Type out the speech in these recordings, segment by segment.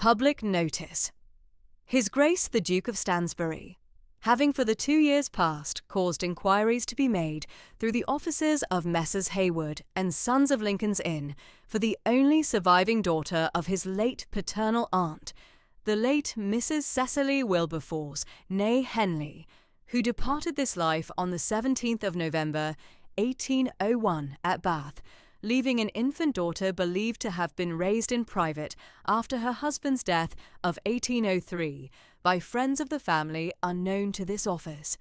Public notice. His Grace the Duke of Stansbury, having for the 2 years past caused inquiries to be made through the offices of Messrs. Hayward and Sons of Lincoln's Inn for the only surviving daughter of his late paternal aunt, the late Mrs. Cecily Wilberforce, née Henley, who departed this life on the 17th of November, 1801, at Bath, leaving an infant daughter believed to have been raised in private after her husband's death of 1803 by friends of the family unknown to this office,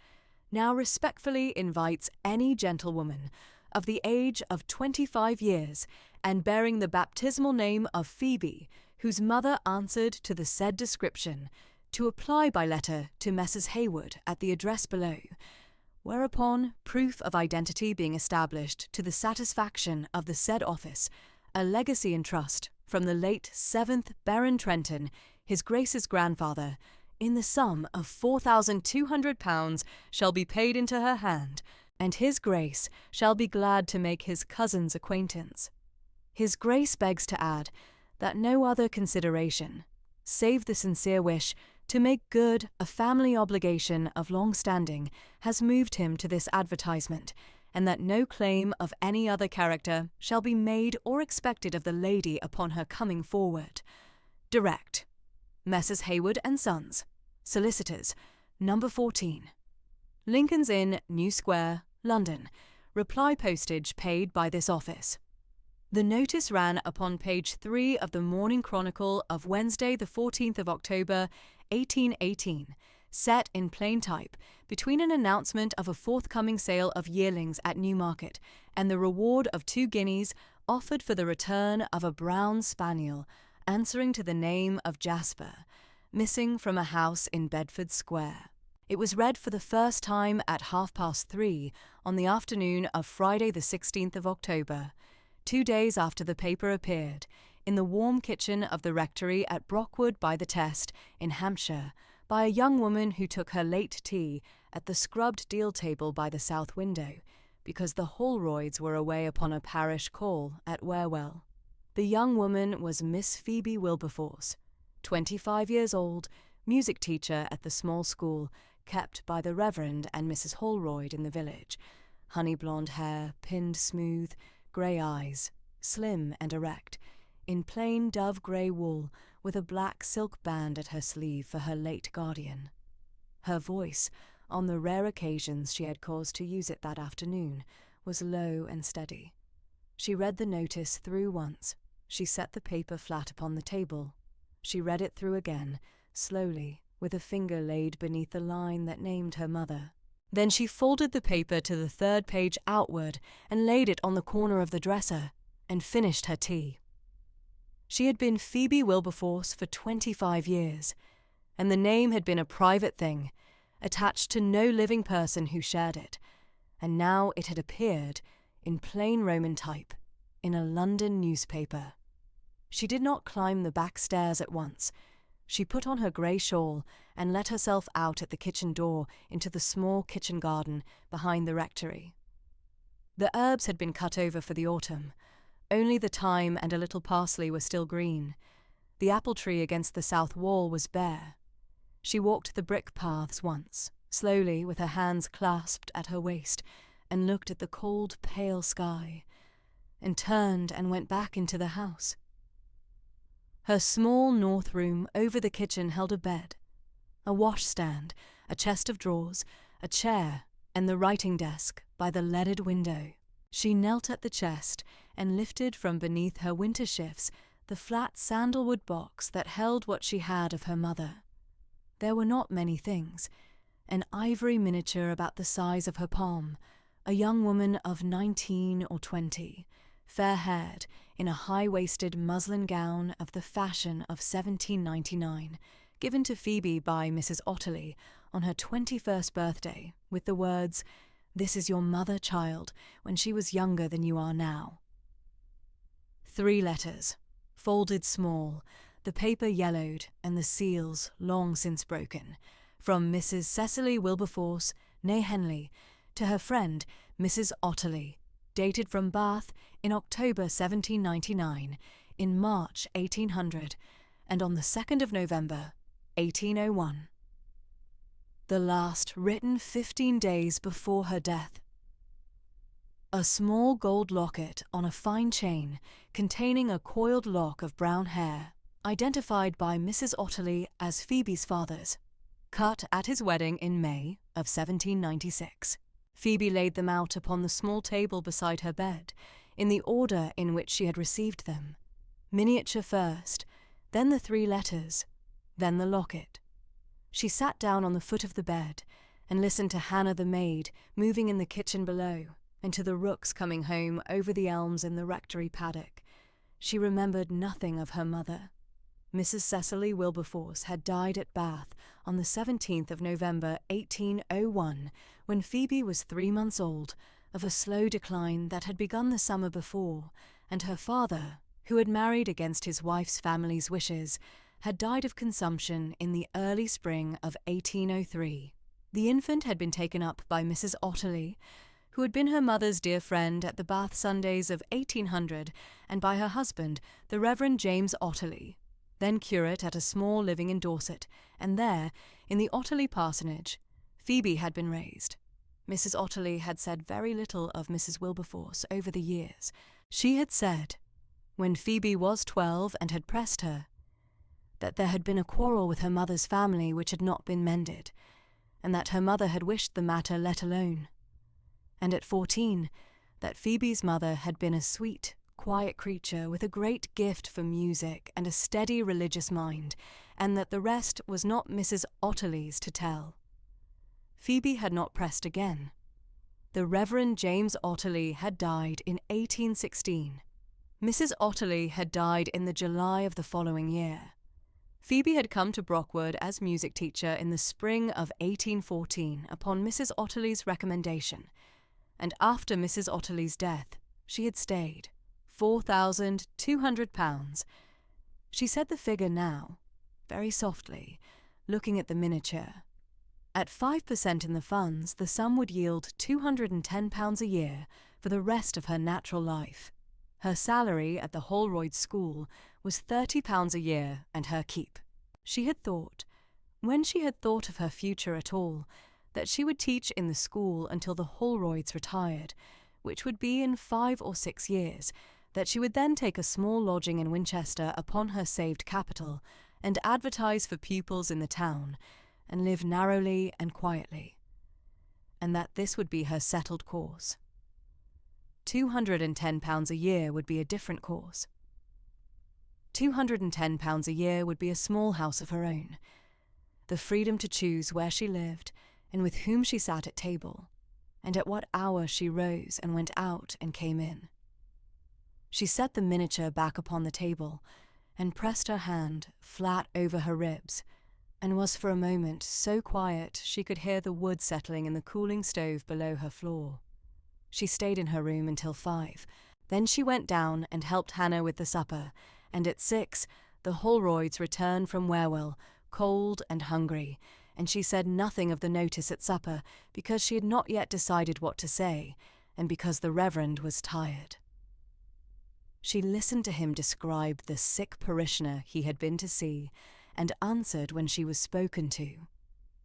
now respectfully invites any gentlewoman of the age of 25 years and bearing the baptismal name of Phoebe, whose mother answered to the said description, to apply by letter to Messrs. Hayward at the address below, whereupon, proof of identity being established to the satisfaction of the said office, a legacy in trust from the late 7th Baron Trenton, his Grace's grandfather, in the sum of £4,200 shall be paid into her hand, and his Grace shall be glad to make his cousin's acquaintance. His Grace begs to add that no other consideration, save the sincere wish to make good a family obligation of long standing, has moved him to this advertisement, and that no claim of any other character shall be made or expected of the lady upon her coming forward. Direct. Messrs. Hayward and Sons, Solicitors, No. 14. Lincoln's Inn, New Square, London. Reply postage paid by this office. The notice ran upon page 3 of the Morning Chronicle of Wednesday the 14th of October, 1818, set in plain type between an announcement of a forthcoming sale of yearlings at Newmarket and the reward of 2 guineas offered for the return of a brown spaniel answering to the name of Jasper, missing from a house in Bedford Square. It was read for the first time at 3:30 on the afternoon of Friday the 16th of October, 2 days after the paper appeared, in the warm kitchen of the rectory at Brockwood by the Test, in Hampshire, by a young woman who took her late tea at the scrubbed deal table by the south window, because the Holroyds were away upon a parish call at Warewell. The young woman was Miss Phoebe Wilberforce, 25 years old, music teacher at the small school kept by the Reverend and Mrs. Holroyd in the village, honey blonde hair, pinned smooth, grey eyes, slim and erect, in plain dove-grey wool with a black silk band at her sleeve for her late guardian. Her voice, on the rare occasions she had cause to use it that afternoon, was low and steady. She read the notice through once. She set the paper flat upon the table. She read it through again, slowly, with a finger laid beneath the line that named her mother. Then she folded the paper to the 3rd page outward and laid it on the corner of the dresser, and finished her tea. She had been Phoebe Wilberforce for 25 years, and the name had been a private thing, attached to no living person who shared it, and now it had appeared, in plain Roman type, in a London newspaper. She did not climb the back stairs at once. She put on her grey shawl and let herself out at the kitchen door into the small kitchen garden behind the rectory. The herbs had been cut over for the autumn. Only the thyme and a little parsley were still green. The apple tree against the south wall was bare. She walked the brick paths once, slowly, with her hands clasped at her waist, and looked at the cold, pale sky, and turned and went back into the house. Her small north room over the kitchen held a bed, a washstand, a chest of drawers, a chair, and the writing desk by the leaded window. She knelt at the chest and lifted from beneath her winter shifts the flat sandalwood box that held what she had of her mother. There were not many things: an ivory miniature about the size of her palm, a young woman of 19 or 20, fair-haired, in a high-waisted muslin gown of the fashion of 1799, given to Phoebe by Mrs. Otterley on her 21st birthday, with the words, "This is your mother, child, when she was younger than you are now." 3 letters, folded small, the paper yellowed and the seals long since broken, from Mrs. Cecily Wilberforce, née Henley, to her friend, Mrs. Otterley, dated from Bath in October 1799, in March 1800, and on the 2nd of November, 1801. The last written 15 days before her death. A small gold locket on a fine chain containing a coiled lock of brown hair, identified by Mrs. Otterly as Phoebe's father's, cut at his wedding in May of 1796. Phoebe laid them out upon the small table beside her bed, in the order in which she had received them. Miniature first, then the 3 letters, then the locket. She sat down on the foot of the bed and listened to Hannah the maid moving in the kitchen below, and to the rooks coming home over the elms in the rectory paddock. She remembered nothing of her mother. Mrs. Cecily Wilberforce had died at Bath on the 17th of November 1801, when Phoebe was 3 months old, of a slow decline that had begun the summer before, and her father, who had married against his wife's family's wishes, had died of consumption in the early spring of 1803. The infant had been taken up by Mrs. Otterly, who had been her mother's dear friend at the Bath Sundays of 1800, and by her husband, the Reverend James Otterly, then curate at a small living in Dorset, and there, in the Otterly parsonage, Phoebe had been raised. Mrs. Otterly had said very little of Mrs. Wilberforce over the years. She had said, when Phoebe was 12 and had pressed her, that there had been a quarrel with her mother's family which had not been mended, and that her mother had wished the matter let alone. And at 14, that Phoebe's mother had been a sweet, quiet creature with a great gift for music and a steady religious mind, and that the rest was not Mrs. Otterly's to tell. Phoebe had not pressed again. The Reverend James Otterly had died in 1816. Mrs. Otterly had died in the July of the following year. Phoebe had come to Brockwood as music teacher in the spring of 1814 upon Mrs. Otterly's recommendation, and after Mrs. Otterly's death she had stayed, £4,200. She said the figure now, very softly, looking at the miniature. At 5% in the funds, the sum would yield £210 a year for the rest of her natural life. Her salary at the Holroyd School was £30 a year and her keep. She had thought, when she had thought of her future at all, that she would teach in the school until the Holroyds retired, which would be in 5 or 6 years, that she would then take a small lodging in Winchester upon her saved capital, and advertise for pupils in the town, and live narrowly and quietly, and that this would be her settled course. £210 a year would be a different course. £210 a year would be a small house of her own, the freedom to choose where she lived, and with whom she sat at table, and at what hour she rose and went out and came in. She set the miniature back upon the table, and pressed her hand flat over her ribs, and was for a moment so quiet she could hear the wood settling in the cooling stove below her floor. She stayed in her room until 5. Then she went down and helped Hannah with the supper, and at 6 the Holroyds returned from Wherwell, cold and hungry, and she said nothing of the notice at supper because she had not yet decided what to say, and because the Reverend was tired. She listened to him describe the sick parishioner he had been to see, and answered when she was spoken to.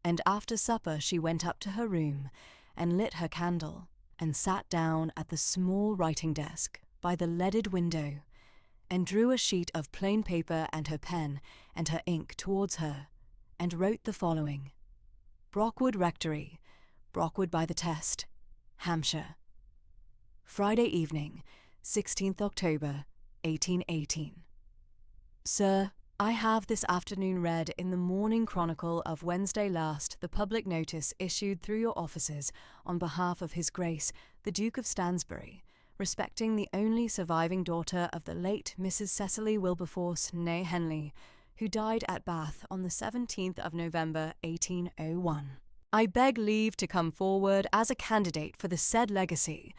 And after supper she went up to her room, and lit her candle, and sat down at the small writing desk by the leaded window, and drew a sheet of plain paper and her pen and her ink towards her, and wrote the following: Brockwood Rectory, Brockwood by the Test, Hampshire. Friday evening, 16th October, 1818. Sir, I have this afternoon read in the Morning Chronicle of Wednesday last the public notice issued through your offices on behalf of His Grace the Duke of Stansbury, respecting the only surviving daughter of the late Mrs. Cecily Wilberforce née Henley, who died at Bath on the 17th of November 1801. I beg leave to come forward as a candidate for the said legacy,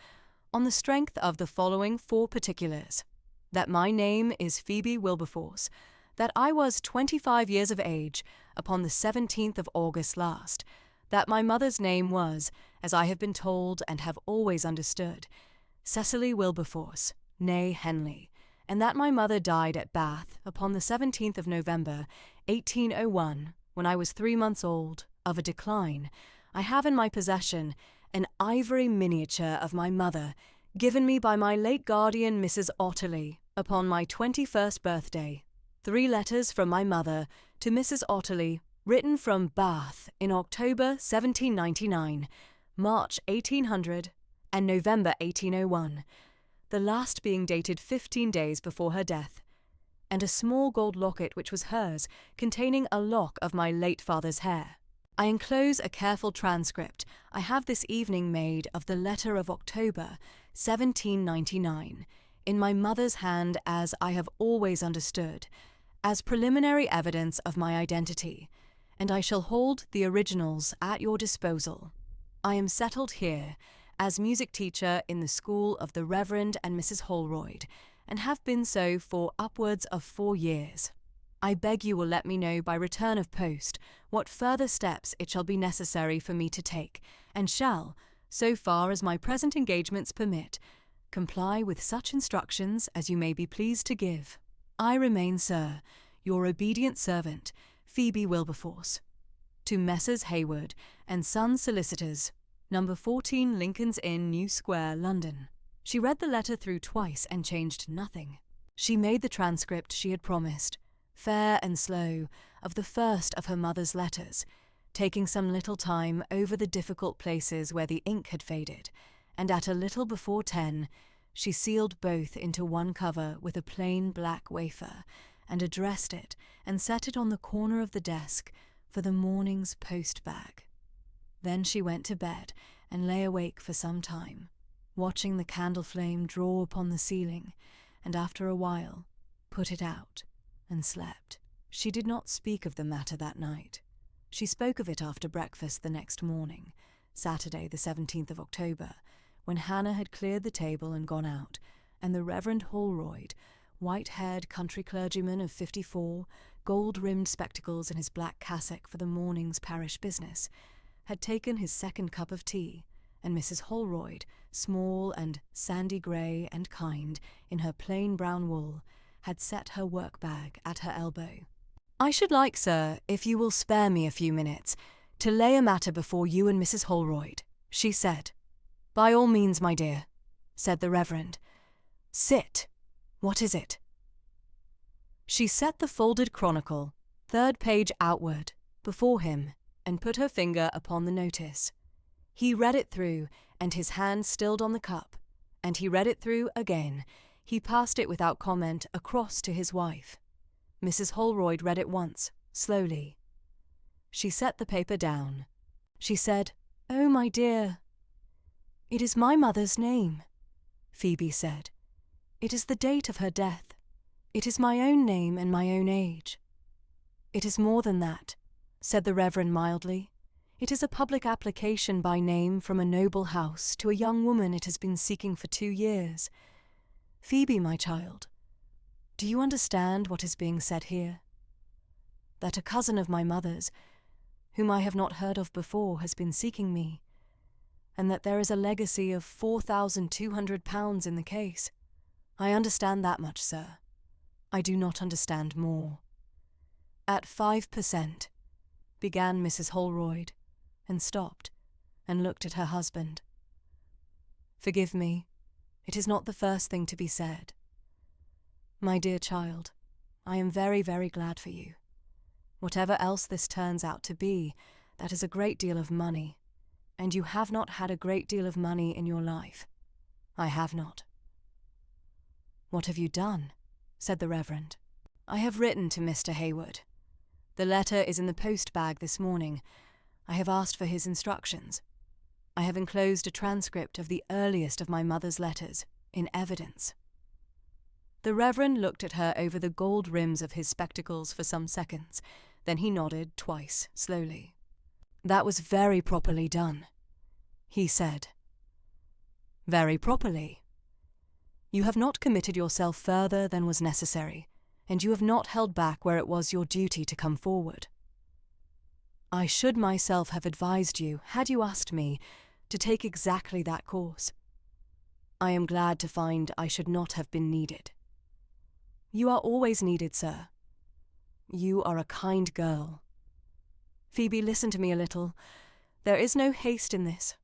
on the strength of the following 4 particulars: that my name is Phoebe Wilberforce, that I was 25 years of age upon the 17th of August last, that my mother's name was, as I have been told and have always understood, Cecily Wilberforce, née Henley, and that my mother died at Bath upon the 17th of November, 1801, when I was 3 months old, of a decline, I have in my possession an ivory miniature of my mother, given me by my late guardian Mrs. Otterley, upon my 21st birthday. 3 letters from my mother to Mrs. Otterley, written from Bath in October 1799, March 1800, and November 1801, the last being dated 15 days before her death, and a small gold locket which was hers, containing a lock of my late father's hair. I enclose a careful transcript I have this evening made of the letter of October 1799, in my mother's hand as I have always understood, as preliminary evidence of my identity, and I shall hold the originals at your disposal. I am settled here as music teacher in the school of the Reverend and Mrs. Holroyd, and have been so for upwards of 4 years. I beg you will let me know by return of post what further steps it shall be necessary for me to take, and shall, so far as my present engagements permit, comply with such instructions as you may be pleased to give. I remain, sir, your obedient servant, Phoebe Wilberforce. To Messrs. Hayward and Sons Solicitors, No. 14 Lincoln's Inn, New Square, London. She read the letter through twice and changed nothing. She made the transcript she had promised, fair and slow, of the first of her mother's letters, taking some little time over the difficult places where the ink had faded, and at a little before 10, she sealed both into one cover with a plain black wafer, and addressed it and set it on the corner of the desk for the morning's post-bag. Then she went to bed and lay awake for some time, watching the candle flame draw upon the ceiling, and after a while put it out and slept. She did not speak of the matter that night. She spoke of it after breakfast the next morning, Saturday the 17th of October, when Hannah had cleared the table and gone out, and the Reverend Holroyd, white-haired country clergyman of 54, gold-rimmed spectacles and his black cassock for the morning's parish business, had taken his second cup of tea, and Mrs. Holroyd, small and sandy grey and kind, in her plain brown wool, had set her work-bag at her elbow. "I should like, sir, if you will spare me a few minutes, to lay a matter before you and Mrs. Holroyd," she said. "By all means, my dear," said the Reverend. "Sit. What is it?" She set the folded Chronicle, 3rd page outward, before him, and put her finger upon the notice. He read it through, and his hand stilled on the cup, and he read it through again. He passed it without comment across to his wife. Mrs. Holroyd read it once, slowly. She set the paper down. She said, "Oh, my dear." "It is my mother's name," Phoebe said. "It is the date of her death. It is my own name and my own age." "It is more than that," said the Reverend mildly. "It is a public application by name from a noble house to a young woman it has been seeking for 2 years. Phoebe, my child, do you understand what is being said here? That a cousin of my mother's, whom I have not heard of before, has been seeking me, and that there is a legacy of £4,200 in the case. I understand that much, sir. I do not understand more." "At 5%, began Mrs. Holroyd, and stopped, and looked at her husband. "Forgive me, it is not the first thing to be said. My dear child, I am very, very glad for you. Whatever else this turns out to be, that is a great deal of money, and you have not had a great deal of money in your life. I have not." "What have you done?" said the Reverend. "I have written to Mr. Hayward. The letter is in the post-bag this morning. I have asked for his instructions. I have enclosed a transcript of the earliest of my mother's letters, in evidence." The Reverend looked at her over the gold rims of his spectacles for some seconds, then he nodded twice, slowly. "That was very properly done," he said. "Very properly. You have not committed yourself further than was necessary, and you have not held back where it was your duty to come forward. I should myself have advised you, had you asked me, to take exactly that course. I am glad to find I should not have been needed. You are always needed, sir. You are a kind girl. Phoebe, listen to me a little. There is no haste in this.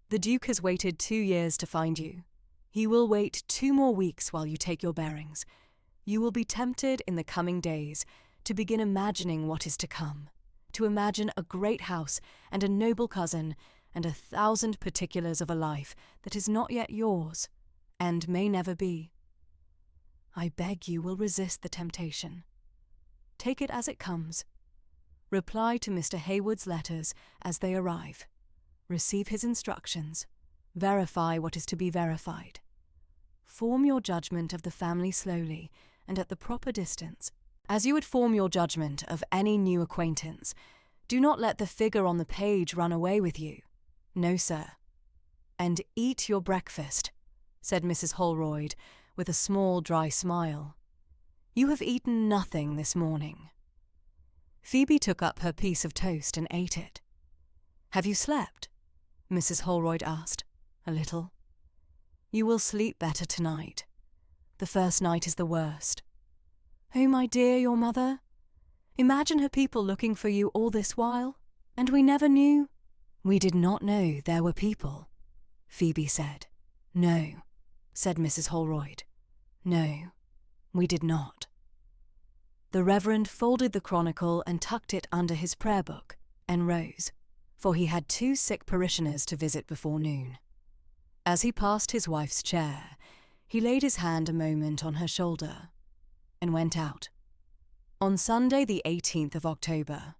The Duke has waited 2 years to find you. He will wait 2 more weeks while you take your bearings. You will be tempted in the coming days to begin imagining what is to come, to imagine a great house and a noble cousin and 1,000 particulars of a life that is not yet yours and may never be. I beg you will resist the temptation. Take it as it comes. Reply to Mr. Hayward's letters as they arrive. Receive his instructions. Verify what is to be verified. Form your judgment of the family slowly and at the proper distance, as you would form your judgment of any new acquaintance. Do not let the figure on the page run away with you. No, sir. And eat your breakfast, said Mrs. Holroyd, with a small dry smile. You have eaten nothing this morning. Phoebe took up her piece of toast and ate it. Have you slept? Mrs. Holroyd asked. A little. You will sleep better tonight. The first night is the worst. Oh, my dear, your mother. Imagine her people looking for you all this while, and we never knew. We did not know there were people, Phoebe said. No, said Mrs. Holroyd. No, we did not. The Reverend folded the Chronicle and tucked it under his prayer book, and rose, for he had 2 sick parishioners to visit before noon. As he passed his wife's chair, he laid his hand a moment on her shoulder, and went out. On Sunday the 18th of October,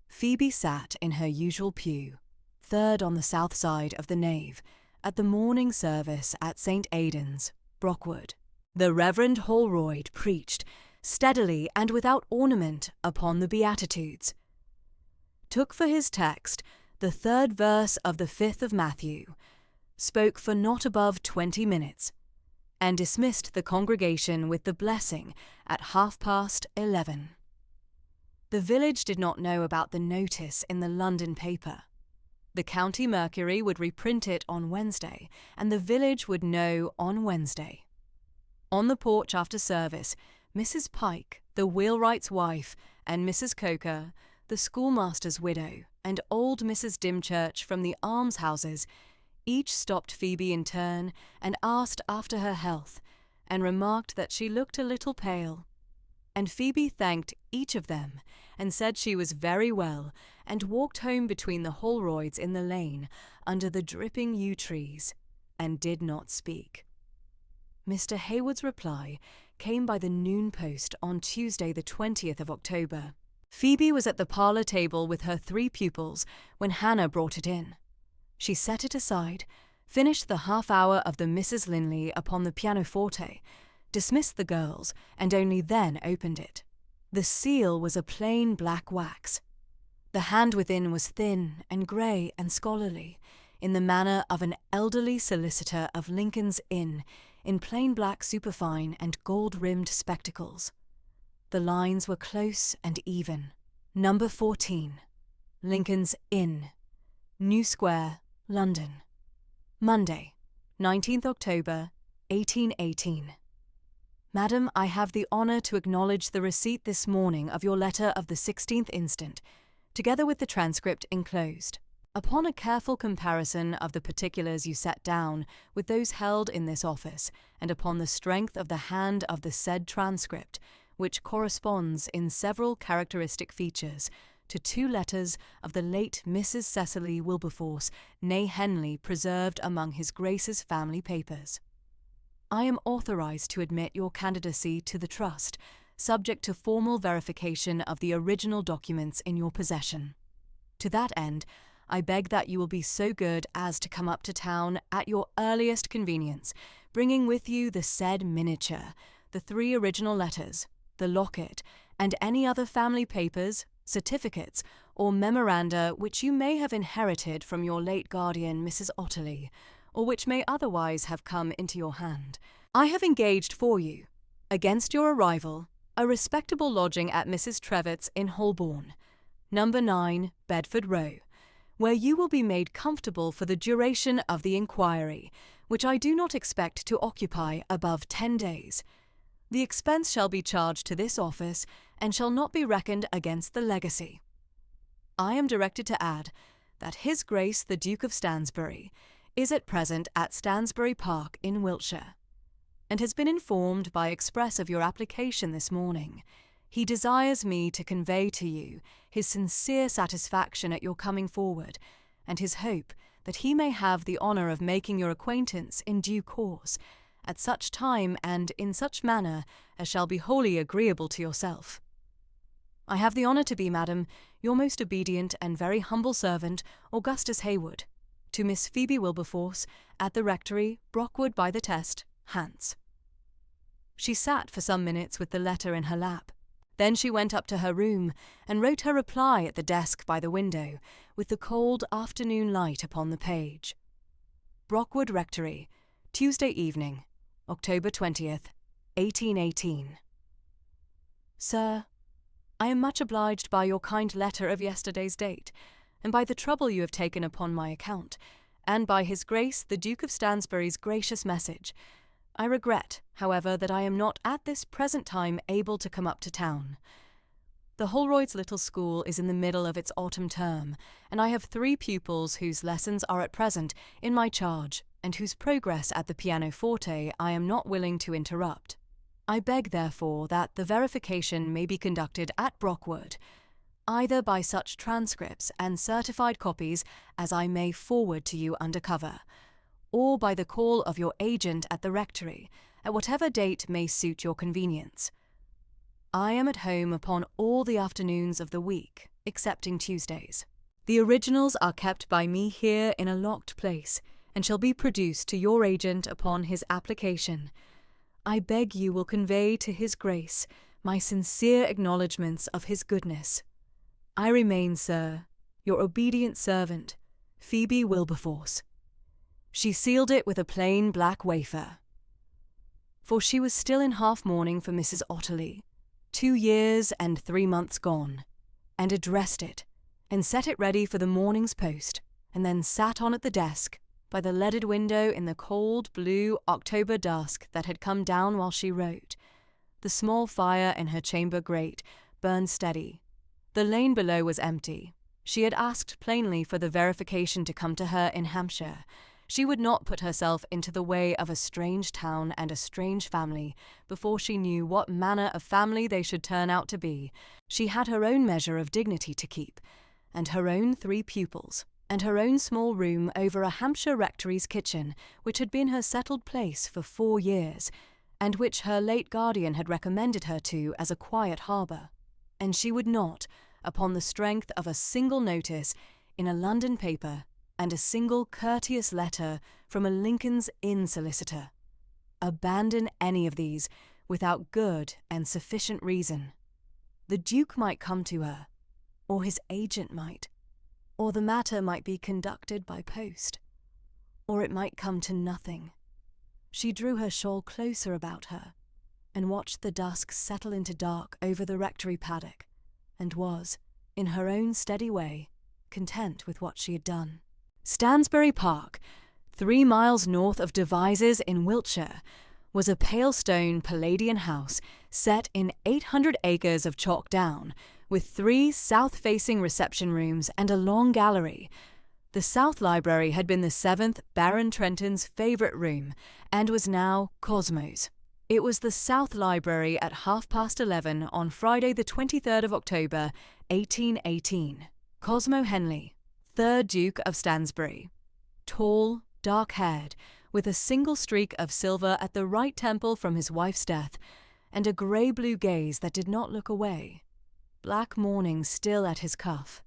Phoebe sat in her usual pew, third on the south side of the nave, at the morning service at St. Aidan's, Brockwood. The Reverend Holroyd preached, steadily and without ornament, upon the Beatitudes. Took for his text the 3rd verse of the 5th of Matthew, spoke for not above 20 minutes, and dismissed the congregation with the blessing at 11:30. The village did not know about the notice in the London paper. The County Mercury would reprint it on Wednesday, and the village would know on Wednesday. On the porch after service, Mrs. Pike, the wheelwright's wife, and Mrs. Coker, the schoolmaster's widow, and old Mrs. Dymchurch from the almshouses, each stopped Phoebe in turn and asked after her health, and remarked that she looked a little pale. And Phoebe thanked each of them, and said she was very well, and walked home between the Holroyds in the lane, under the dripping yew trees, and did not speak. Mr. Hayward's reply came by the noon post on Tuesday the 20th of October. Phoebe was at the parlour table with her 3 pupils when Hannah brought it in. She set it aside, finished the half-hour of the Mrs. Linley upon the pianoforte, dismissed the girls, and only then opened it. The seal was a plain black wax. The hand within was thin and grey and scholarly, in the manner of an elderly solicitor of Lincoln's Inn, in plain black superfine and gold-rimmed spectacles. The lines were close and even. Number 14, Lincoln's Inn, New Square, London. Monday, 19th October, 1818. Madam, I have the honour to acknowledge the receipt this morning of your letter of the 16th instant, together with the transcript enclosed. Upon a careful comparison of the particulars you set down with those held in this office, and upon the strength of the hand of the said transcript, which corresponds in several characteristic features to 2 letters of the late Mrs. Cecily Wilberforce, née Henley, preserved among his Grace's family papers, I am authorised to admit your candidacy to the trust, subject to formal verification of the original documents in your possession. To that end, I beg that you will be so good as to come up to town at your earliest convenience, bringing with you the said miniature, the 3 original letters, the locket, and any other family papers, certificates, or memoranda which you may have inherited from your late guardian, Mrs. Otterley, or which may otherwise have come into your hand. I have engaged for you, against your arrival, a respectable lodging at Mrs. Trevett's in Holborn, number 9, Bedford Row, where you will be made comfortable for the duration of the inquiry, which I do not expect to occupy above 10 days. The expense shall be charged to this office and shall not be reckoned against the legacy. I am directed to add that His Grace the Duke of Stansbury is at present at Stansbury Park in Wiltshire, and has been informed by express of your application this morning. He desires me to convey to you his sincere satisfaction at your coming forward, and his hope that he may have the honour of making your acquaintance in due course, at such time and in such manner as shall be wholly agreeable to yourself. I have the honour to be, madam, your most obedient and very humble servant, Augustus Hayward, to Miss Phoebe Wilberforce, at the Rectory, Brockwood by the Test, Hants. She sat for some minutes with the letter in her lap. Then she went up to her room and wrote her reply at the desk by the window, with the cold afternoon light upon the page. Brockwood Rectory, Tuesday evening, October 20th, 1818. Sir, I am much obliged by your kind letter of yesterday's date, and by the trouble you have taken upon my account, and by His Grace the Duke of Stansbury's gracious message. I regret, however, that I am not at this present time able to come up to town. The Holroyd's little school is in the middle of its autumn term, and I have 3 pupils whose lessons are at present in my charge, and whose progress at the pianoforte I am not willing to interrupt. I beg, therefore, that the verification may be conducted at Brockwood, either by such transcripts and certified copies as I may forward to you under cover, or by the call of your agent at the Rectory, at whatever date may suit your convenience. I am at home upon all the afternoons of the week, excepting Tuesdays. The originals are kept by me here in a locked place, and shall be produced to your agent upon his application. I beg you will convey to His Grace my sincere acknowledgments of his goodness. I remain, sir, your obedient servant, Phoebe Wilberforce. She sealed it with a plain black wafer. For she was still in half-mourning for Mrs. Otterley, 2 years and 3 months gone, and addressed it, and set it ready for the morning's post, and then sat on at the desk, by the leaded window in the cold blue October dusk that had come down while she wrote. The small fire in her chamber grate burned steady. The lane below was empty. She had asked plainly for the verification to come to her in Hampshire. She would not put herself into the way of a strange town and a strange family before she knew what manner of family they should turn out to be. She had her own measure of dignity to keep, and her own 3 pupils, and her own small room over a Hampshire rectory's kitchen, which had been her settled place for 4 years, and which her late guardian had recommended her to as a quiet harbour. And she would not, upon the strength of a single notice in a London paper and a single courteous letter from a Lincoln's Inn solicitor, abandon any of these without good and sufficient reason. The Duke might come to her, or his agent might, or the matter might be conducted by post, or it might come to nothing. She drew her shawl closer about her, and watched the dusk settle into dark over the rectory paddock, and was, in her own steady way, content with what she had done. Stansbury Park, 3 miles north of Devizes in Wiltshire, was a pale stone Palladian house set in 800 acres of chalk down, with 3 south-facing reception rooms and a long gallery. The South Library had been the 7th Baron Trenton's favourite room, and was now Cosmo's. It was the South Library at 11:30 on Friday the 23rd of October, 1818. Cosmo Henley, 3rd Duke of Stansbury. Tall, dark-haired, with a single streak of silver at the right temple from his wife's death, and a grey-blue gaze that did not look away. Black mourning still at his cuff.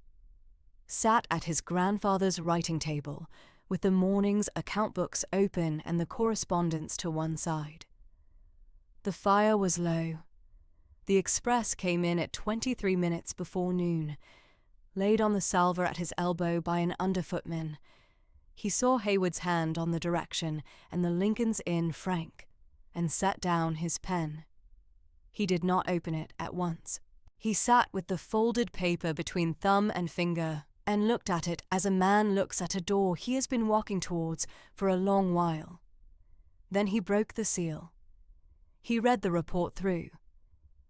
Sat at his grandfather's writing table, with the morning's account books open and the correspondence to one side. The fire was low. The express came in at 23 minutes before noon, laid on the salver at his elbow by an under-footman. He saw Hayward's hand on the direction and the Lincoln's Inn frank, and set down his pen. He did not open it at once. He sat with the folded paper between thumb and finger, and looked at it as a man looks at a door he has been walking towards for a long while. Then he broke the seal. He read the report through.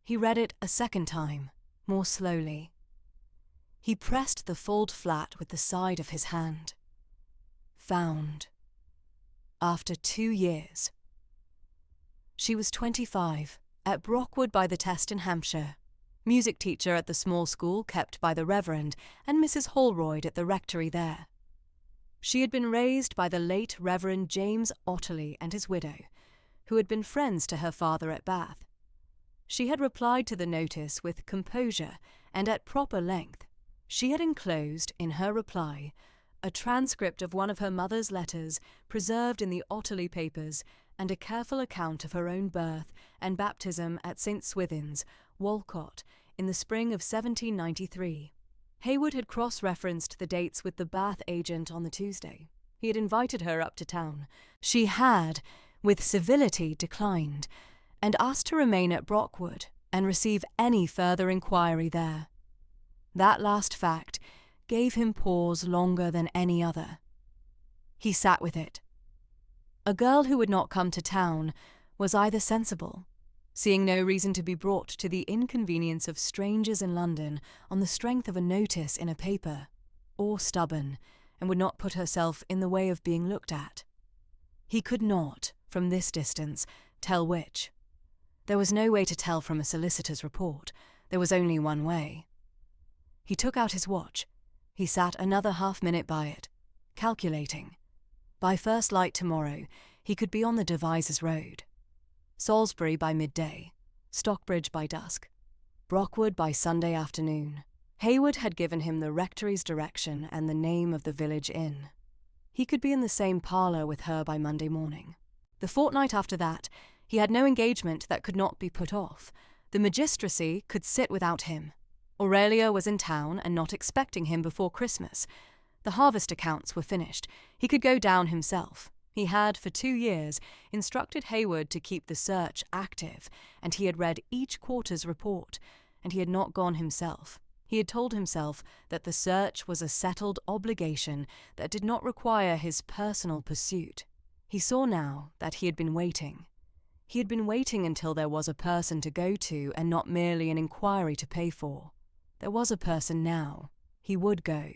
He read it a second time, more slowly. He pressed the fold flat with the side of his hand. Found. After 2 years. She was 25, at Brockwood by the Test in Hampshire, music teacher at the small school kept by the Reverend and Mrs. Holroyd at the rectory there. She had been raised by the late Reverend James Otterley and his widow, who had been friends to her father at Bath. She had replied to the notice with composure and at proper length. She had enclosed, in her reply, a transcript of one of her mother's letters preserved in the Otterley papers and a careful account of her own birth and baptism at St. Swithin's, Walcott, in the spring of 1793. Hayward had cross-referenced the dates with the Bath agent on the Tuesday. He had invited her up to town. She had, with civility, declined, and asked to remain at Brockwood and receive any further inquiry there. That last fact gave him pause longer than any other. He sat with it. A girl who would not come to town was either sensible, seeing no reason to be brought to the inconvenience of strangers in London on the strength of a notice in a paper, or stubborn, and would not put herself in the way of being looked at. He could not, from this distance, tell which. There was no way to tell from a solicitor's report. There was only one way. He took out his watch. He sat another half-minute by it, calculating. By first light tomorrow, he could be on the Devizes Road. Salisbury by midday, Stockbridge by dusk, Brockwood by Sunday afternoon. Hayward had given him the rectory's direction and the name of the village inn. He could be in the same parlour with her by Monday morning. The fortnight after that, he had no engagement that could not be put off. The magistracy could sit without him. Aurelia was in town and not expecting him before Christmas. The harvest accounts were finished. He could go down himself. He had, for 2 years, instructed Hayward to keep the search active, and he had read each quarter's report, and he had not gone himself. He had told himself that the search was a settled obligation that did not require his personal pursuit. He saw now that he had been waiting. He had been waiting until there was a person to go to and not merely an inquiry to pay for. There was a person now. He would go.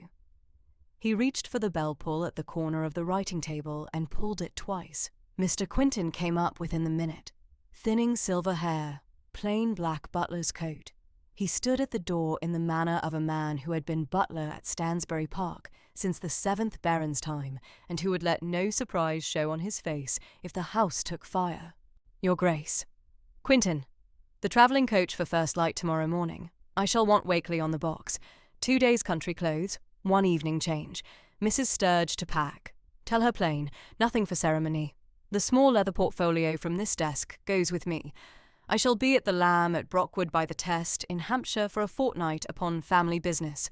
He reached for the bell pull at the corner of the writing table and pulled it twice. Mr. Quinton came up within the minute. Thinning silver hair, plain black butler's coat. He stood at the door in the manner of a man who had been butler at Stansbury Park since the 7th Baron's time, and who would let no surprise show on his face if the house took fire. Your Grace. Quinton, the travelling coach for first light tomorrow morning. I shall want Wakeley on the box. 2 days' country clothes, 1 evening change. Mrs. Sturge to pack. Tell her plain, nothing for ceremony. The small leather portfolio from this desk goes with me. I shall be at the Lamb at Brockwood by the Test in Hampshire for a fortnight upon family business.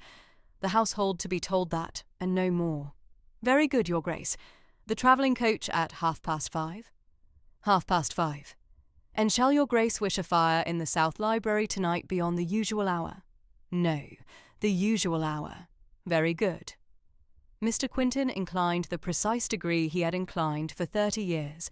The household to be told that, and no more. Very good, Your Grace. The travelling coach at 5:30? 5:30. And shall Your Grace wish a fire in the South Library tonight beyond the usual hour? No, the usual hour. Very good. Mr. Quinton inclined the precise degree he had inclined for 30 years,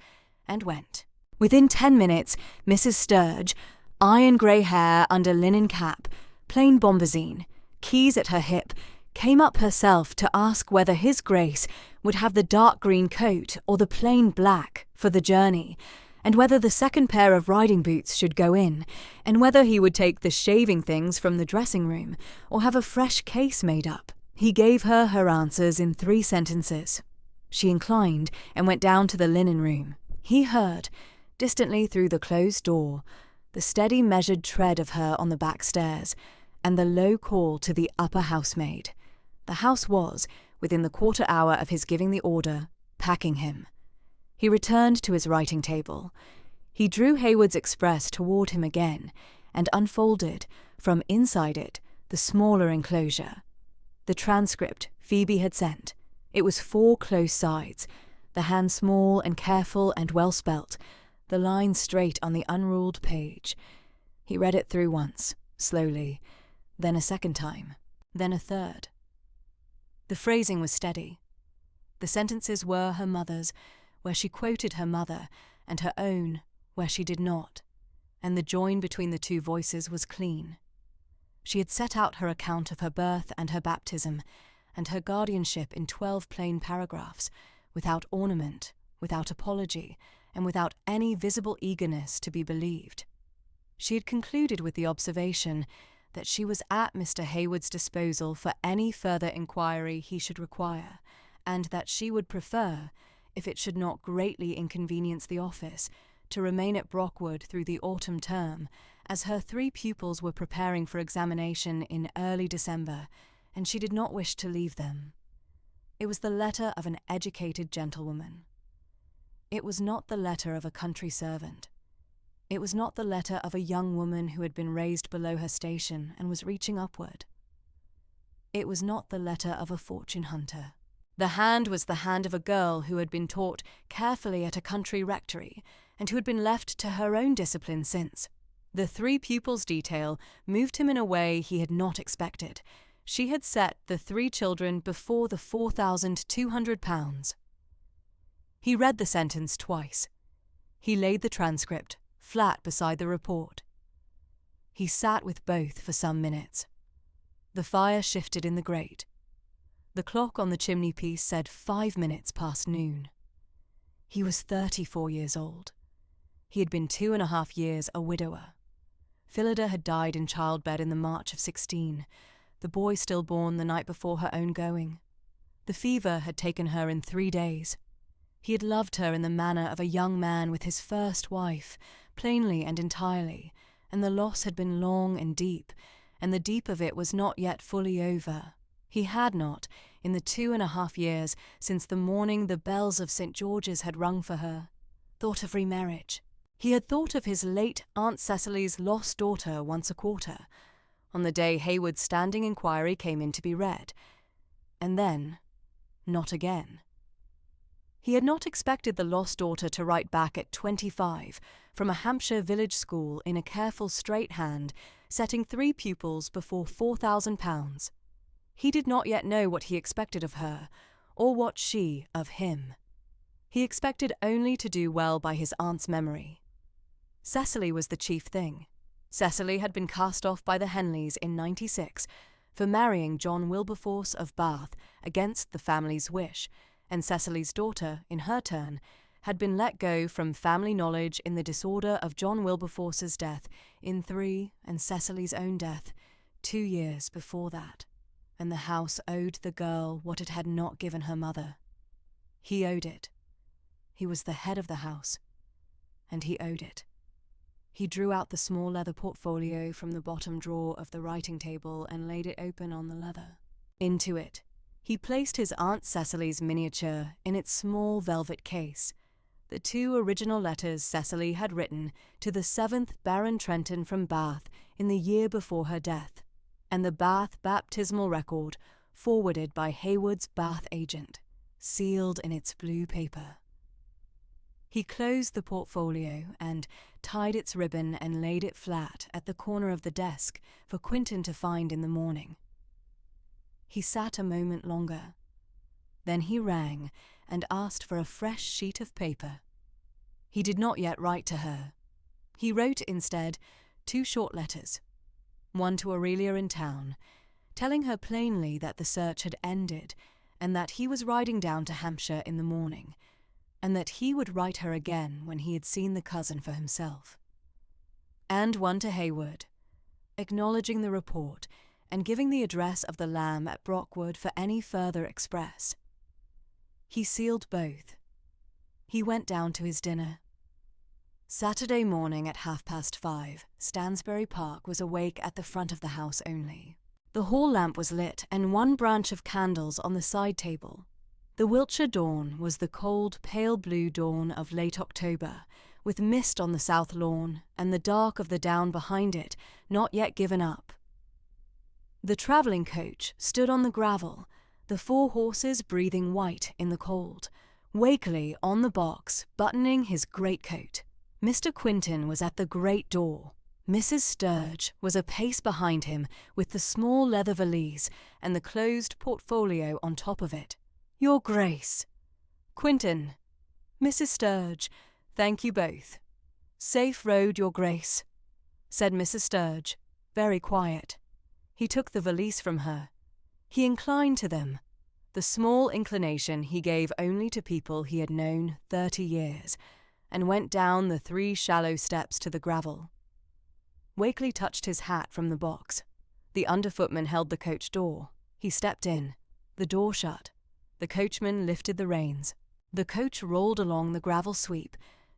and went. Within 10 minutes, Mrs. Sturge, iron-grey hair under linen cap, plain bombazine, keys at her hip, came up herself to ask whether his Grace would have the dark green coat or the plain black for the journey, and whether the second pair of riding boots should go in, and whether he would take the shaving things from the dressing-room, or have a fresh case made up. He gave her her answers in 3 sentences. She inclined and went down to the linen-room. He heard, distantly through the closed door, the steady measured tread of her on the back stairs, and the low call to the upper housemaid. The house was, within the quarter hour of his giving the order, packing him. He returned to his writing table. He drew Hayward's express toward him again, and unfolded, from inside it, the smaller enclosure. The transcript Phoebe had sent. It was 4 close sides, the hand small and careful and well spelt, the lines straight on the unruled page. He read it through once, slowly, then a second time, then a third. The phrasing was steady. The sentences were her mother's, where she quoted her mother, and her own, where she did not, and the join between the two voices was clean. She had set out her account of her birth and her baptism, and her guardianship in 12 plain paragraphs, without ornament, without apology, and without any visible eagerness to be believed. She had concluded with the observation that she was at Mr. Hayward's disposal for any further inquiry he should require, and that she would prefer, if it should not greatly inconvenience the office, to remain at Brockwood through the autumn term, as her 3 pupils were preparing for examination in early December, and she did not wish to leave them. It was the letter of an educated gentlewoman. It was not the letter of a country servant. It was not the letter of a young woman who had been raised below her station and was reaching upward. It was not the letter of a fortune hunter. The hand was the hand of a girl who had been taught carefully at a country rectory, and who had been left to her own discipline since. The 3 pupils' detail moved him in a way he had not expected. She had set the 3 children before the £4,200. He read the sentence twice. He laid the transcript flat beside the report. He sat with both for some minutes. The fire shifted in the grate. The clock on the chimney-piece said 5 minutes past noon. He was 34 years old. He had been 2.5 years a widower. Phillida had died in childbed in the March of 16, the boy stillborn the night before her own going. The fever had taken her in 3 days. He had loved her in the manner of a young man with his first wife, plainly and entirely, and the loss had been long and deep, and the deep of it was not yet fully over. He had not, in the 2.5 years since the morning the bells of St. George's had rung for her, thought of remarriage. He had thought of his late Aunt Cecily's lost daughter once a quarter, on the day Hayward's standing inquiry came in to be read, and then not again. He had not expected the lost daughter to write back at 25 from a Hampshire village school in a careful straight hand, setting 3 pupils before £4,000. He did not yet know what he expected of her, or what she of him. He expected only to do well by his aunt's memory. Cecily was the chief thing. Cecily had been cast off by the Henleys in '96 for marrying John Wilberforce of Bath against the family's wish, and Cecily's daughter, in her turn, had been let go from family knowledge in the disorder of John Wilberforce's death in 3 and Cecily's own death 2 years before that, and the house owed the girl what it had not given her mother. He owed it. He was the head of the house, and he owed it. He drew out the small leather portfolio from the bottom drawer of the writing table and laid it open on the leather. Into it he placed his Aunt Cecily's miniature in its small velvet case, the 2 original letters Cecily had written to the 7th Baron Trenton from Bath in the year before her death, and the Bath baptismal record forwarded by Hayward's Bath agent, sealed in its blue paper. He closed the portfolio and tied its ribbon and laid it flat at the corner of the desk for Quintin to find in the morning. He sat a moment longer. Then he rang and asked for a fresh sheet of paper. He did not yet write to her. He wrote instead 2 short letters, one to Aurelia in town, telling her plainly that the search had ended and that he was riding down to Hampshire in the morning, and that he would write her again when he had seen the cousin for himself. And one to Hayward, acknowledging the report and giving the address of the Lamb at Brockwood for any further express. He sealed both. He went down to his dinner. Saturday morning at 5:30, Stansbury Park was awake at the front of the house only. The hall lamp was lit and 1 branch of candles on the side table. The Wiltshire dawn was the cold, pale blue dawn of late October, with mist on the south lawn and the dark of the down behind it not yet given up. The travelling coach stood on the gravel, the 4 horses breathing white in the cold, Wakeley on the box buttoning his greatcoat. Mr. Quintin was at the great door. Mrs. Sturge was a pace behind him with the small leather valise and the closed portfolio on top of it. "Your Grace." "Quintin." "Mrs. Sturge. Thank you both." "Safe road, your grace," said Mrs. Sturge, very quiet. He took the valise from her. He inclined to them, the small inclination he gave only to people he had known 30 years, and went down the 3 shallow steps to the gravel. Wakely touched his hat from the box. The underfootman held the coach door. He stepped in. The door shut. The coachman lifted the reins. The coach rolled along the gravel sweep,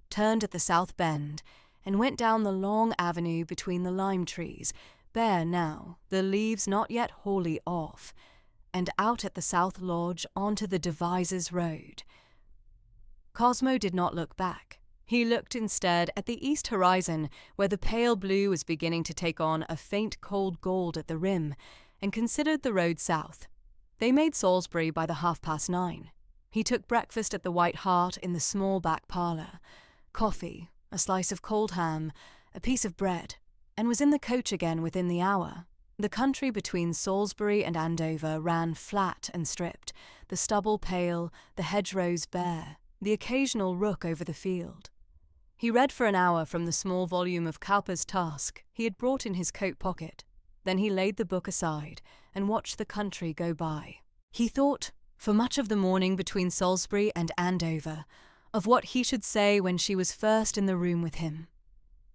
turned at the south bend, and went down the long avenue between the lime trees, bare now, the leaves not yet wholly off, and out at the south lodge onto the Devizes Road. Cosmo did not look back. He looked instead at the east horizon, where the pale blue was beginning to take on a faint cold gold at the rim, and considered the road south. They made Salisbury by the 9:30. He took breakfast at the White Hart in the small back parlour, coffee, a slice of cold ham, a piece of bread, and was in the coach again within the hour. The country between Salisbury and Andover ran flat and stripped, the stubble pale, the hedgerows bare, the occasional rook over the field. He read for an hour from the small volume of Cowper's Task he had brought in his coat pocket. Then he laid the book aside and watched the country go by. He thought, for much of the morning between Salisbury and Andover, of what he should say when she was first in the room with him.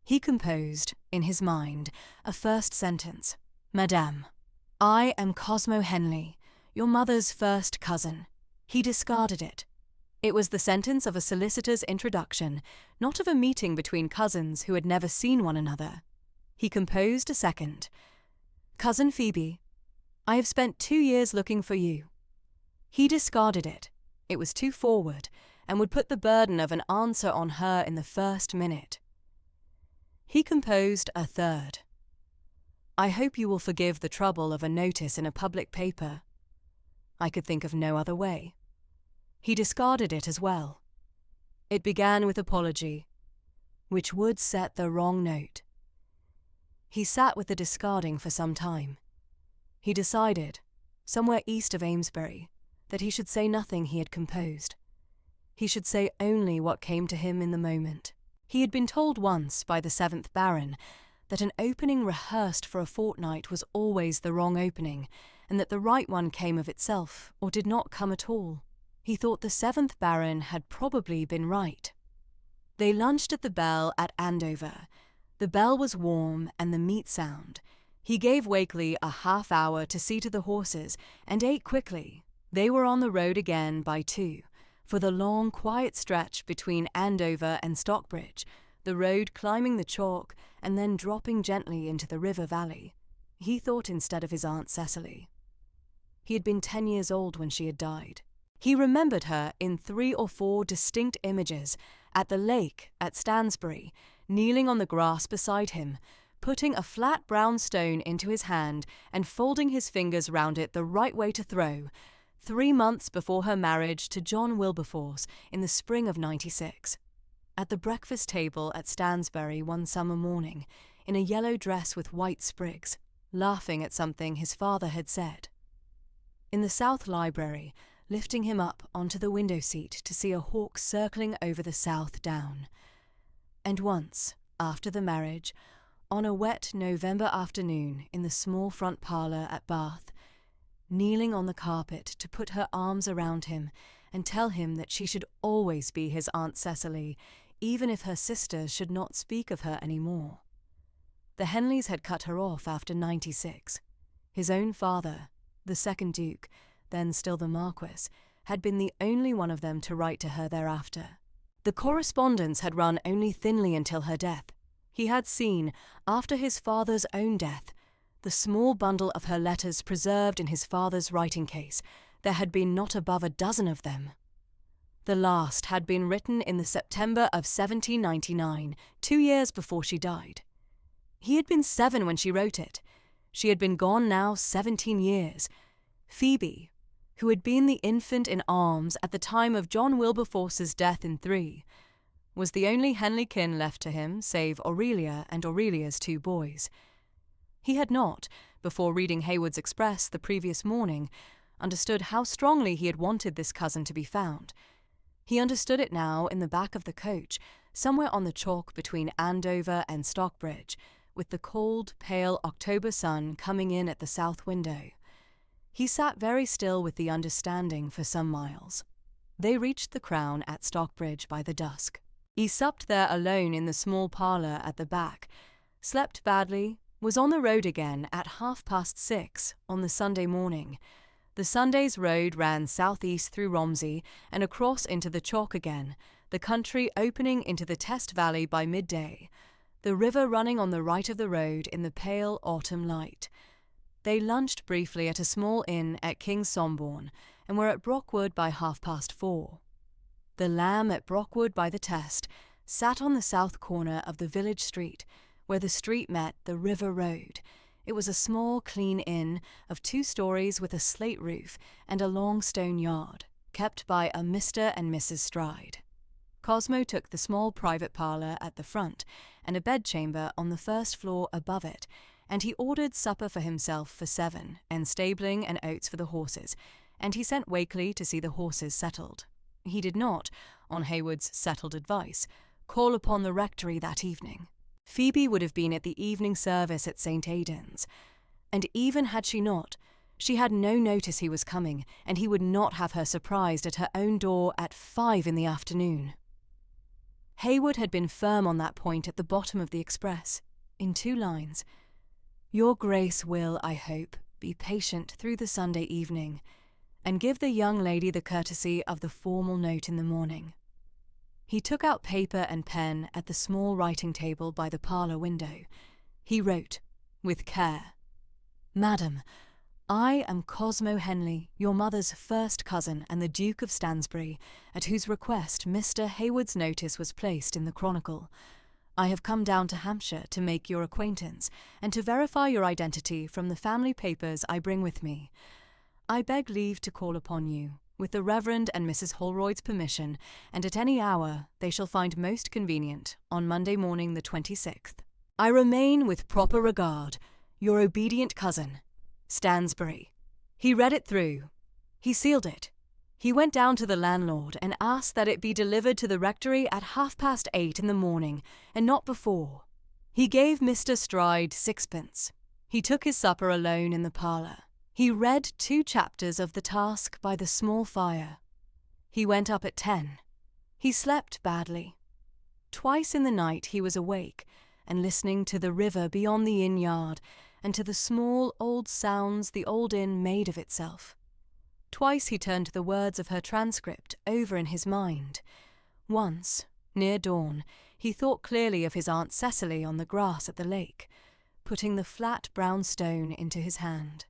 He composed, in his mind, a first sentence. "Madame, I am Cosmo Henley, your mother's first cousin." He discarded it. It was the sentence of a solicitor's introduction, not of a meeting between cousins who had never seen one another. He composed a second. "Cousin Phoebe, I have spent 2 years looking for you." He discarded it. It was too forward, and would put the burden of an answer on her in the first minute. He composed a third. "I hope you will forgive the trouble of a notice in a public paper." I could think of no other way. He discarded it as well. It began with apology, which would set the wrong note. He sat with the discarding for some time. He decided, somewhere east of Amesbury, that he should say nothing he had composed. He should say only what came to him in the moment. He had been told once by the 7th Baron that an opening rehearsed for a fortnight was always the wrong opening, and that the right one came of itself, or did not come at all. He thought the 7th Baron had probably been right. They lunched at the Bell at Andover. The bell was warm and the meat sound. He gave Wakely a half-hour to see to the horses, and ate quickly. They were on the road again by 2, for the long, quiet stretch between Andover and Stockbridge, the road climbing the chalk and then dropping gently into the river valley. He thought instead of his Aunt Cecily. He had been 10 years old when she had died. He remembered her in 3 or 4 distinct images, at the lake at Stansbury, kneeling on the grass beside him, putting a flat brown stone into his hand and folding his fingers round it the right way to throw, 3 months before her marriage to John Wilberforce in the spring of '96. At the breakfast table at Stansbury one summer morning, in a yellow dress with white sprigs, laughing at something his father had said. In the South Library, lifting him up onto the window-seat to see a hawk circling over the South Down. And once, after the marriage, on a wet November afternoon in the small front parlour at Bath, kneeling on the carpet to put her arms around him and tell him that she should always be his Aunt Cecily, even if her sisters should not speak of her any more. The Henleys had cut her off after '96. His own father, the 2nd Duke, then still the Marquess, had been the only one of them to write to her thereafter. The correspondence had run only thinly until her death. He had seen, after his father's own death, the small bundle of her letters preserved in his father's writing case. There had been not above a dozen of them. The last had been written in the September of 1799, 2 years before she died. He had been 7 when she wrote it. She had been gone now 17 years. Phoebe, who had been the infant in arms at the time of John Wilberforce's death in 3, was the only Henley kin left to him save Aurelia and Aurelia's 2 boys. He had not, before reading Hayward's Express the previous morning, understood how strongly he had wanted this cousin to be found. He understood it now in the back of the coach, somewhere on the chalk between Andover and Stockbridge, with the cold, pale October sun coming in at the south window. He sat very still with the understanding for some miles. They reached the Crown at Stockbridge by the dusk. He supped there alone in the small parlour at the back, slept badly, was on the road again at 6:30 on the Sunday morning. The Sunday's road ran southeast through Romsey and across into the chalk again, the country opening into the Test Valley by midday, the river running on the right of the road in the pale autumn light. They lunched briefly at a small inn at King's Somborne and were at Brockwood by 4:30. The Lamb at Brockwood by the Test sat on the south corner of the village street, where the street met the river road. It was a small, clean inn of 2 stories with a slate roof and a long stone yard, kept by a Mr. and Mrs. Stride. Cosmo took the small private parlour at the front and a bedchamber on the first floor above it, and he ordered supper for himself for 7 and stabling and oats for the horses, and he sent Wakeley to see the horses settled. He did not, on Hayward's settled advice, call upon the rectory that evening. Phoebe would have been at the evening service at St. Aidan's, and even had she not, she had no notice he was coming, and he would not have her surprised at her own door at 5 in the afternoon. Hayward had been firm on that point at the bottom of the express, in 2 lines. Your Grace will, I hope, be patient through the Sunday evening, and give the young lady the courtesy of the formal note in the morning. He took out paper and pen at the small writing table by the parlour window. He wrote, with care, Madam, I am Cosmo Henley, your mother's first cousin and the Duke of Stansbury, at whose request Mr. Hayward's notice was placed in the Chronicle. I have come down to Hampshire to make your acquaintance and to verify your identity from the family papers I bring with me. I beg leave to call upon you, with the Reverend and Mrs. Holroyd's permission, and at any hour they shall find most convenient, on Monday morning the 26th. I remain with proper regard, your obedient cousin, Stansbury. He read it through. He sealed it. He went down to the landlord and asked that it be delivered to the rectory at 8:30 in the morning, and not before. He gave Mr. Stride 6d. He took his supper alone in the parlour. He read 2 chapters of the task by the small fire. He went up at 10. He slept badly. Twice in the night he was awake and listening to the river beyond the inn yard and to the small old sounds the old inn made of itself. Twice he turned the words of her transcript over in his mind. Once, near dawn, he thought clearly of his Aunt Cecily on the grass at the lake, putting the flat brown stone into his hand.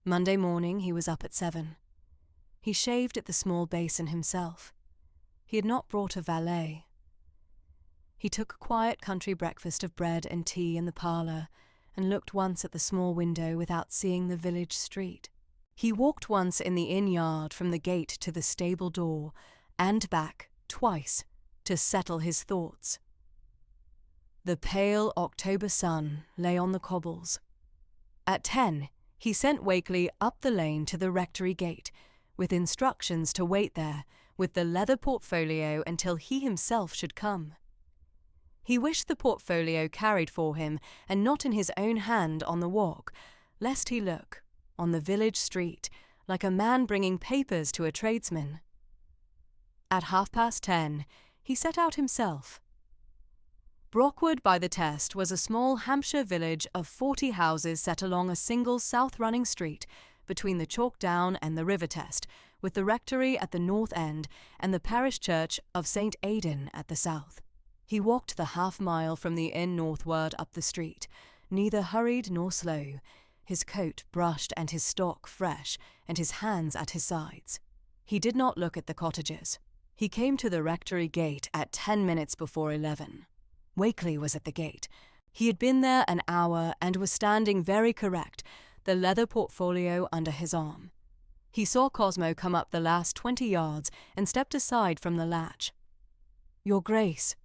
Monday morning he was up at 7. He shaved at the small basin himself. He had not brought a valet. He took a quiet country breakfast of bread and tea in the parlour, and looked once at the small window without seeing the village street. He walked once in the inn yard from the gate to the stable door, and back, twice, to settle his thoughts. The pale October sun lay on the cobbles. At 10, he sent Wakeley up the lane to the rectory gate, with instructions to wait there with the leather portfolio until he himself should come. He wished the portfolio carried for him and not in his own hand on the walk, lest he look, on the village street, like a man bringing papers to a tradesman. At 10:30, he set out himself. Brockwood by the Test was a small Hampshire village of 40 houses set along a single south-running street between the Chalk Down and the River Test, with the rectory at the north end and the parish church of St. Aidan at the south. He walked the half-mile from the inn northward up the street, neither hurried nor slow, his coat brushed and his stock fresh, and his hands at his sides. He did not look at the cottages. He came to the rectory gate at 10 minutes before 11. Wakeley was at the gate. He had been there an hour and was standing very correct, the leather portfolio under his arm. He saw Cosmo come up the last 20 yards and stepped aside from the latch. Your Grace.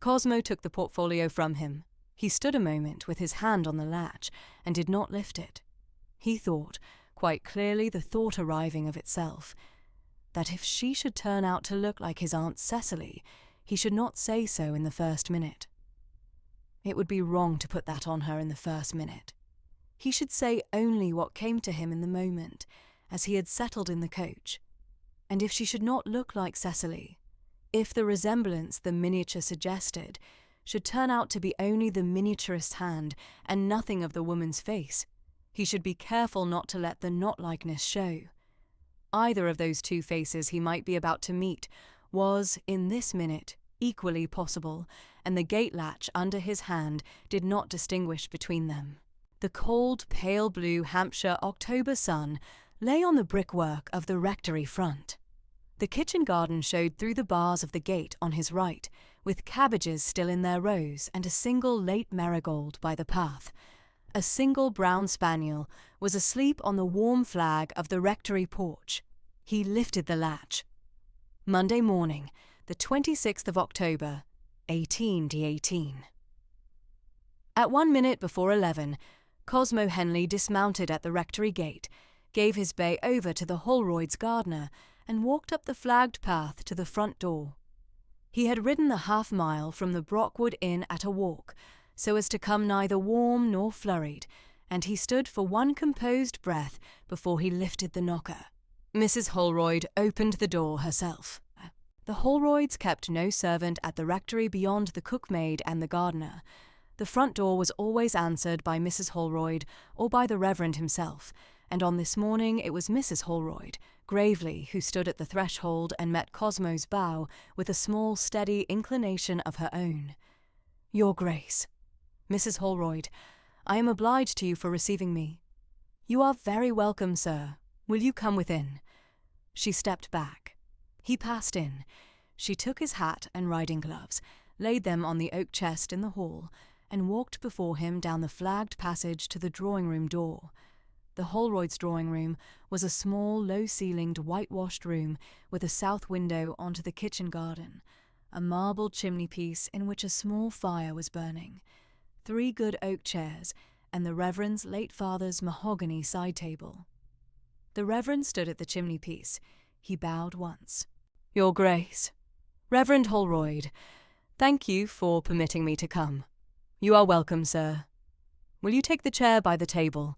Cosmo took the portfolio from him. He stood a moment with his hand on the latch and did not lift it. He thought, quite clearly the thought arriving of itself, that if she should turn out to look like his Aunt Cecily, He should not say so in the first minute. It would be wrong to put that on her in the first minute. He should say only what came to him in the moment, as he had settled in the coach. And if she should not look like Cecily, if the resemblance the miniature suggested should turn out to be only the miniaturist's hand and nothing of the woman's face, he should be careful not to let the not-likeness show. Either of those two faces he might be about to meet was, in this minute, equally possible, and the gate latch under his hand did not distinguish between them. The cold, pale blue Hampshire October sun lay on the brickwork of the rectory front. The kitchen garden showed through the bars of the gate on his right, with cabbages still in their rows and a single late marigold by the path. A single brown spaniel was asleep on the warm flag of the rectory porch. He lifted the latch. Monday morning, the 26th of October, 1818. At 1 minute before 11, Cosmo Henley dismounted at the rectory gate, gave his bay over to the Holroyd's gardener, and walked up the flagged path to the front door. He had ridden the half-mile from the Brockwood Inn at a walk, so as to come neither warm nor flurried, and he stood for one composed breath before he lifted the knocker. Mrs. Holroyd opened the door herself. The Holroyds kept no servant at the rectory beyond the cookmaid and the gardener. The front door was always answered by Mrs. Holroyd or by the Reverend himself, and on this morning it was Mrs. Holroyd, gravely, who stood at the threshold and met Cosmo's bow with a small, steady inclination of her own. "Your Grace." "Mrs. Holroyd, I am obliged to you for receiving me." "You are very welcome, sir. Will you come within?" She stepped back. He passed in. She took his hat and riding gloves, laid them on the oak chest in the hall, and walked before him down the flagged passage to the drawing-room door. The Holroyd's drawing-room was a small, low-ceilinged, whitewashed room with a south window onto the kitchen garden, a marble chimney-piece in which a small fire was burning, 3 good oak chairs, and the Reverend's late father's mahogany side-table. The Reverend stood at the chimney-piece. He bowed once. "Your Grace, Reverend Holroyd, thank you for permitting me to come. You are welcome, sir. Will you take the chair by the table?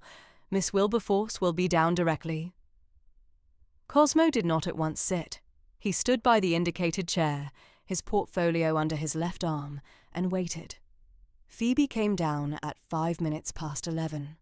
Miss Wilberforce will be down directly." Cosmo did not at once sit. He stood by the indicated chair, his portfolio under his left arm, and waited. Phoebe came down at 5 minutes past 11.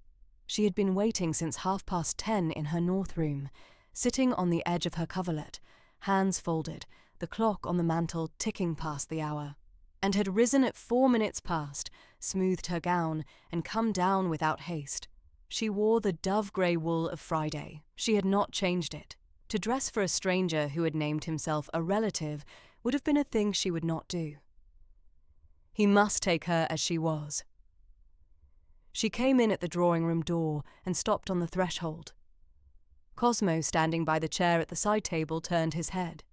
She had been waiting since 10:30 in her north room, sitting on the edge of her coverlet, hands folded, the clock on the mantel ticking past the hour, and had risen at 4 minutes past, smoothed her gown, and come down without haste. She wore the dove-grey wool of Friday. She had not changed it. To dress for a stranger who had named himself a relative would have been a thing she would not do. He must take her as she was. She came in at the drawing-room door and stopped on the threshold. Cosmo, standing by the chair at the side table, turned his head.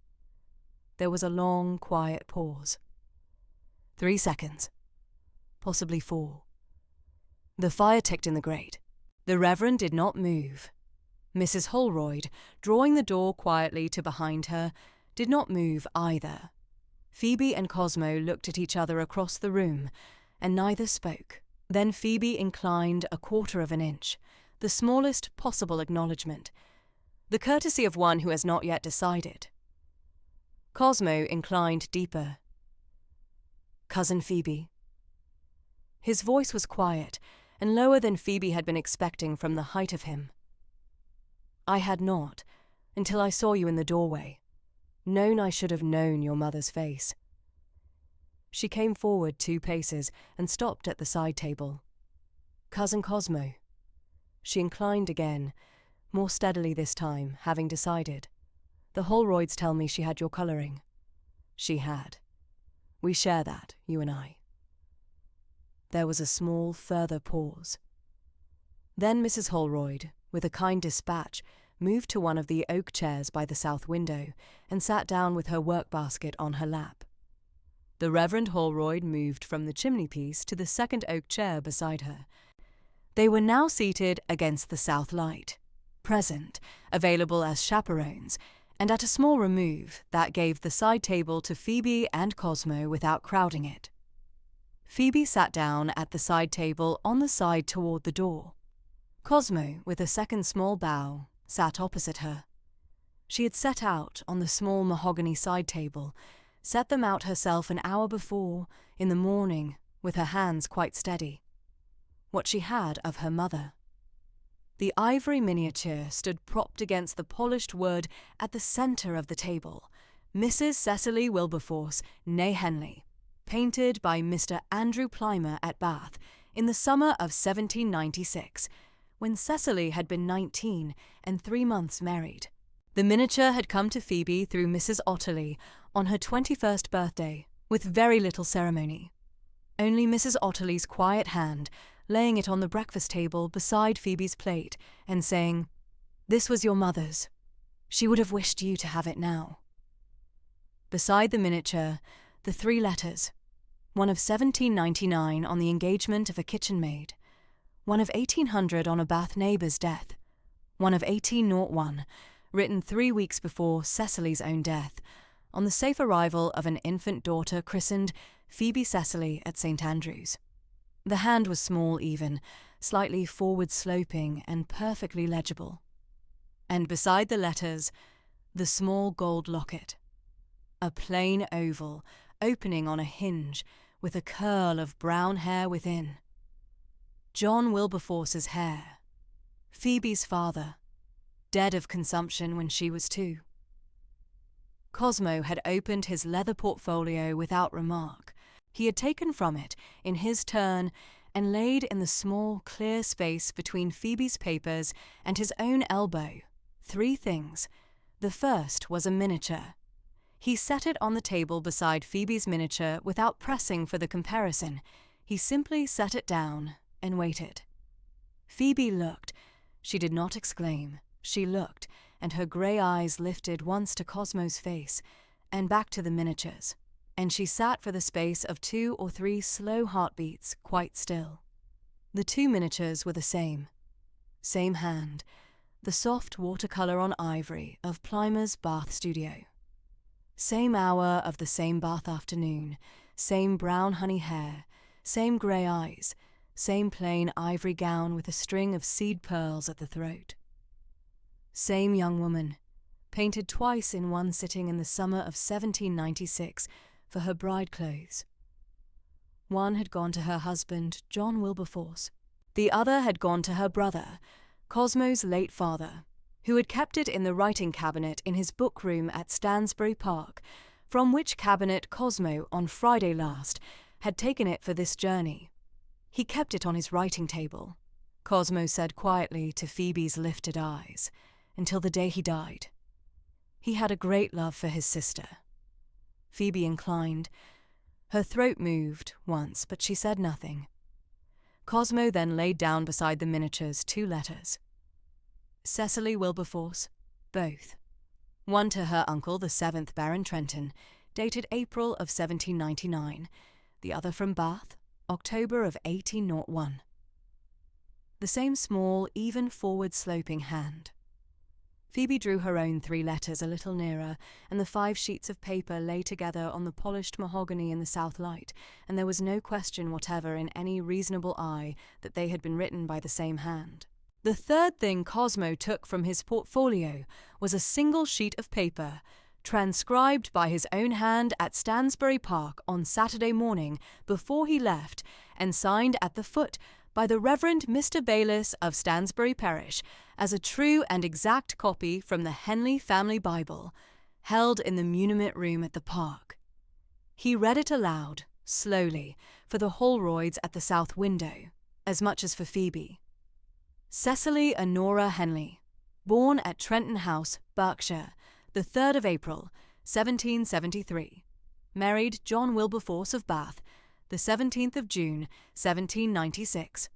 There was a long, quiet pause. 3 seconds. Possibly 4. The fire ticked in the grate. The Reverend did not move. Mrs. Holroyd, drawing the door quietly to behind her, did not move either. Phoebe and Cosmo looked at each other across the room, and neither spoke. Then Phoebe inclined a 1/4 of an inch, the smallest possible acknowledgement, the courtesy of one who has not yet decided. Cosmo inclined deeper. "Cousin Phoebe." His voice was quiet, and lower than Phoebe had been expecting from the height of him. "I had not, until I saw you in the doorway, known I should have known your mother's face." She came forward 2 paces and stopped at the side table. "Cousin Cosmo." She inclined again, more steadily this time, having decided. "The Holroyds tell me she had your colouring." She had. "We share that, you and I." There was a small further pause. Then Mrs. Holroyd, with a kind dispatch, moved to one of the oak chairs by the south window and sat down with her work-basket on her lap. The Reverend Holroyd moved from the chimney-piece to the second oak chair beside her. They were now seated against the south light, present, available as chaperones, and at a small remove that gave the side table to Phoebe and Cosmo without crowding it. Phoebe sat down at the side table on the side toward the door. Cosmo, with a second small bow, sat opposite her. She had set out on the small mahogany side table, set them out herself an hour before, in the morning, with her hands quite steady. What she had of her mother. The ivory miniature stood propped against the polished wood at the centre of the table, Mrs. Cecily Wilberforce, née Henley, painted by Mr. Andrew Plimer at Bath in the summer of 1796, when Cecily had been 19 and 3 months married. The miniature had come to Phoebe through Mrs. Otterley on her 21st birthday, with very little ceremony. Only Mrs. Otterley's quiet hand laying it on the breakfast table beside Phoebe's plate and saying, "This was your mother's. She would have wished you to have it now." Beside the miniature, the 3 letters, one of 1799 on the engagement of a kitchen maid, one of 1800 on a Bath neighbour's death, one of 1801, written 3 weeks before Cecily's own death, on the safe arrival of an infant daughter christened Phoebe Cecily at St. Andrews. The hand was small even, slightly forward-sloping and perfectly legible. And beside the letters, the small gold locket. A plain oval, opening on a hinge, with a curl of brown hair within. John Wilberforce's hair. Phoebe's father, dead of consumption when she was 2. Cosmo had opened his leather portfolio without remark. He had taken from it, in his turn, and laid in the small, clear space between Phoebe's papers and his own elbow 3 things. The first was a miniature. He set it on the table beside Phoebe's miniature without pressing for the comparison. He simply set it down and waited. Phoebe looked. She did not exclaim. She looked, and her grey eyes lifted once to Cosmo's face, and back to the miniatures, and she sat for the space of 2 or 3 slow heartbeats, quite still. The 2 miniatures were the same. Same hand, the soft watercolour on ivory of Plimer's Bath studio. Same hour of the same Bath afternoon, same brown honey hair, same grey eyes, same plain ivory gown with a string of seed pearls at the throat. Same young woman, painted twice in one sitting in the summer of 1796 for her bride clothes. One had gone to her husband, John Wilberforce. The other had gone to her brother, Cosmo's late father, who had kept it in the writing cabinet in his book room at Stansbury Park, from which cabinet Cosmo, on Friday last, had taken it for this journey. He kept it on his writing table, Cosmo said quietly to Phoebe's lifted eyes, until the day he died. He had a great love for his sister. Phoebe inclined. Her throat moved once, but she said nothing. Cosmo then laid down beside the miniatures 2 letters. Cecily Wilberforce, both. One to her uncle, the 7th Baron Trenton, dated April of 1799, the other from Bath, October of 1801. The same small, even forward-sloping hand. Phoebe drew her own 3 letters a little nearer, and the 5 sheets of paper lay together on the polished mahogany in the south light, and there was no question whatever in any reasonable eye that they had been written by the same hand. The third thing Cosmo took from his portfolio was a single sheet of paper, transcribed by his own hand at Stansbury Park on Saturday morning before he left, and signed at the foot by the Reverend Mr. Bayliss of Stansbury Parish as a true and exact copy from the Henley family Bible, held in the muniment room at the park. He read it aloud, slowly, for the Holroyds at the south window, as much as for Phoebe. Cecily Honora Henley, born at Trenton House, Berkshire, the 3rd of April, 1773. Married John Wilberforce of Bath, the 17th of June, 1796.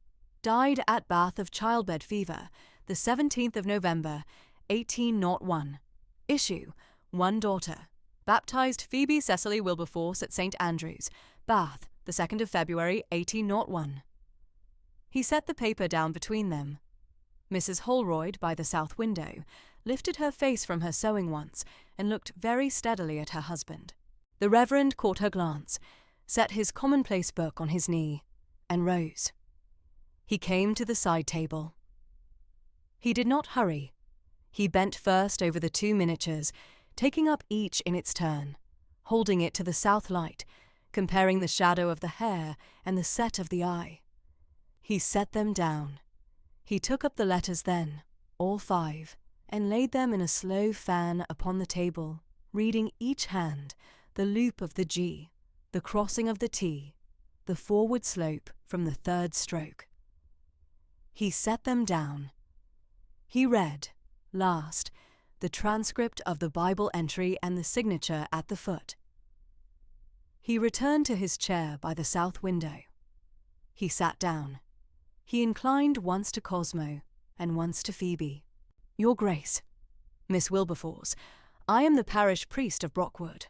Died at Bath of childbed fever, the 17th of November, 1801. Issue, 1 daughter. Baptized Phoebe Cecily Wilberforce at St. Andrews, Bath, the 2nd of February, 1801. He set the paper down between them. Mrs. Holroyd, by the south window, lifted her face from her sewing once and looked very steadily at her husband. The Reverend caught her glance, set his commonplace book on his knee, and rose. He came to the side table. He did not hurry. He bent first over the 2 miniatures, taking up each in its turn, holding it to the south light, comparing the shadow of the hair and the set of the eye. He set them down. He took up the letters then, all 5, and laid them in a slow fan upon the table, reading each hand, the loop of the G, the crossing of the T, the forward slope from the 3rd stroke. He set them down. He read, last, the transcript of the Bible entry and the signature at the foot. He returned to his chair by the south window. He sat down. He inclined once to Cosmo and once to Phoebe. "Your Grace, Miss Wilberforce, I am the parish priest of Brockwood,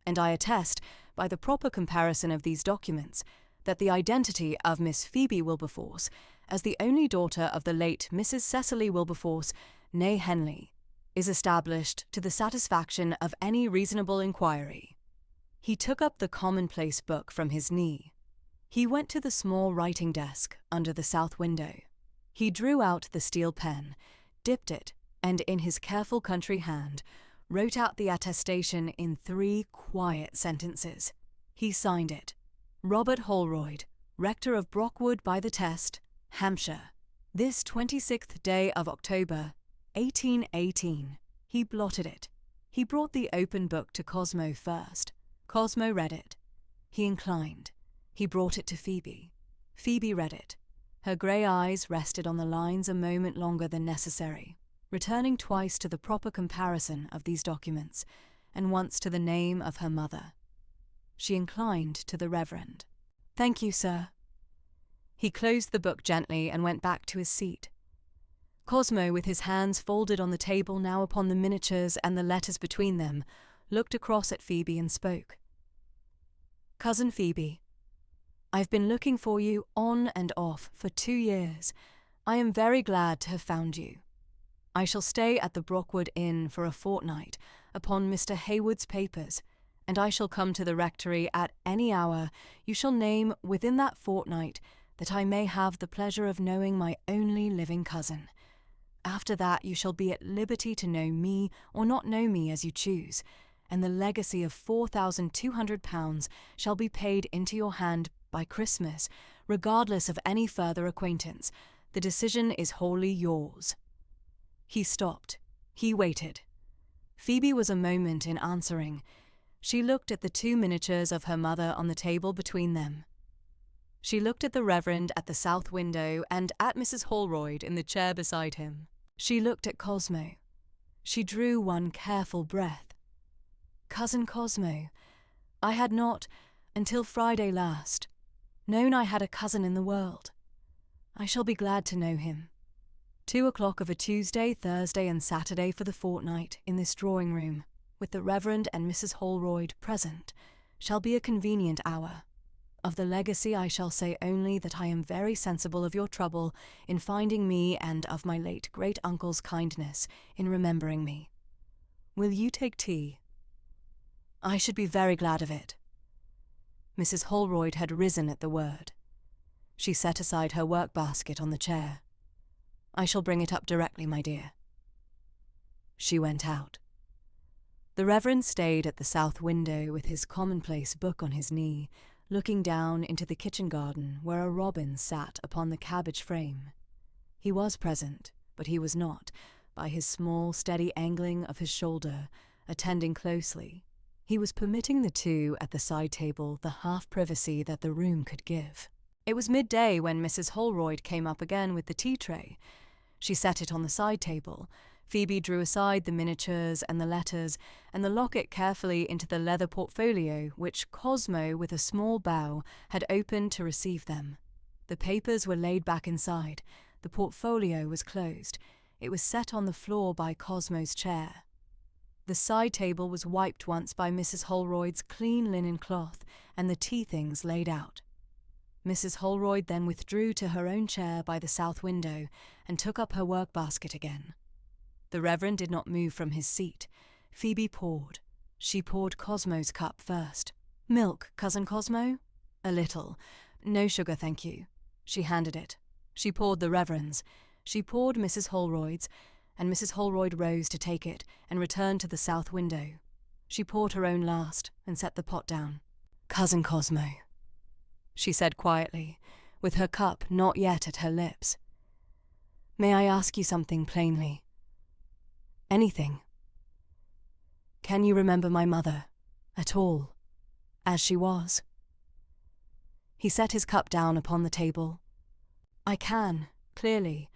and I attest, by the proper comparison of these documents, that the identity of Miss Phoebe Wilberforce, as the only daughter of the late Mrs. Cecily Wilberforce, née Henley, is established to the satisfaction of any reasonable inquiry." He took up the commonplace book from his knee. He went to the small writing desk under the south window. He drew out the steel pen, dipped it, and in his careful country hand, wrote out the attestation in 3 quiet sentences. He signed it. "Robert Holroyd, rector of Brockwood by the Test, Hampshire, this 26th day of October, 1818. He blotted it. He brought the open book to Cosmo first. Cosmo read it. He inclined. He brought it to Phoebe. Phoebe read it. Her grey eyes rested on the lines a moment longer than necessary, returning twice to the proper comparison of these documents, and once to the name of her mother. She inclined to the Reverend. "Thank you, sir." He closed the book gently and went back to his seat. Cosmo, with his hands folded on the table now upon the miniatures and the letters between them, looked across at Phoebe and spoke. "Cousin Phoebe, I've been looking for you on and off for 2 years. I am very glad to have found you. I shall stay at the Brockwood Inn for a fortnight upon Mr. Hayward's papers, and I shall come to the rectory at any hour you shall name within that fortnight, that I may have the pleasure of knowing my only living cousin. After that you shall be at liberty to know me or not know me as you choose, and the legacy of £4,200 shall be paid into your hand by Christmas, regardless of any further acquaintance. The decision is wholly yours." He stopped. He waited. Phoebe was a moment in answering. She looked at the 2 miniatures of her mother on the table between them. She looked at the Reverend at the south window and at Mrs. Holroyd in the chair beside him. She looked at Cosmo. She drew one careful breath. "Cousin Cosmo, I had not, until Friday last, known I had a cousin in the world. I shall be glad to know him. 2 o'clock of a Tuesday, Thursday and Saturday for the fortnight in this drawing-room, with the Reverend and Mrs. Holroyd present, shall be a convenient hour. Of the legacy I shall say only that I am very sensible of your trouble in finding me and of my late great-uncle's kindness in remembering me. Will you take tea?" "I should be very glad of it." Mrs. Holroyd had risen at the word. She set aside her work-basket on the chair. "I shall bring it up directly, my dear." She went out. The Reverend stayed at the south window with his commonplace book on his knee, looking down into the kitchen garden where a robin sat upon the cabbage frame. He was present, but he was not, by his small, steady angling of his shoulder, attending closely. He was permitting the 2 at the side table the half-privacy that the room could give. It was midday when Mrs. Holroyd came up again with the tea-tray. She set it on the side table. Phoebe drew aside the miniatures and the letters, and the locket carefully into the leather portfolio which Cosmo, with a small bow, had opened to receive them. The papers were laid back inside. The portfolio was closed. It was set on the floor by Cosmo's chair. The side table was wiped once by Mrs. Holroyd's clean linen cloth, and the tea things laid out. Mrs. Holroyd then withdrew to her own chair by the south window, and took up her work-basket again. The Reverend did not move from his seat. Phoebe poured. She poured Cosmo's cup first. "Milk, Cousin Cosmo?" "A little. No sugar, thank you." She handed it. She poured the Reverend's. She poured Mrs. Holroyd's, and Mrs. Holroyd rose to take it and returned to the south window. She poured her own last and set the pot down. "Cousin Cosmo," she said quietly, with her cup not yet at her lips. "May I ask you something plainly? Anything. Can you remember my mother, at all, as she was?" He set his cup down upon the table. "I can, clearly.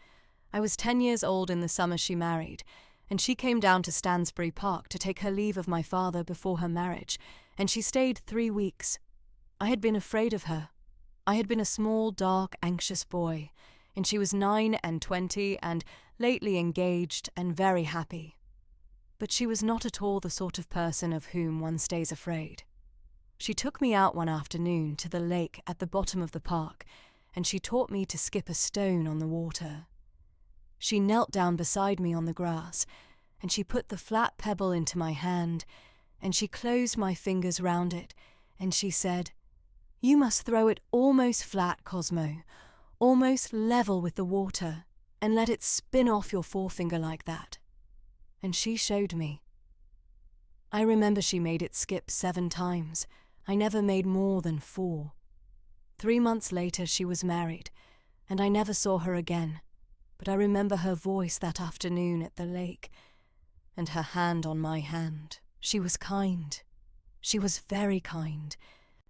I was 10 years old in the summer she married, and she came down to Stansbury Park to take her leave of my father before her marriage, and she stayed 3 weeks. I had been afraid of her. I had been a small, dark, anxious boy, and she was 9 and 20 and lately engaged and very happy. But she was not at all the sort of person of whom one stays afraid. She took me out one afternoon to the lake at the bottom of the park, and she taught me to skip a stone on the water. She knelt down beside me on the grass, and she put the flat pebble into my hand, and she closed my fingers round it, and she said, 'You must throw it almost flat, Cosmo, almost level with the water, and let it spin off your forefinger like that.' And she showed me. I remember she made it skip 7 times. I never made more than 4. 3 months later she was married, and I never saw her again. But I remember her voice that afternoon at the lake, and her hand on my hand. She was kind. She was very kind,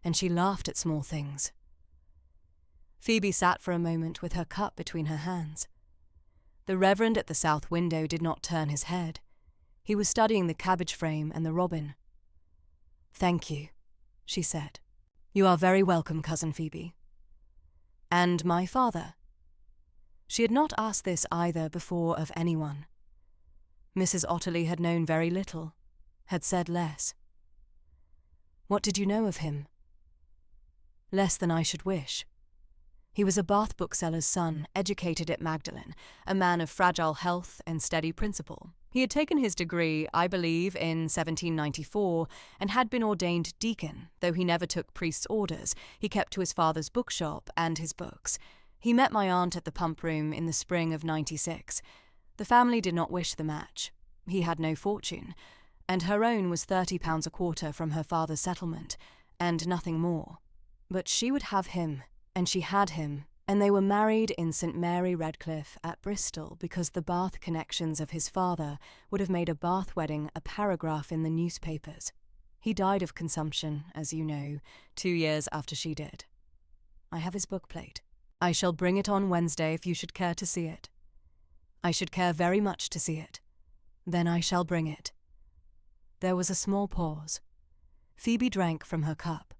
and she laughed at small things." Phoebe sat for a moment with her cup between her hands. The Reverend at the south window did not turn his head. He was studying the cabbage frame and the robin. "Thank you," she said. "You are very welcome, Cousin Phoebe." "And my father?" She had not asked this either before of anyone. Mrs. Otterley had known very little, had said less. "What did you know of him?" "Less than I should wish. He was a Bath bookseller's son, educated at Magdalen, a man of fragile health and steady principle. He had taken his degree, I believe, in 1794, and had been ordained deacon, though he never took priest's orders. He kept to his father's bookshop and his books. He met my aunt at the pump room in the spring of '96. The family did not wish the match. He had no fortune, and her own was £30 a quarter from her father's settlement, and nothing more. But she would have him, and she had him, and they were married in St. Mary Redcliffe at Bristol because the Bath connections of his father would have made a Bath wedding a paragraph in the newspapers. He died of consumption, as you know, 2 years after she did. I have his bookplate. I shall bring it on Wednesday if you should care to see it. I should care very much to see it. Then I shall bring it." There was a small pause. Phoebe drank from her cup.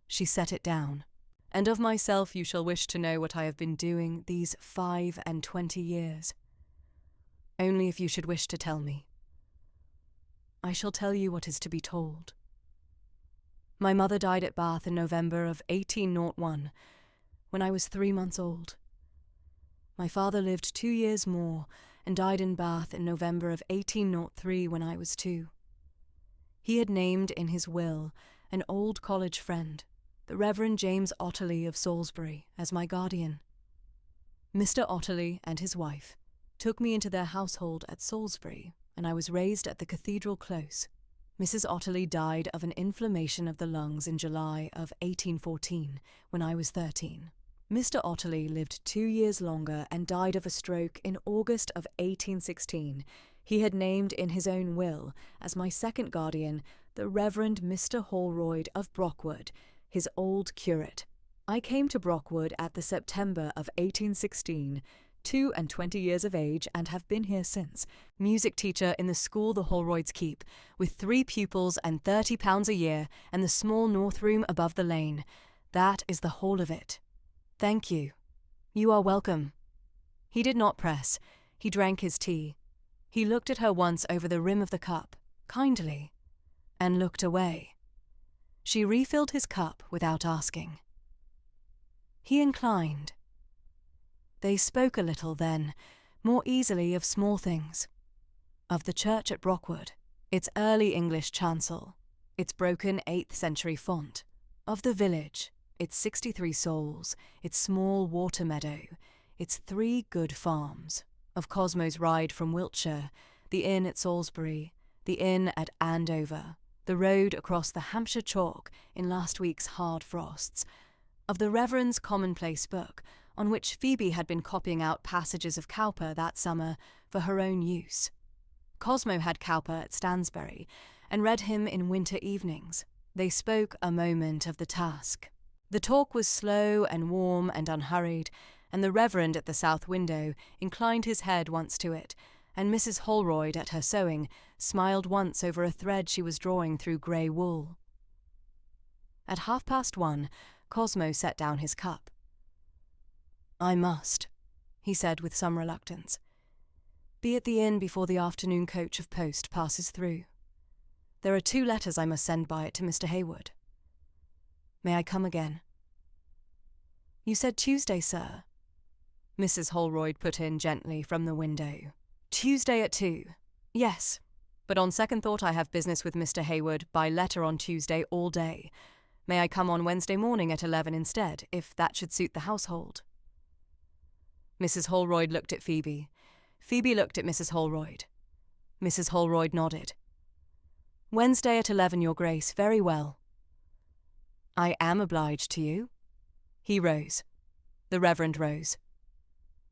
She set it down. "And of myself you shall wish to know what I have been doing these 25 years. Only if you should wish to tell me. I shall tell you what is to be told. My mother died at Bath in November of 1801, when I was 3 months old. My father lived 2 years more and died in Bath in November of 1803 when I was 2. He had named in his will an old college friend, the Reverend James Otterley of Salisbury, as my guardian. Mr. Otterley and his wife took me into their household at Salisbury, and I was raised at the Cathedral Close. Mrs. Otterley died of an inflammation of the lungs in July of 1814, when I was 13. Mr. Otterley lived 2 years longer and died of a stroke in August of 1816. He had named in his own will, as my second guardian, the Reverend Mr. Holroyd of Brockwood, his old curate. I came to Brockwood at the September of 1816, 22 years of age, and have been here since, music teacher in the school the Holroyds keep, with 3 pupils and £30 a year, and the small north room above the lane. That is the whole of it. Thank you. You are welcome." He did not press. He drank his tea. He looked at her once over the rim of the cup, kindly, and looked away. She refilled his cup without asking. He inclined. They spoke a little then, more easily of small things. of the church at Brockwood, its early English chancel, its broken 8th century font, of the village, its 63 souls, its small water meadow, its 3 good farms, of Cosmo's ride from Wiltshire, the inn at Salisbury, the inn at Andover, the road across the Hampshire chalk in last week's hard frosts, of the Reverend's commonplace book, on which Phoebe had been copying out passages of Cowper that summer for her own use. Cosmo had Cowper at Stansbury, and read him in winter evenings. They spoke a moment of the task. The talk was slow and warm and unhurried, and the Reverend at the south window inclined his head once to it, and Mrs. Holroyd at her sewing smiled once over a thread she was drawing through grey wool. At 1:30, Cosmo set down his cup. "I must," he said with some reluctance, "be at the inn before the afternoon coach of post passes through. There are 2 letters I must send by it to Mr. Hayward. May I come again?" "You said Tuesday, sir," Mrs. Holroyd put in gently from the window. "Tuesday at 2. Yes, but on second thought I have business with Mr. Hayward by letter on Tuesday all day. May I come on Wednesday morning at 11 instead, if that should suit the household?" Mrs. Holroyd looked at Phoebe. Phoebe looked at Mrs. Holroyd. Mrs. Holroyd nodded. "Wednesday at 11, Your Grace, very well." "I am obliged to you." He rose. The Reverend rose.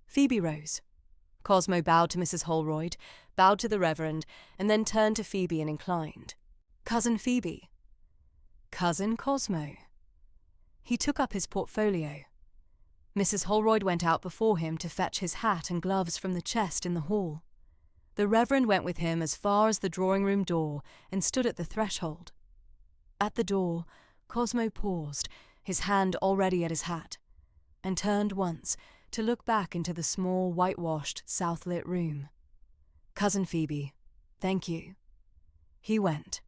Phoebe rose. Cosmo bowed to Mrs. Holroyd, bowed to the Reverend, and then turned to Phoebe and inclined. "Cousin Phoebe." "Cousin Cosmo." He took up his portfolio. Mrs. Holroyd went out before him to fetch his hat and gloves from the chest in the hall. The Reverend went with him as far as the drawing-room door and stood at the threshold. At the door, Cosmo paused, his hand already at his hat, and turned once to look back into the small, whitewashed, south-lit room. "Cousin Phoebe, thank you." He went.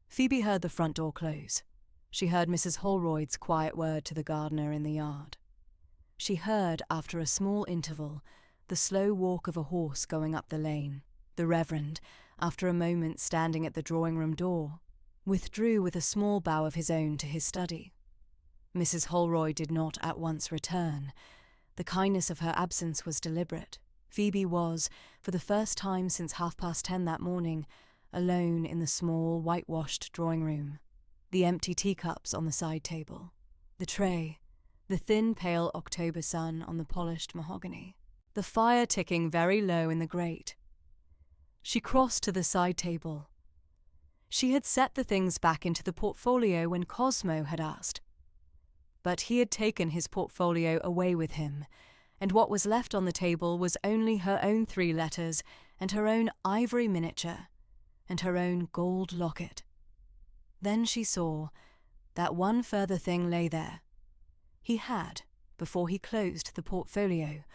Phoebe heard the front door close. She heard Mrs. Holroyd's quiet word to the gardener in the yard. She heard, after a small interval, the slow walk of a horse going up the lane. The Reverend, after a moment standing at the drawing-room door, withdrew with a small bow of his own to his study. Mrs. Holroyd did not at once return. The kindness of her absence was deliberate. Phoebe was, for the first time since 10:30 that morning, alone in the small, whitewashed drawing-room. The empty teacups on the side table. The tray. The thin, pale October sun on the polished mahogany. The fire ticking very low in the grate. She crossed to the side table. She had set the things back into the portfolio when Cosmo had asked. But he had taken his portfolio away with him, and what was left on the table was only her own 3 letters and her own ivory miniature and her own gold locket. Then she saw that one further thing lay there. He had, before he closed the portfolio,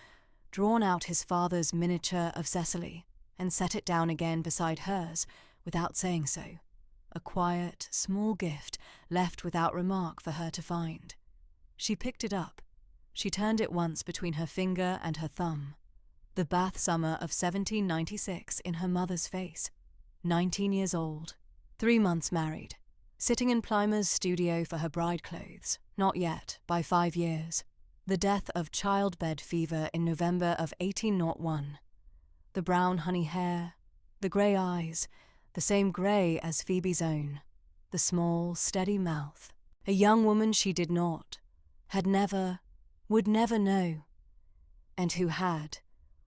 drawn out his father's miniature of Cecily and set it down again beside hers without saying so, a quiet, small gift left without remark for her to find. She picked it up. She turned it once between her finger and her thumb. The Bath summer of 1796 in her mother's face. 19 years old, 3 months married, sitting in Plimer's studio for her bride clothes, not yet, by 5 years. The death of childbed fever in November of 1801. The brown honey hair, the grey eyes, the same grey as Phoebe's own, the small, steady mouth. A young woman she did not, had never, would never know, and who had,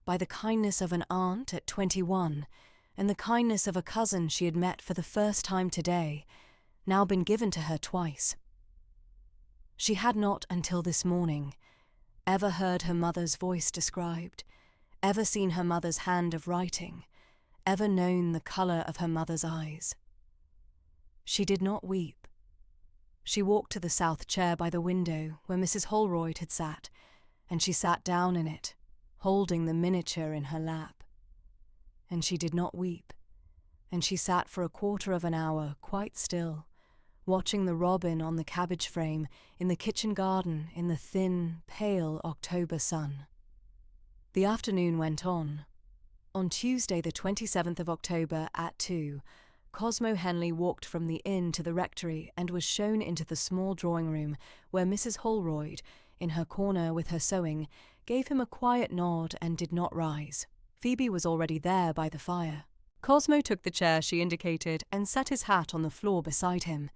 by the kindness of an aunt at 21, and the kindness of a cousin she had met for the first time today, now been given to her twice. She had not, until this morning, ever heard her mother's voice described, ever seen her mother's hand of writing, ever known the colour of her mother's eyes. She did not weep. She walked to the south chair by the window where Mrs. Holroyd had sat, and she sat down in it, holding the miniature in her lap. And she did not weep, and she sat for a quarter of an hour quite still, watching the robin on the cabbage frame in the kitchen garden in the thin, pale October sun. The afternoon went on. On Tuesday the 27th of October at 2, Cosmo Henley walked from the inn to the rectory and was shown into the small drawing room where Mrs. Holroyd, in her corner with her sewing, gave him a quiet nod and did not rise. Phoebe was already there by the fire. Cosmo took the chair she indicated and set his hat on the floor beside him.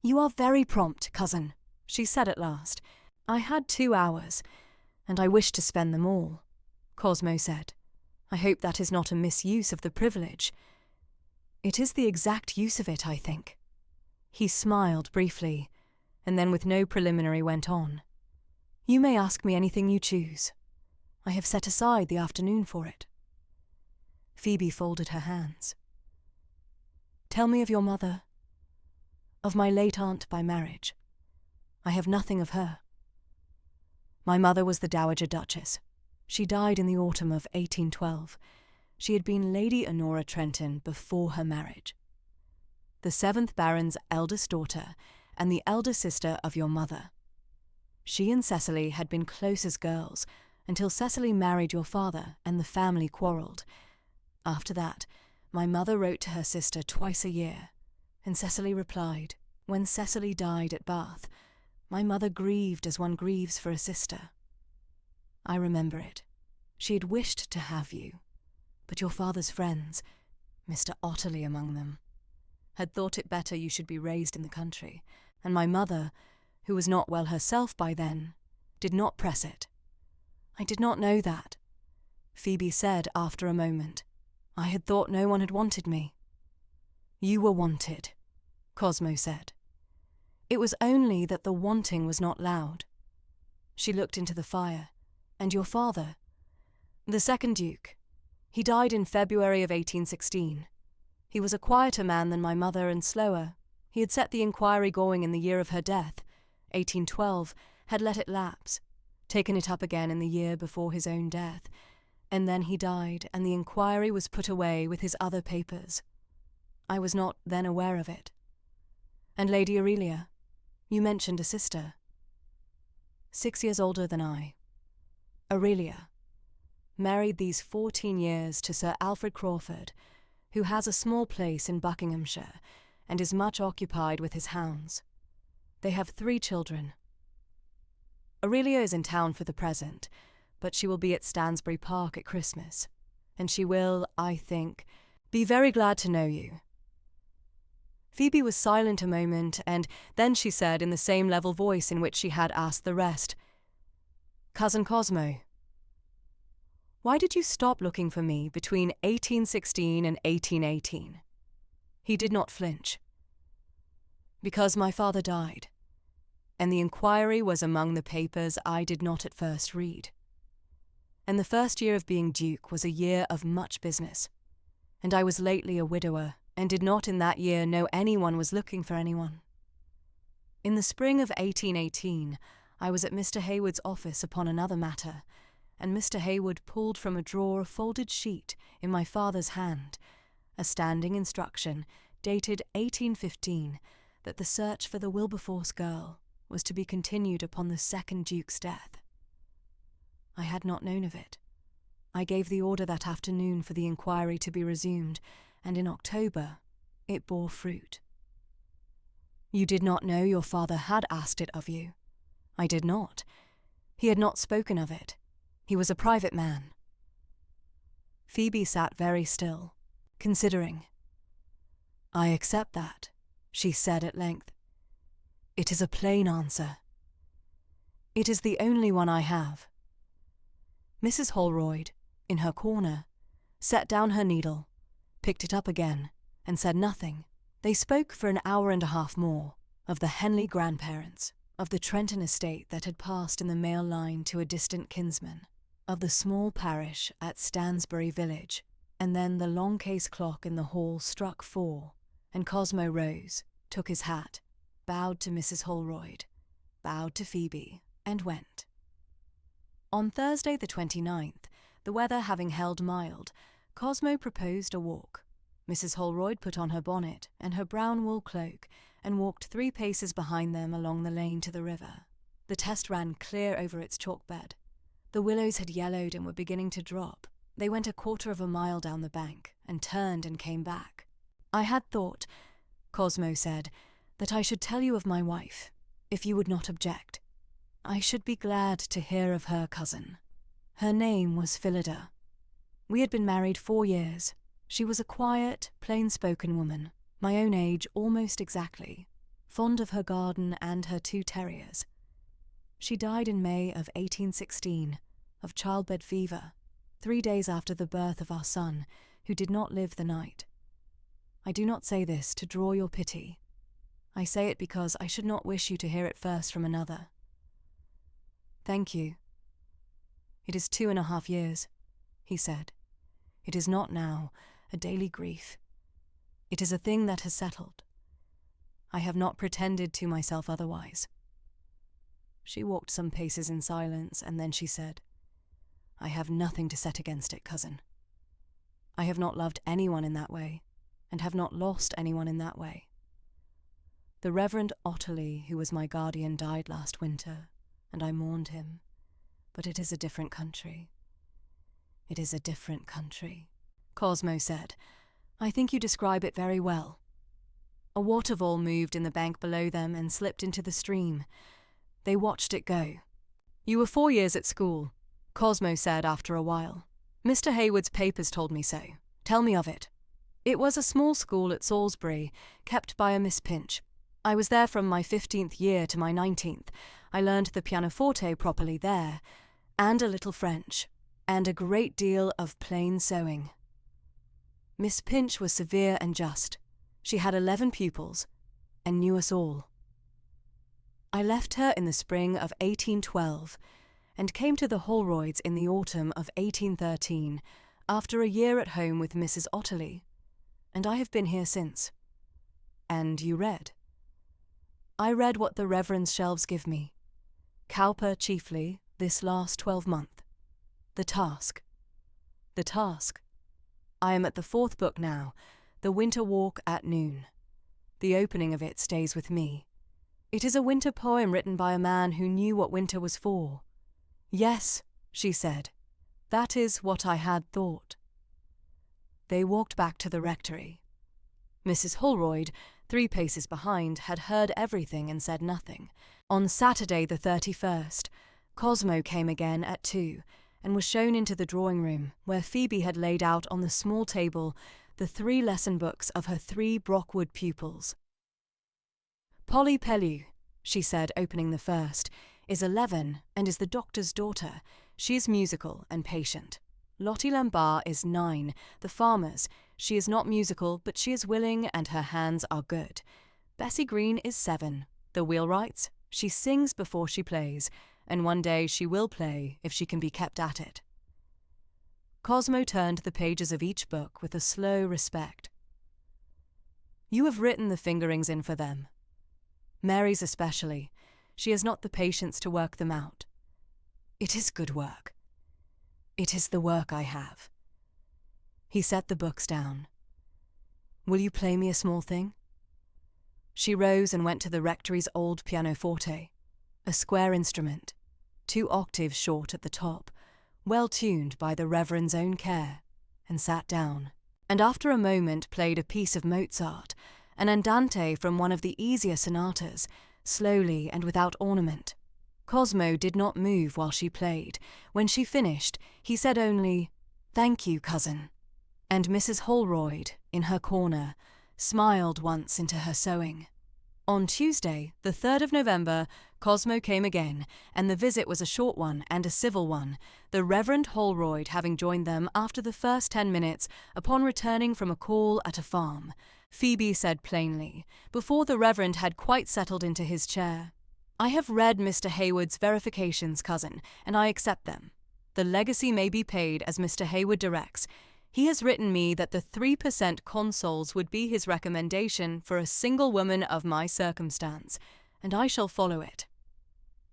"You are very prompt, cousin," she said at last. "I had 2 hours, and I wish to spend them all," Cosmo said. "I hope that is not a misuse of the privilege." "It is the exact use of it, I think." He smiled briefly, and then with no preliminary went on. "You may ask me anything you choose. I have set aside the afternoon for it." Phoebe folded her hands. "Tell me of your mother, of my late aunt by marriage. I have nothing of her. My mother was the Dowager Duchess. She died in the autumn of 1812. She had been Lady Honora Trenton before her marriage. The 7th Baron's eldest daughter and the elder sister of your mother. She and Cecily had been close as girls until Cecily married your father and the family quarrelled. After that, my mother wrote to her sister twice a year, and Cecily replied. When Cecily died at Bath, my mother grieved as one grieves for a sister. I remember it. She had wished to have you, but your father's friends, Mr. Otterley among them, had thought it better you should be raised in the country, and my mother, who was not well herself by then, did not press it. I did not know that," Phoebe said after a moment. "I had thought no one had wanted me." "You were wanted," Cosmo said. "It was only that the wanting was not loud." She looked into the fire. "And your father?" "The 2nd Duke. He died in February of 1816. He was a quieter man than my mother and slower. He had set the inquiry going in the year of her death, 1812, had let it lapse, taken it up again in the year before his own death, and then he died and the inquiry was put away with his other papers. I was not then aware of it. And Lady Aurelia, you mentioned a sister." 6 years older than I. Aurelia. Married these 14 years to Sir Alfred Crawford, who has a small place in Buckinghamshire and is much occupied with his hounds. They have 3 children. Aurelia is in town for the present, but she will be at Stansbury Park at Christmas, and she will, I think, be very glad to know you." Phoebe was silent a moment, and then she said in the same level voice in which she had asked the rest, "Cousin Cosmo, why did you stop looking for me between 1816 and 1818? He did not flinch. "Because my father died, and the inquiry was among the papers I did not at first read. And the first year of being Duke was a year of much business, and I was lately a widower, and did not in that year know anyone was looking for anyone. In the spring of 1818, I was at Mr. Hayward's office upon another matter, and Mr. Hayward pulled from a drawer a folded sheet in my father's hand, a standing instruction, dated 1815, that the search for the Wilberforce girl was to be continued upon the 2nd Duke's death. I had not known of it. I gave the order that afternoon for the inquiry to be resumed, and in October it bore fruit." "You did not know your father had asked it of you?" "I did not. He had not spoken of it. He was a private man." Phoebe sat very still, considering. "I accept that," she said at length. "It is a plain answer. It is the only one I have." Mrs. Holroyd, in her corner, set down her needle, picked it up again, and said nothing. They spoke for an hour and a half more, of the Henley grandparents, of the Trenton estate that had passed in the male line to a distant kinsman, of the small parish at Stansbury village, and then the long case clock in the hall struck 4, and Cosmo rose, took his hat, bowed to Mrs. Holroyd, bowed to Phoebe, and went. On Thursday the 29th, the weather having held mild, Cosmo proposed a walk. Mrs. Holroyd put on her bonnet and her brown wool cloak, and walked 3 paces behind them along the lane to the river. The Test ran clear over its chalk bed. The willows had yellowed and were beginning to drop. They went a quarter of a mile down the bank and turned and came back. I had thought, Cosmo said, that I should tell you of my wife, if you would not object. I should be glad to hear of her cousin. Her name was Phillida. We had been married 4 years. She was a quiet, plain-spoken woman, my own age almost exactly, fond of her garden and her 2 terriers. She died in May of 1816, of childbed fever, 3 days after the birth of our son, who did not live the night. I do not say this to draw your pity. I say it because I should not wish you to hear it first from another. Thank you. It is 2.5 years, he said. It is not now a daily grief. It is a thing that has settled. I have not pretended to myself otherwise. She walked some paces in silence, and then she said, I have nothing to set against it, cousin. I have not loved anyone in that way, and have not lost anyone in that way. The Reverend Otterley, who was my guardian, died last winter, and I mourned him. But it is a different country. It is a different country, Cosmo said. I think you describe it very well. A waterfall moved in the bank below them and slipped into the stream. They watched it go. You were 4 years at school, Cosmo said after a while. Mr. Hayward's papers told me so. Tell me of it. It was a small school at Salisbury, kept by a Miss Pinch. I was there from my 15th year to my 19th. I learned the pianoforte properly there, and a little French, and a great deal of plain sewing. Miss Pinch was severe and just. She had 11 pupils, and knew us all. I left her in the spring of 1812, and came to the Holroyds in the autumn of 1813, after a year at home with Mrs. Otterley, and I have been here since. And you read? I read what the Reverend's shelves give me. Cowper chiefly, this last 12-month. The Task. The Task. I am at the 4th book now, The Winter Walk at Noon. The opening of it stays with me. It is a winter poem written by a man who knew what winter was for. Yes, she said, that is what I had thought. They walked back to the rectory. Mrs. Holroyd, 3 paces behind, had heard everything and said nothing. On Saturday the 31st, Cosmo came again at 2 and was shown into the drawing-room, where Phoebe had laid out on the small table the 3 lesson books of her 3 Brockwood pupils. Polly Pellew, she said, opening the first, is 11 and is the doctor's daughter. She is musical and patient. Lottie Lambar is 9, the farmer's. She is not musical, but she is willing and her hands are good. Bessie Green is 7, the wheelwright's. She sings before she plays, and one day she will play if she can be kept at it. Cosmo turned the pages of each book with a slow respect. You have written the fingerings in for them. Mary's especially. She has not the patience to work them out. It is good work. It is the work I have. He set the books down. Will you play me a small thing? She rose and went to the rectory's old pianoforte, a square instrument, 2 octaves short at the top, well tuned by the Reverend's own care, and sat down, and after a moment played a piece of Mozart, an andante from one of the easier sonatas, slowly and without ornament. Cosmo did not move while she played. When she finished, he said only, "Thank you, cousin." And Mrs. Holroyd, in her corner, smiled once into her sewing. On Tuesday, the 3rd of November, Cosmo came again, and the visit was a short one and a civil one, the Reverend Holroyd having joined them after the first 10 minutes upon returning from a call at a farm. Phoebe said plainly, before the Reverend had quite settled into his chair, "I have read Mr. Hayward's verifications, cousin, and I accept them. The legacy may be paid as Mr. Hayward directs. He has written me that the 3% consols would be his recommendation for a single woman of my circumstance, and I shall follow it."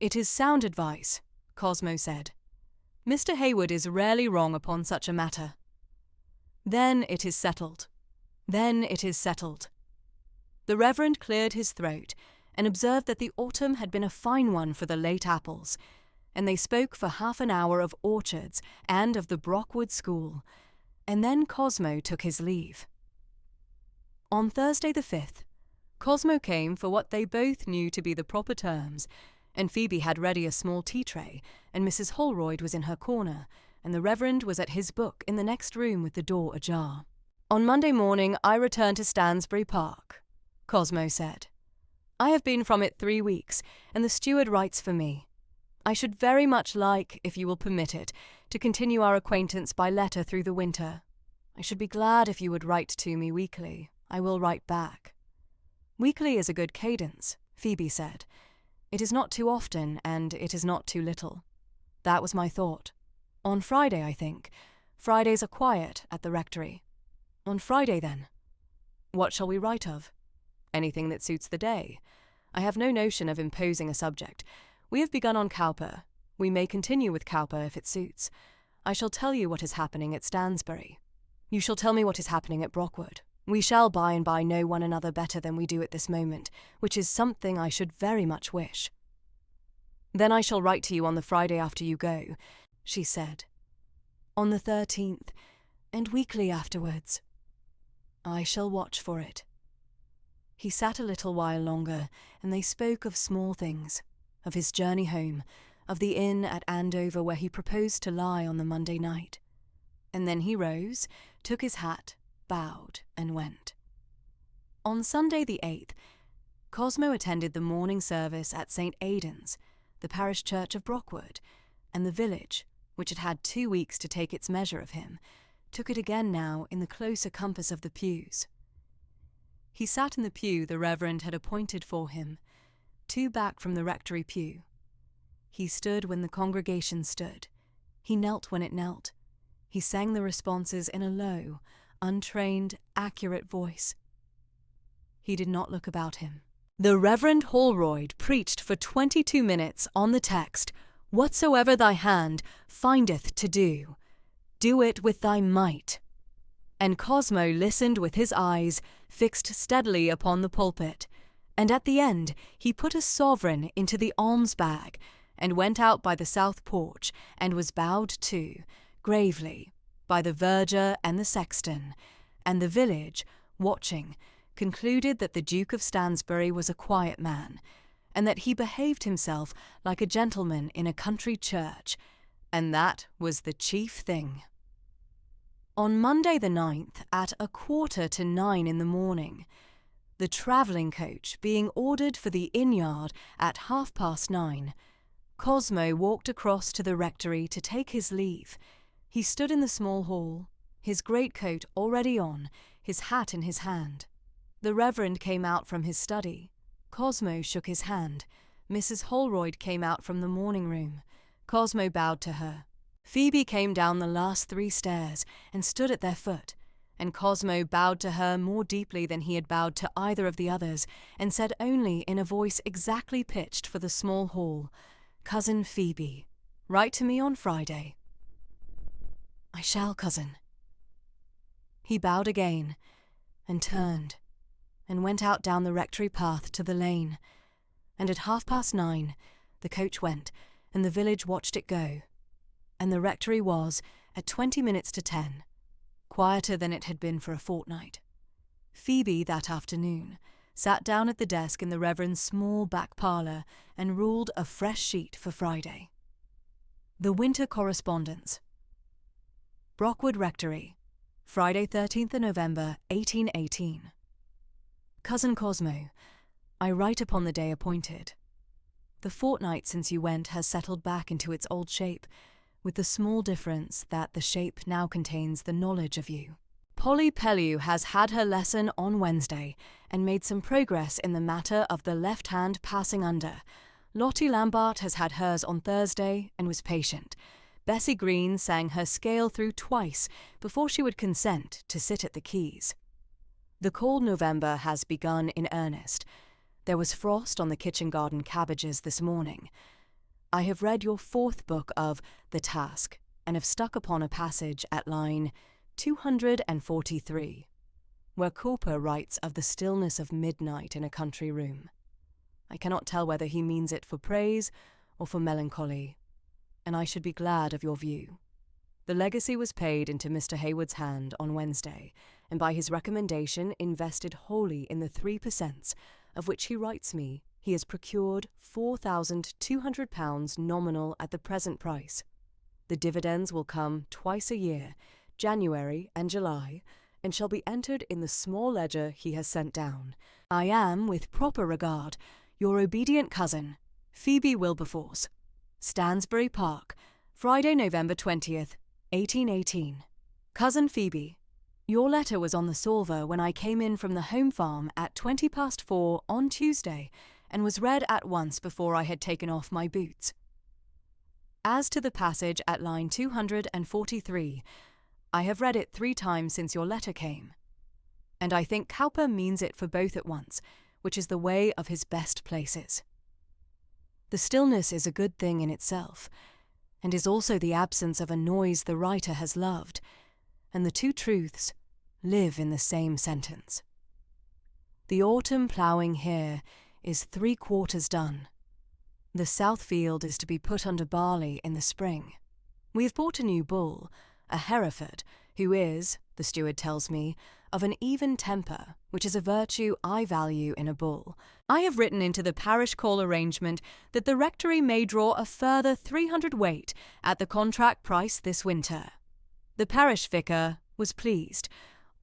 "It is sound advice," Cosmo said. "Mr. Hayward is rarely wrong upon such a matter." "Then it is settled. Then it is settled." The Reverend cleared his throat and observed that the autumn had been a fine one for the late apples, and they spoke for half an hour of orchards and of the Brockwood School, and then Cosmo took his leave. On Thursday the 5th, Cosmo came for what they both knew to be the proper terms, and Phoebe had ready a small tea tray, and Mrs. Holroyd was in her corner, and the Reverend was at his book in the next room with the door ajar. "On Monday morning I return to Stansbury Park," Cosmo said. "I have been from it 3 weeks, and the steward writes for me. I should very much like, if you will permit it, to continue our acquaintance by letter through the winter. I should be glad if you would write to me weekly. I will write back." "Weekly is a good cadence," Phoebe said. "It is not too often, and it is not too little." "That was my thought. On Friday, I think. Fridays are quiet at the rectory." "On Friday, then." "What shall we write of?" "Anything that suits the day. I have no notion of imposing a subject. We have begun on Cowper. We may continue with Cowper if it suits. I shall tell you what is happening at Stansbury. You shall tell me what is happening at Brockwood. We shall by and by know one another better than we do at this moment, which is something I should very much wish." "Then I shall write to you on the Friday after you go," she said. "On the 13th, and weekly afterwards." "I shall watch for it." He sat a little while longer, and they spoke of small things, of his journey home, of the inn at Andover where he proposed to lie on the Monday night. And then he rose, took his hat, bowed, and went. On Sunday the 8th, Cosmo attended the morning service at St. Aidan's, the parish church of Brockwood, and the village, which had had 2 weeks to take its measure of him, took it again now in the closer compass of the pews. He sat in the pew the Reverend had appointed for him, 2 back from the rectory pew. He stood when the congregation stood. He knelt when it knelt. He sang the responses in a low, untrained, accurate voice. He did not look about him. The Reverend Holroyd preached for 22 minutes on the text, "Whatsoever thy hand findeth to do, do it with thy might." And Cosmo listened with his eyes fixed steadily upon the pulpit, and at the end he put a sovereign into the alms bag, and went out by the south porch, and was bowed to, gravely, by the verger and the sexton, and the village, watching, concluded that the Duke of Stansbury was a quiet man, and that he behaved himself like a gentleman in a country church, and that was the chief thing. On Monday the 9th, at 8:45 in the morning, the travelling coach being ordered for the inn-yard at 9:30, Cosmo walked across to the rectory to take his leave. He stood in the small hall, his greatcoat already on, his hat in his hand. The Reverend came out from his study. Cosmo shook his hand. Mrs. Holroyd came out from the morning room. Cosmo bowed to her. Phoebe came down the last 3 stairs and stood at their foot, and Cosmo bowed to her more deeply than he had bowed to either of the others, and said only in a voice exactly pitched for the small hall, "Cousin Phoebe, write to me on Friday." "I shall, cousin." He bowed again, and turned, and went out down the rectory path to the lane, and at 9:30 the coach went, and the village watched it go, and the rectory was, at 20 minutes to 10, quieter than it had been for a fortnight. Phoebe, that afternoon, sat down at the desk in the Reverend's small back parlour and ruled a fresh sheet for Friday. The Winter Correspondence. Brockwood Rectory, Friday 13th of November, 1818. Cousin Cosmo, I write upon the day appointed. The fortnight since you went has settled back into its old shape, with the small difference that the shape now contains the knowledge of you. Polly Pellew has had her lesson on Wednesday, and made some progress in the matter of the left hand passing under. Lottie Lambart has had hers on Thursday, and was patient. Bessie Green sang her scale through twice before she would consent to sit at the keys. The cold November has begun in earnest. There was frost on the kitchen garden cabbages this morning. I have read your 4th book of The Task, and have stuck upon a passage at line 243, where Cowper writes of the stillness of midnight in a country room. I cannot tell whether he means it for praise or for melancholy. and I should be glad of your view. The legacy was paid into Mr. Hayward's hand on Wednesday, and by his recommendation invested wholly in the 3%, of which he writes me he has procured £4,200 nominal at the present price. The dividends will come twice a year, January and July, and shall be entered in the small ledger he has sent down. I am, with proper regard, your obedient cousin, Phoebe Wilberforce. Stansbury Park, Friday, November 20th, 1818. Cousin Phoebe, your letter was on the salver when I came in from the home farm at 4:20 on Tuesday, and was read at once before I had taken off my boots. As to the passage at line 243, I have read it 3 times since your letter came, and I think Cowper means it for both at once, which is the way of his best places. The stillness is a good thing in itself, and is also the absence of a noise the writer has loved, and the two truths live in the same sentence. The autumn ploughing here is 3/4 done. The south field is to be put under barley in the spring. We have bought a new bull, a Hereford, who is, the steward tells me, of an even temper, which is a virtue I value in a bull. I have written into the parish call arrangement that the rectory may draw a further 300 weight at the contract price this winter. The parish vicar was pleased.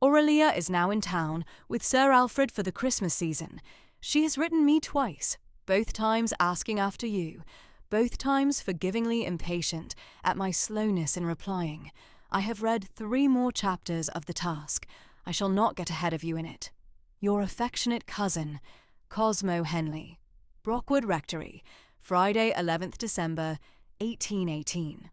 Aurelia is now in town with Sir Alfred for the Christmas season. She has written me twice, both times asking after you, both times forgivingly impatient at my slowness in replying. I have read 3 more chapters of the task. I shall not get ahead of you in it. Your affectionate cousin, Cosmo Henley. Brockwood Rectory, Friday, 11th December, 1818.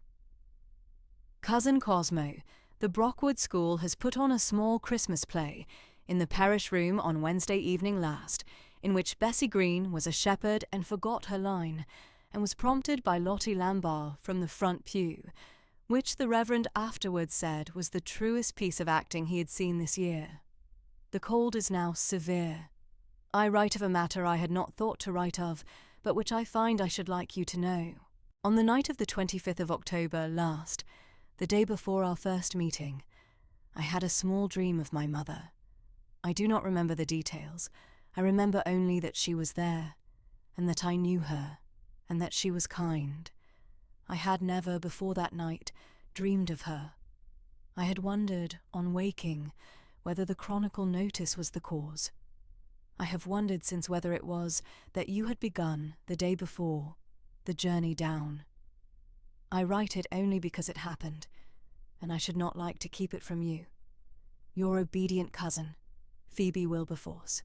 Cousin Cosmo, the Brockwood School has put on a small Christmas play in the parish room on Wednesday evening last, in which Bessie Green was a shepherd and forgot her line, and was prompted by Lottie Lambar from the front pew, which the Reverend afterwards said was the truest piece of acting he had seen this year. The cold is now severe. I write of a matter I had not thought to write of, but which I find I should like you to know. On the night of the 25th of October last, the day before our first meeting, I had a small dream of my mother. I do not remember the details. I remember only that she was there, and that I knew her, and that she was kind. I had never, before that night, dreamed of her. I had wondered, on waking, whether the Chronicle notice was the cause. I have wondered since whether it was that you had begun, the day before, the journey down. I write it only because it happened, and I should not like to keep it from you. Your obedient cousin, Phoebe Wilberforce.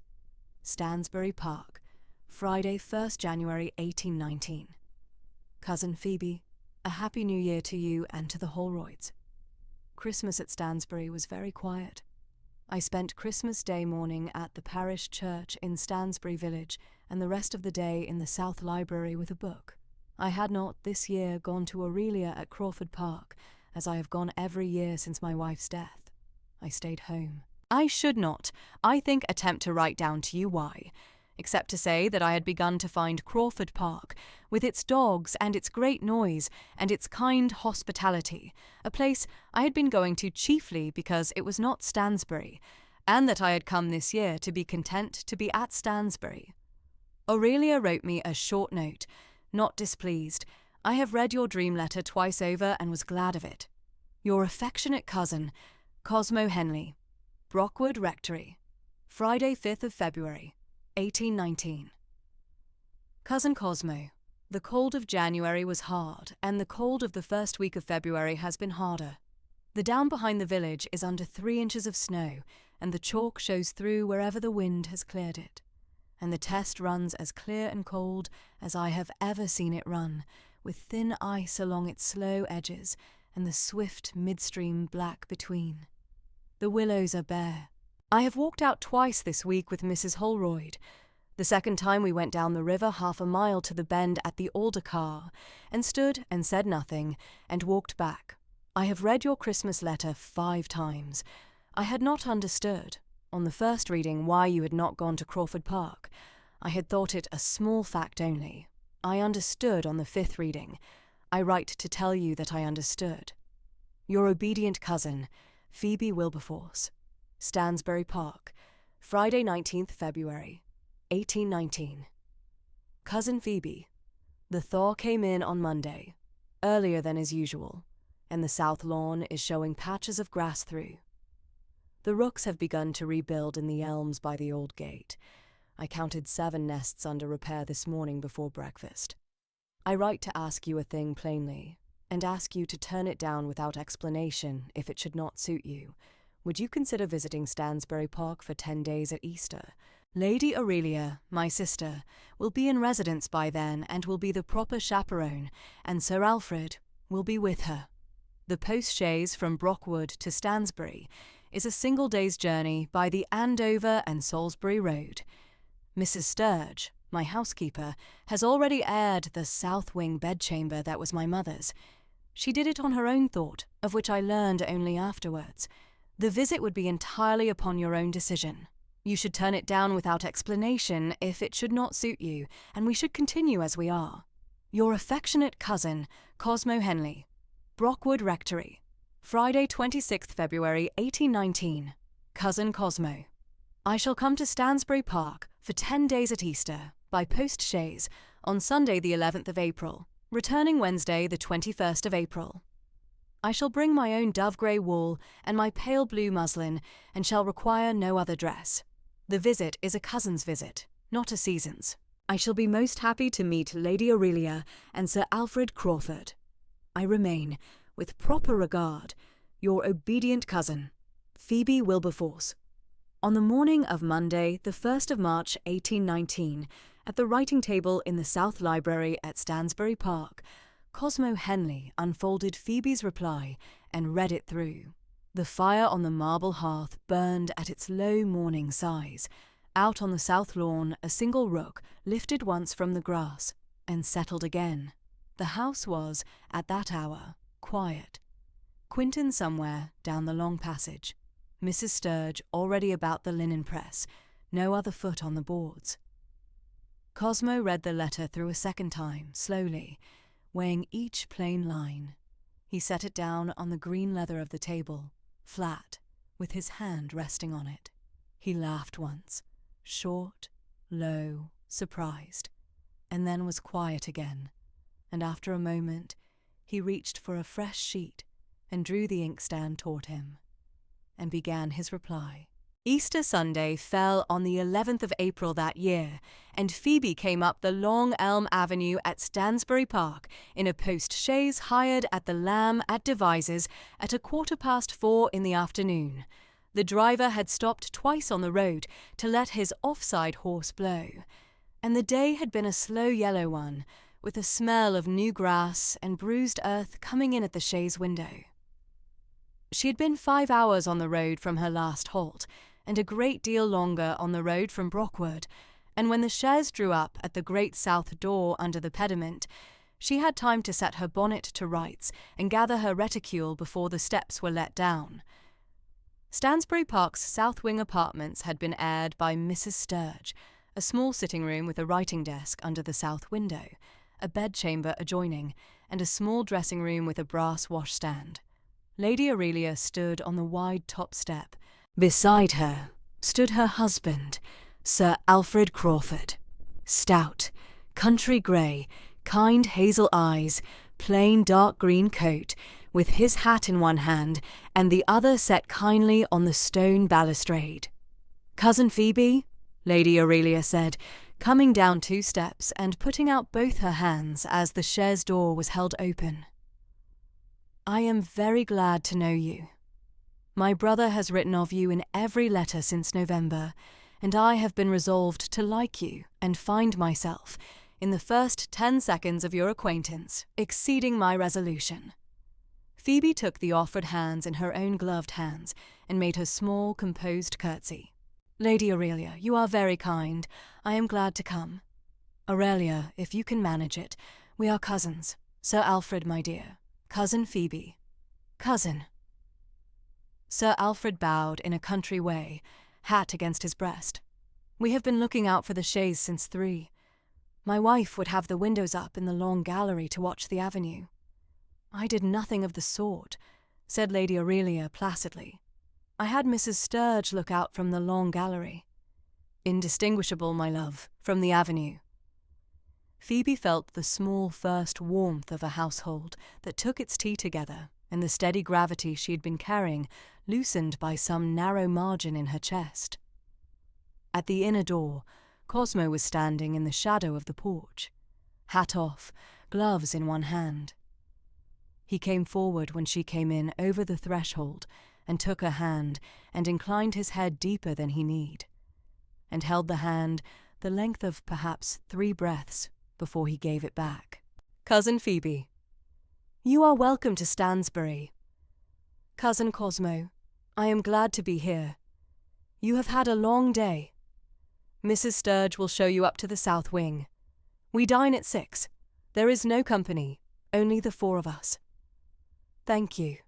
Stansbury Park, Friday, 1st January 1819. Cousin Phoebe, a happy new year to you and to the Holroyds. Christmas at Stansbury was very quiet. I spent Christmas Day morning at the parish church in Stansbury village and the rest of the day in the South Library with a book. I had not this year gone to Aurelia at Crawford Park, as I have gone every year since my wife's death. I stayed home. I should not, I think, attempt to write down to you why, except to say that I had begun to find Crawford Park, with its dogs and its great noise and its kind hospitality, a place I had been going to chiefly because it was not Stansbury, and that I had come this year to be content to be at Stansbury. Aurelia wrote me a short note, not displeased. I have read your dream letter twice over and was glad of it. Your affectionate cousin, Cosmo Henley. Brockwood Rectory, Friday, 5th of February, 1819. Cousin Cosmo, the cold of January was hard, and the cold of the first week of February has been harder. The down behind the village is under 3 inches of snow, and the chalk shows through wherever the wind has cleared it, and the test runs as clear and cold as I have ever seen it run, with thin ice along its slow edges, and the swift midstream black between. The willows are bare. I have walked out twice this week with Mrs. Holroyd. The second time we went down the river 1/2 mile to the bend at the Alder Car, and stood and said nothing, and walked back. I have read your Christmas letter 5 times. I had not understood, on the first reading, why you had not gone to Crawford Park. I had thought it a small fact only. I understood on the 5th reading. I write to tell you that I understood. Your obedient cousin, Phoebe Wilberforce. Stansbury Park, Friday 19th February, 1819. Cousin Phoebe, the thaw came in on Monday, earlier than is usual, and the south lawn is showing patches of grass through. The rooks have begun to rebuild in the elms by the old gate. I counted 7 nests under repair this morning before breakfast. I write to ask you a thing plainly, and ask you to turn it down without explanation if it should not suit you. Would you consider visiting Stansbury Park for 10 days at Easter? Lady Aurelia, my sister, will be in residence by then and will be the proper chaperone, and Sir Alfred will be with her. The post-chaise from Brockwood to Stansbury is a single day's journey by the Andover and Salisbury Road. Mrs. Sturge, my housekeeper, has already aired the south wing bedchamber that was my mother's. She did it on her own thought, of which I learned only afterwards. The visit would be entirely upon your own decision. You should turn it down without explanation if it should not suit you, and we should continue as we are. Your affectionate cousin, Cosmo Henley. Brockwood Rectory, Friday 26th February 1819. Cousin Cosmo. I shall come to Stansbury Park for 10 days at Easter, by post-chaise, on Sunday the 11th of April, returning Wednesday the 21st of April. I shall bring my own dove-grey wool and my pale blue muslin, and shall require no other dress. The visit is a cousin's visit, not a season's. I shall be most happy to meet Lady Aurelia and Sir Alfred Crawford. I remain, with proper regard, your obedient cousin, Phoebe Wilberforce. On the morning of Monday, the 1st of March, 1819, at the writing table in the South Library at Stansbury Park, Cosmo Henley unfolded Phoebe's reply and read it through. The fire on the marble hearth burned at its low morning size. Out on the south lawn, a single rook lifted once from the grass and settled again. The house was, at that hour, quiet. Quinton somewhere down the long passage. Mrs. Sturge already about the linen press, no other foot on the boards. Cosmo read the letter through a second time, slowly, weighing each plain line. He set it down on the green leather of the table, flat, with his hand resting on it. He laughed once, short, low, surprised, and then was quiet again, and after a moment he reached for a fresh sheet and drew the inkstand toward him, and began his reply. Easter Sunday fell on the 11th of April that year, and Phoebe came up the long elm avenue at Stansbury Park in a post-chaise hired at the Lamb at Devizes at 4:15 in the afternoon. The driver had stopped twice on the road to let his offside horse blow, and the day had been a slow yellow one, with a smell of new grass and bruised earth coming in at the chaise window. She had been 5 hours on the road from her last halt, and a great deal longer on the road from Brockwood, and when the chaise drew up at the great south door under the pediment, she had time to set her bonnet to rights and gather her reticule before the steps were let down. Stansbury Park's south wing apartments had been aired by Mrs. Sturge, a small sitting room with a writing desk under the south window, a bedchamber adjoining, and a small dressing room with a brass washstand. Lady Aurelia stood on the wide top step. Beside her stood her husband, Sir Alfred Crawford, stout, country grey, kind hazel eyes, plain dark green coat, with his hat in one hand and the other set kindly on the stone balustrade. "Cousin Phoebe," Lady Aurelia said, coming down 2 steps and putting out both her hands as the chaise door was held open. "I am very glad to know you. My brother has written of you in every letter since November, and I have been resolved to like you and find myself, in the first 10 seconds of your acquaintance, exceeding my resolution." Phoebe took the offered hands in her own gloved hands and made her small, composed curtsy. "Lady Aurelia, you are very kind. I am glad to come. Aurelia, if you can manage it, we are cousins. Sir Alfred, my dear. Cousin Phoebe. Cousin." Sir Alfred bowed in a country way, hat against his breast. "We have been looking out for the chaise since 3. My wife would have the windows up in the long gallery to watch the avenue. "I did nothing of the sort," said Lady Aurelia placidly. "I had Mrs. Sturge look out from the long gallery. Indistinguishable, my love, from the avenue." Phoebe felt the small first warmth of a household that took its tea together, and the steady gravity she had been carrying loosened by some narrow margin in her chest. At the inner door, Cosmo was standing in the shadow of the porch, hat off, gloves in one hand. He came forward when she came in over the threshold and took her hand and inclined his head deeper than he need, and held the hand the length of perhaps 3 breaths before he gave it back. "Cousin Phoebe, you are welcome to Stansbury. Cousin Cosmo, I am glad to be here. You have had a long day. Mrs. Sturge will show you up to the south wing. We dine at 6. There is no company, only the 4 of us." "Thank you."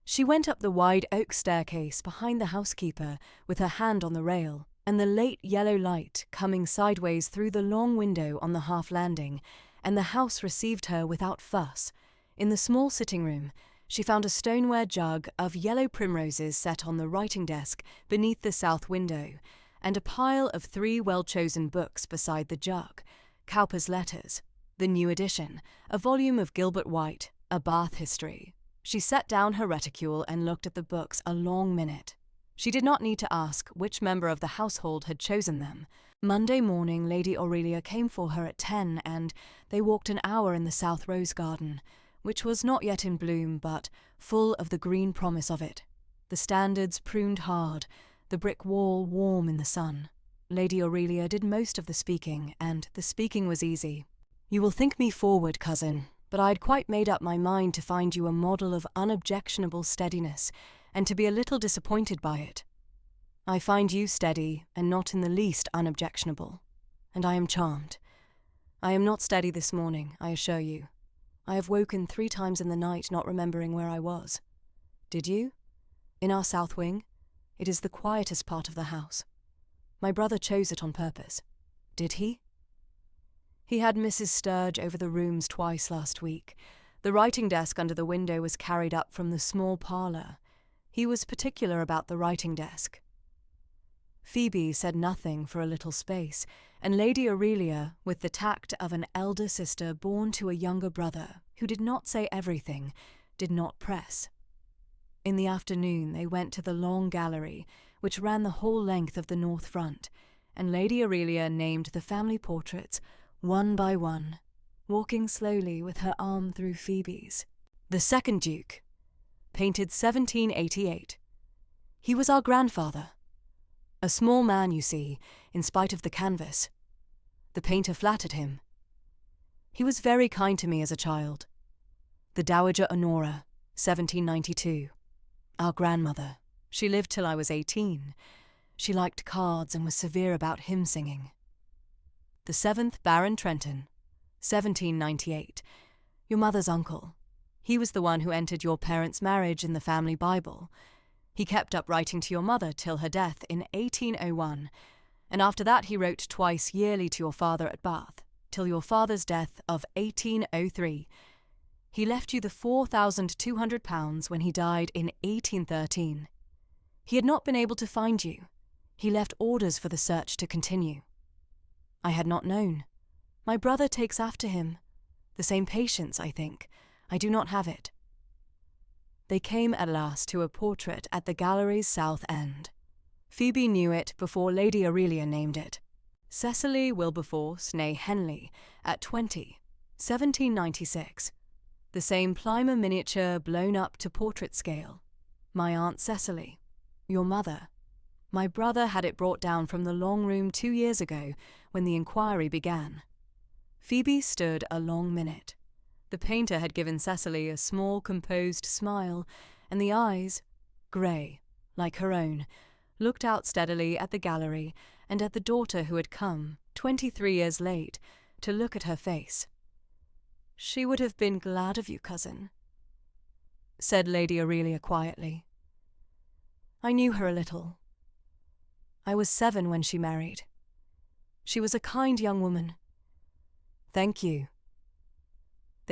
She went up the wide oak staircase behind the housekeeper with her hand on the rail, and the late yellow light coming sideways through the long window on the half landing, and the house received her without fuss. In the small sitting room, she found a stoneware jug of yellow primroses set on the writing desk beneath the south window, and a pile of 3 well-chosen books beside the jug: Cowper's Letters, the new edition, a volume of Gilbert White, a Bath history. She set down her reticule and looked at the books a long minute. She did not need to ask which member of the household had chosen them. Monday morning Lady Aurelia came for her at 10, and they walked an hour in the South Rose Garden, which was not yet in bloom, but full of the green promise of it. The standards pruned hard, the brick wall warm in the sun. Lady Aurelia did most of the speaking, and the speaking was easy. "You will think me forward, cousin, but I had quite made up my mind to find you a model of unobjectionable steadiness, and to be a little disappointed by it. I find you steady, and not in the least unobjectionable, and I am charmed. I am not steady this morning, I assure you. I have woken 3 times in the night not remembering where I was. Did you? In our south wing. It is the quietest part of the house. My brother chose it on purpose. Did he? He had Mrs. Sturge over the rooms twice last week. The writing desk under the window was carried up from the small parlour. He was particular about the writing desk." Phoebe said nothing for a little space, and Lady Aurelia, with the tact of an elder sister born to a younger brother, who did not say everything, did not press. In the afternoon they went to the long gallery, which ran the whole length of the north front, and Lady Aurelia named the family portraits one by one, walking slowly with her arm through Phoebe's. "The second Duke, painted 1788. He was our grandfather. A small man, you see, in spite of the canvas. The painter flattered him. He was very kind to me as a child. The Dowager Honora, 1792. Our grandmother. She lived till I was 18. She liked cards and was severe about hymn singing. The 7th Baron Trenton, 1798. Your mother's uncle. He was the one who entered your parents' marriage in the family Bible. He kept up writing to your mother till her death in 1801, and after that he wrote twice yearly to your father at Bath, till your father's death of 1803. He left you the £4,200 when he died in 1813. He had not been able to find you. He left orders for the search to continue. I had not known. My brother takes after him. The same patience, I think. I do not have it." They came at last to a portrait at the gallery's south end. Phoebe knew it before Lady Aurelia named it. Cecily Wilberforce, née Henley, at 20, 1796. The same Plimer miniature blown up to portrait scale. My Aunt Cecily. Your mother. My brother had it brought down from the long room 2 years ago, when the inquiry began. Phoebe stood a long minute. The painter had given Cecily a small, composed smile, and the eyes, grey, like her own, looked out steadily at the gallery and at the daughter who had come, 23 years late, to look at her face. "She would have been glad of you, cousin," said Lady Aurelia quietly. "I knew her a little. I was 7 when she married. She was a kind young woman. Thank you."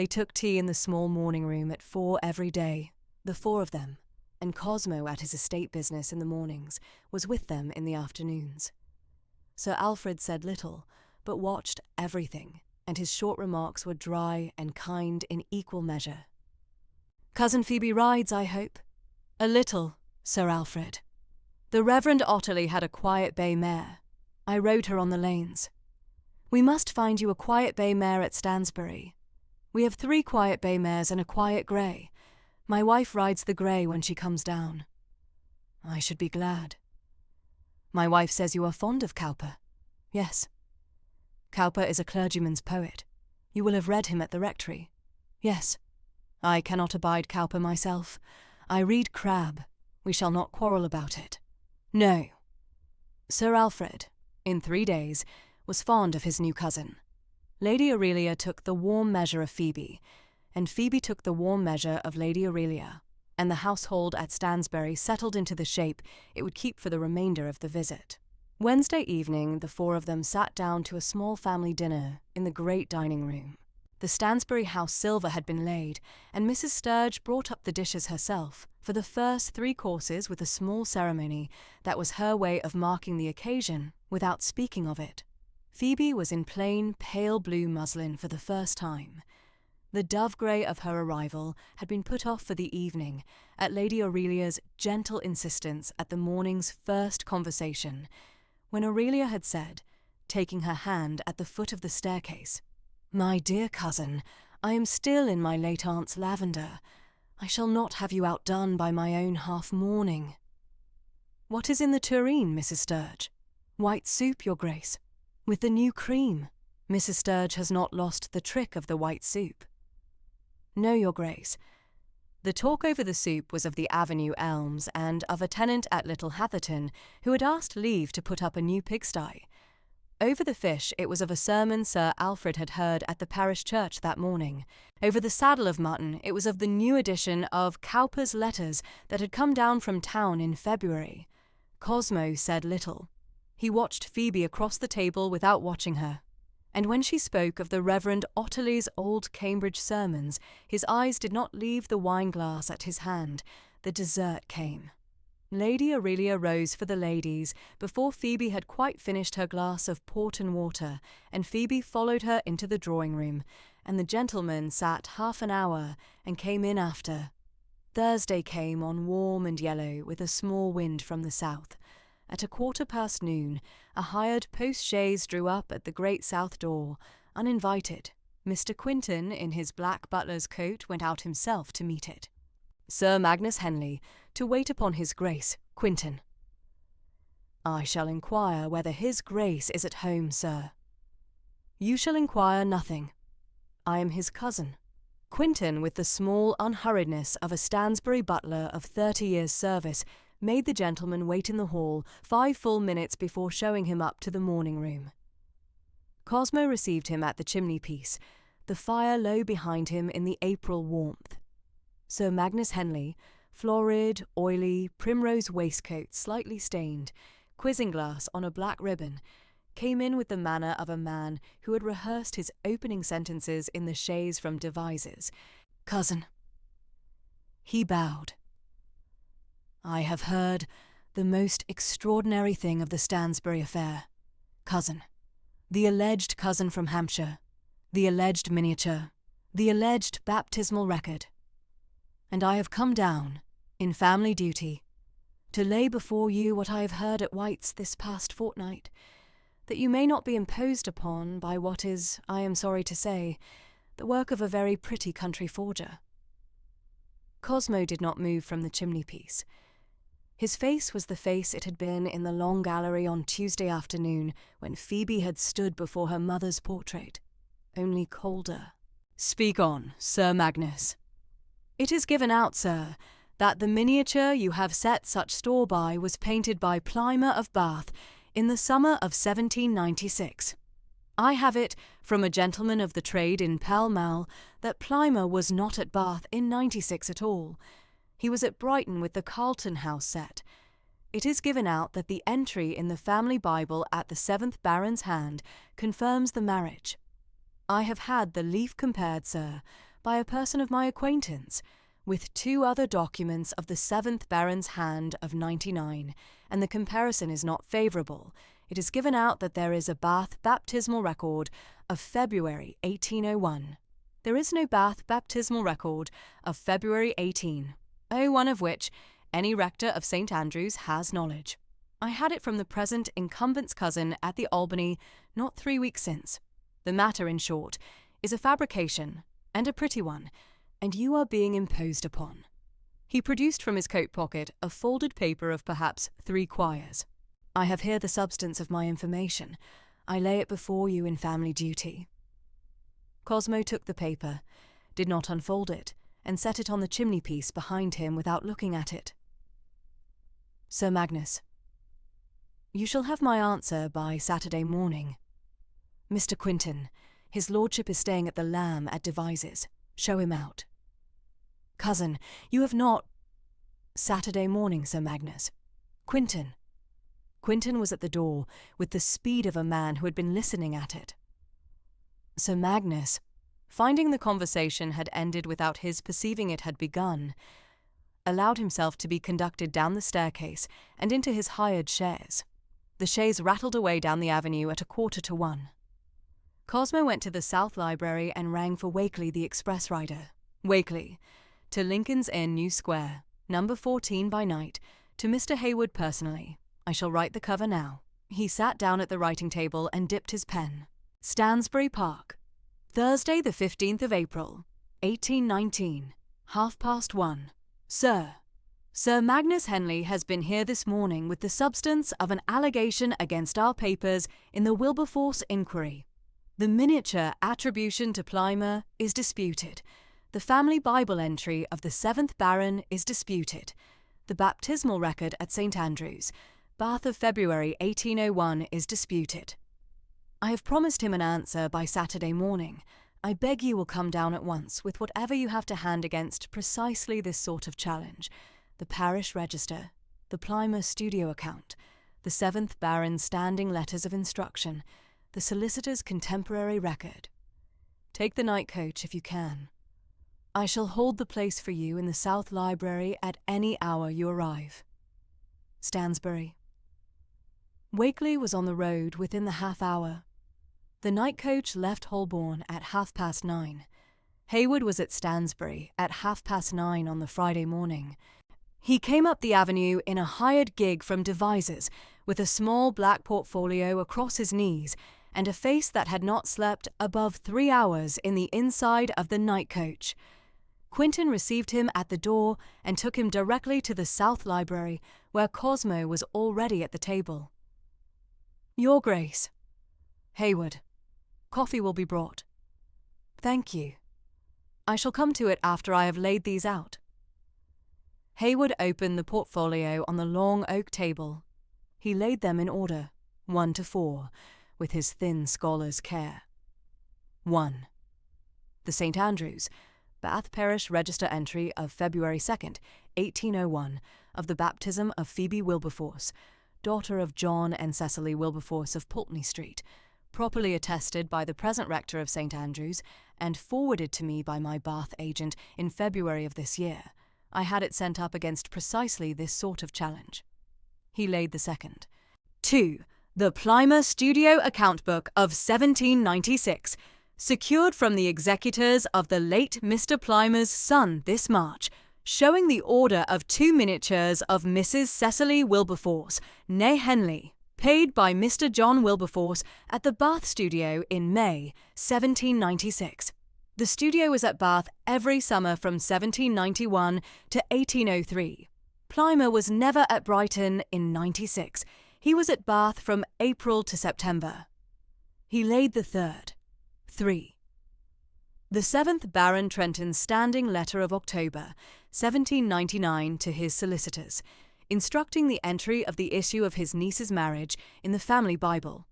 They took tea in the small morning room at 4 every day, the 4 of them, and Cosmo at his estate business in the mornings was with them in the afternoons. Sir Alfred said little, but watched everything, and his short remarks were dry and kind in equal measure. "Cousin Phoebe rides, I hope?" "A little, Sir Alfred. The Reverend Otterley had a quiet bay mare. I rode her on the lanes. We must find you a quiet bay mare at Stansbury. We have 3 quiet bay mares and a quiet grey. My wife rides the grey when she comes down." "I should be glad." "My wife says you are fond of Cowper." "Yes." "Cowper is a clergyman's poet. You will have read him at the rectory." "Yes." "I cannot abide Cowper myself. I read Crabbe. We shall not quarrel about it." "No." Sir Alfred, in 3 days, was fond of his new cousin. Lady Aurelia took the warm measure of Phoebe, and Phoebe took the warm measure of Lady Aurelia, and the household at Stansbury settled into the shape it would keep for the remainder of the visit. Wednesday evening the 4 of them sat down to a small family dinner in the great dining room. The Stansbury house silver had been laid, and Mrs. Sturge brought up the dishes herself for the first 3 courses with a small ceremony that was her way of marking the occasion without speaking of it. Phoebe was in plain pale blue muslin for the first time. The dove-grey of her arrival had been put off for the evening at Lady Aurelia's gentle insistence at the morning's first conversation, when Aurelia had said, taking her hand at the foot of the staircase, "My dear cousin, I am still in my late aunt's lavender. I shall not have you outdone by my own half-mourning." "What is in the tureen, Mrs. Sturge?" "White soup, your grace, with the new cream. Mrs. Sturge has not lost the trick of the white soup." "No, your grace." The talk over the soup was of the Avenue elms and of a tenant at Little Hatherton who had asked leave to put up a new pigsty. Over the fish it was of a sermon Sir Alfred had heard at the parish church that morning. Over the saddle of mutton it was of the new edition of Cowper's Letters that had come down from town in February. Cosmo said little. He watched Phoebe across the table without watching her, and when she spoke of the Reverend Otterley's old Cambridge sermons, his eyes did not leave the wine-glass at his hand. The dessert came. Lady Aurelia rose for the ladies before Phoebe had quite finished her glass of port and water, and Phoebe followed her into the drawing-room, and the gentlemen sat half an hour and came in after. Thursday came on warm and yellow with a small wind from the south. At noon, a hired post-chaise drew up at the great south door, uninvited. Mr. Quinton, in his black butler's coat, went out himself to meet it. Sir Magnus Henley, to wait upon his Grace, Quinton. "I shall inquire whether his Grace is at home, sir." "You shall inquire nothing. I am his cousin." Quinton, with the small unhurriedness of a Stansbury butler of 30 years' service, made the gentleman wait in the hall 5 full minutes before showing him up to the morning-room. Cosmo received him at the chimney-piece, the fire low behind him in the April warmth. Sir Magnus Henley, florid, oily, primrose waistcoat slightly stained, quizzing-glass on a black ribbon, came in with the manner of a man who had rehearsed his opening sentences in the chaise from Devizes. "Cousin." He bowed. "I have heard the most extraordinary thing of the Stansbury affair, cousin. The alleged cousin from Hampshire, the alleged miniature, the alleged baptismal record. And I have come down, in family duty, to lay before you what I have heard at White's this past fortnight, that you may not be imposed upon by what is, I am sorry to say, the work of a very pretty country forger." Cosmo did not move from the chimney-piece. His face was the face it had been in the long gallery on Tuesday afternoon when Phoebe had stood before her mother's portrait, only colder. "Speak on, Sir Magnus." "It is given out, sir, that the miniature you have set such store by was painted by Plimer of Bath in the summer of 1796. I have it from a gentleman of the trade in Pall Mall that Plimer was not at Bath in 96 at all. He was at Brighton with the Carlton House set. It is given out that the entry in the family Bible at the 7th Baron's hand confirms the marriage. I have had the leaf compared, sir, by a person of my acquaintance, with 2 other documents of the 7th Baron's hand of 99, and the comparison is not favourable. It is given out that there is a Bath baptismal record of February 1801. There is no Bath baptismal record of February 1801, of which any rector of St. Andrews has knowledge. I had it from the present incumbent's cousin at the Albany not 3 weeks since. The matter, in short, is a fabrication, and a pretty one, and you are being imposed upon. He produced from his coat pocket a folded paper of perhaps 3 quires. I have here the substance of my information. I lay it before you in family duty. Cosmo took the paper, did not unfold it, and set it on the chimney-piece behind him without looking at it. Sir Magnus, you shall have my answer by Saturday morning. Mr. Quinton, his lordship is staying at the Lamb at Devizes. Show him out. Cousin, you have not... Saturday morning, Sir Magnus. Quinton. Quinton was at the door, with the speed of a man who had been listening at it. Sir Magnus, finding the conversation had ended without his perceiving it had begun, allowed himself to be conducted down the staircase and into his hired chaise. The chaise rattled away down the avenue at 1:45. Cosmo went to the South Library and rang for Wakeley, the express rider. Wakeley, to Lincoln's Inn, New Square, number 14 by night, to Mr. Hayward personally. I shall write the cover now. He sat down at the writing table and dipped his pen. Stansbury Park, Thursday the 15th of April, 1819, 1:30. Sir Magnus Henley has been here this morning with the substance of an allegation against our papers in the Wilberforce inquiry. The miniature attribution to Plymer is disputed. The family Bible entry of the 7th Baron is disputed. The baptismal record at St. Andrews, Bath of February 1801, is disputed. I have promised him an answer by Saturday morning. I beg you will come down at once with whatever you have to hand against precisely this sort of challenge: the parish register, the Plymer studio account, the 7th Baron's standing letters of instruction, the solicitor's contemporary record. Take the night coach if you can. I shall hold the place for you in the South Library at any hour you arrive. Stansbury. Wakeley was on the road within the half-hour. The night coach left Holborn at 9:30. Hayward was at Stansbury at 9:30 on the Friday morning. He came up the avenue in a hired gig from Devizes, with a small black portfolio across his knees, and a face that had not slept above 3 hours in the inside of the night coach. Quinton received him at the door and took him directly to the South Library, where Cosmo was already at the table. Your Grace. Hayward. Coffee will be brought. Thank you. I shall come to it after I have laid these out. Hayward opened the portfolio on the long oak table. He laid them in order, 1 to 4, with his thin scholar's care. 1. The St. Andrews, Bath Parish Register entry of February 2nd, 1801, of the baptism of Phoebe Wilberforce, daughter of John and Cecily Wilberforce of Pulteney Street, properly attested by the present rector of St. Andrews, and forwarded to me by my Bath agent in February of this year. I had it sent up against precisely this sort of challenge. He laid the second. 2. The Plymer Studio Account Book of 1796, secured from the executors of the late Mr. Plymer's son this March, showing the order of 2 miniatures of Mrs. Cecily Wilberforce, née Henley, paid by Mr. John Wilberforce at the Bath studio in May 1796. The studio was at Bath every summer from 1791 to 1803. Plymer was never at Brighton in 96. He was at Bath from April to September. He laid the third. 3. The 7th Baron Trenton's standing letter of October, 1799, to his solicitors, instructing the entry of the issue of his niece's marriage in the family Bible,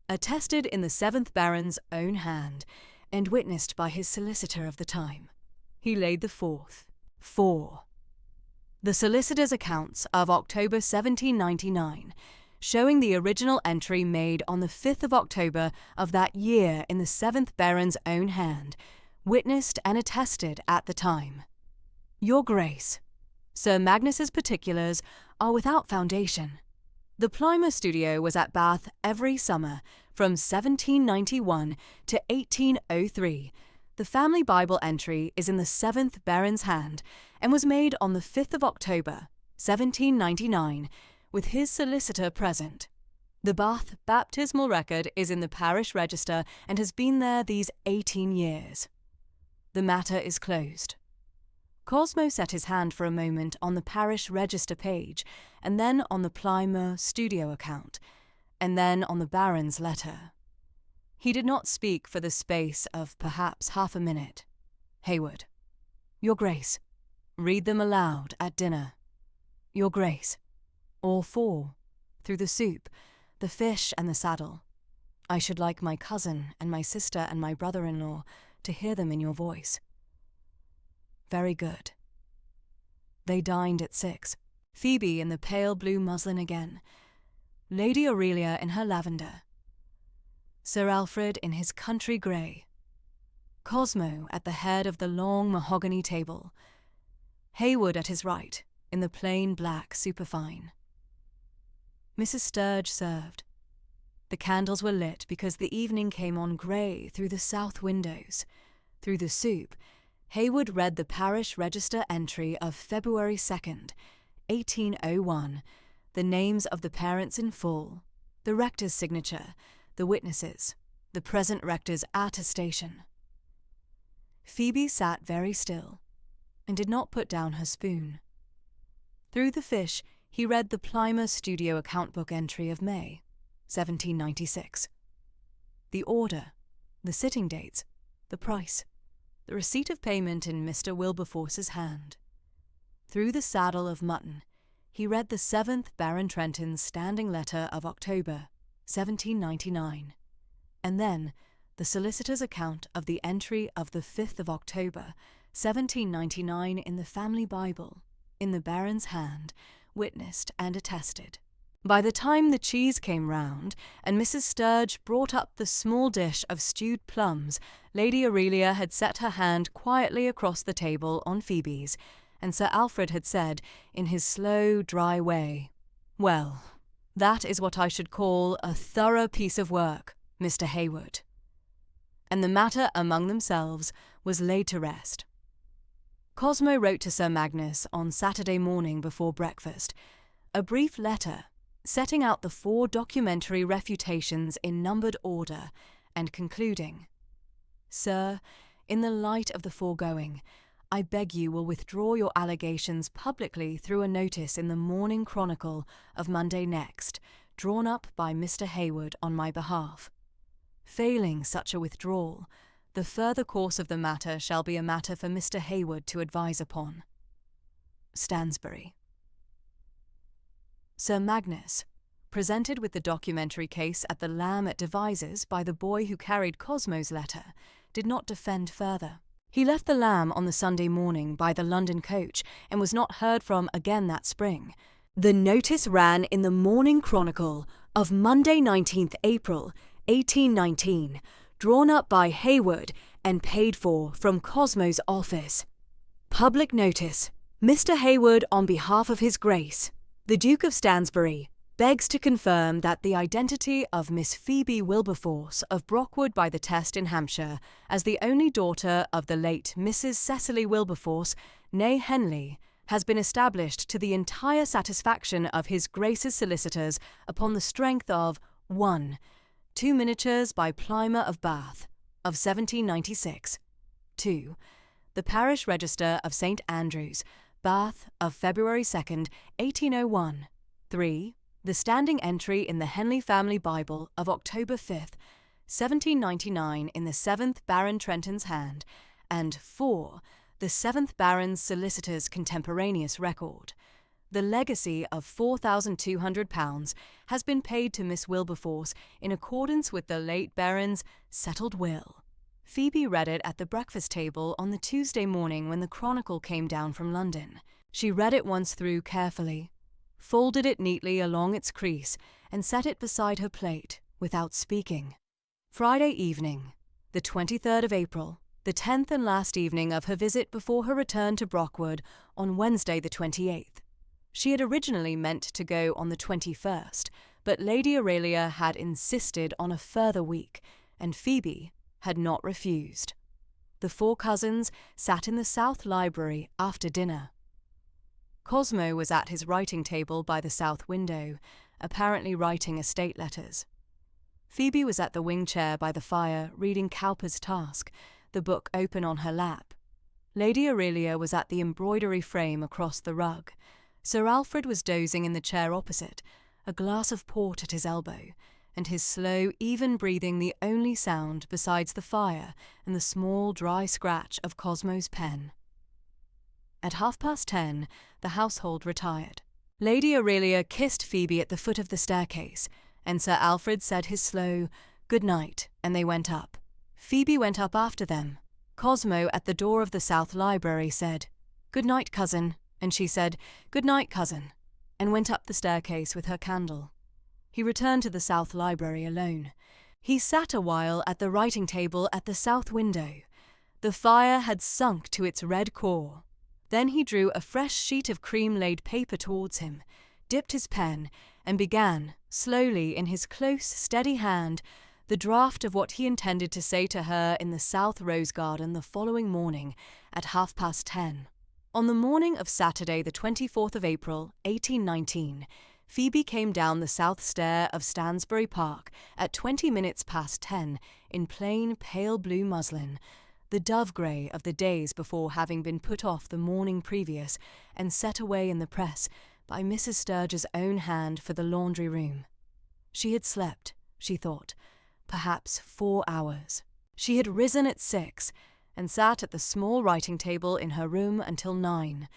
attested in the 7th Baron's own hand, and witnessed by his solicitor of the time. He laid the 4th. 4. The solicitor's accounts of October 1799, showing the original entry made on the 5th of October of that year in the 7th Baron's own hand, witnessed and attested at the time. Your Grace, Sir Magnus's particulars are without foundation. The Plymouth studio was at Bath every summer from 1791 to 1803. The family Bible entry is in the 7th Baron's hand and was made on the 5th of October, 1799, with his solicitor present. The Bath baptismal record is in the parish register and has been there these 18 years. The matter is closed. Cosmo set his hand for a moment on the parish register page, and then on the Plymouth studio account, and then on the Baron's letter. He did not speak for the space of perhaps half a minute. Hayward. Your Grace. Read them aloud at dinner. Your Grace. All four. Through the soup, the fish and the saddle. I should like my cousin and my sister and my brother-in-law to hear them in your voice. Very good. They dined at 6. Phoebe in the pale blue muslin again. Lady Aurelia in her lavender. Sir Alfred in his country grey. Cosmo at the head of the long mahogany table. Hayward at his right, in the plain black superfine. Mrs. Sturge served. The candles were lit because the evening came on grey through the south windows. Through the soup, Hayward read the parish register entry of February 2nd, 1801, the names of the parents in full, the rector's signature, the witnesses, the present rector's attestation. Phoebe sat very still, and did not put down her spoon. Through the fish, he read the Plymouth studio account book entry of May, 1796. The order, the sitting dates, the price, the receipt of payment in Mr. Wilberforce's hand. Through the saddle of mutton, he read the 7th Baron Trenton's standing letter of October, 1799, and then the solicitor's account of the entry of the 5th of October, 1799 in the family Bible, in the Baron's hand, witnessed and attested. By the time the cheese came round, and Mrs. Sturge brought up the small dish of stewed plums, Lady Aurelia had set her hand quietly across the table on Phoebe's, and Sir Alfred had said, in his slow, dry way, "Well, that is what I should call a thorough piece of work, Mr. Hayward." And the matter among themselves was laid to rest. Cosmo wrote to Sir Magnus on Saturday morning before breakfast a brief letter setting out the 4 documentary refutations in numbered order and concluding, "Sir, in the light of the foregoing, I beg you will withdraw your allegations publicly through a notice in the Morning Chronicle of Monday next, drawn up by Mr. Hayward on my behalf. Failing such a withdrawal, the further course of the matter shall be a matter for Mr. Hayward to advise upon. Stansbury." Sir Magnus, presented with the documentary case at the Lamb at Devizes by the boy who carried Cosmo's letter, did not defend further. He left the Lamb on the Sunday morning by the London coach and was not heard from again that spring. The notice ran in the Morning Chronicle of Monday 19th April, 1819, drawn up by Hayward and paid for from Cosmo's office. Public notice. Mr. Hayward, on behalf of His Grace, the Duke of Stansbury, begs to confirm that the identity of Miss Phoebe Wilberforce of Brockwood by the Test in Hampshire, as the only daughter of the late Mrs. Cecily Wilberforce, née Henley, has been established to the entire satisfaction of His Grace's solicitors upon the strength of 1. 2 miniatures by Plymer of Bath, of 1796. 2. The Parish Register of St. Andrews, Bath, of February 2nd, 1801. 3. The standing entry in the Henley Family Bible of October 5th, 1799 in the 7th Baron Trenton's hand, and 4. The 7th Baron's solicitor's contemporaneous record. The legacy of £4,200 has been paid to Miss Wilberforce in accordance with the late Baron's settled will. Phoebe read it at the breakfast table on the Tuesday morning when the Chronicle came down from London. She read it once through carefully, folded it neatly along its crease, and set it beside her plate, without speaking. Friday evening, the 23rd of April, the 10th and last evening of her visit before her return to Brockwood on Wednesday the 28th. She had originally meant to go on the 21st, but Lady Aurelia had insisted on a further week, and Phoebe had not refused. The four cousins sat in the South Library after dinner. Cosmo was at his writing table by the south window, apparently writing estate letters. Phoebe was at the wing chair by the fire, reading Cowper's Task, the book open on her lap. Lady Aurelia was at the embroidery frame across the rug. Sir Alfred was dozing in the chair opposite, a glass of port at his elbow, and his slow, even breathing the only sound besides the fire and the small, dry scratch of Cosmo's pen. At 10:30, the household retired. Lady Aurelia kissed Phoebe at the foot of the staircase, and Sir Alfred said his slow "good night," and they went up. Phoebe went up after them. Cosmo, at the door of the South Library, said, "Good night, cousin," and she said, "Good night, cousin," and went up the staircase with her candle. He returned to the South Library alone. He sat a while at the writing table at the south window. The fire had sunk to its red core. Then he drew a fresh sheet of cream-laid paper towards him, dipped his pen, and began, slowly in his close, steady hand, the draft of what he intended to say to her in the South Rose Garden the following morning at 10:30. On the morning of Saturday the 24th of April, 1819, Phoebe came down the south stair of Stansbury Park at 10:20 in plain pale blue muslin, the dove-grey of the days before having been put off the morning previous and set away in the press by Mrs. Sturge's own hand for the laundry-room. She had slept, she thought, perhaps 4 hours. She had risen at 6 and sat at the small writing table in her room until 9,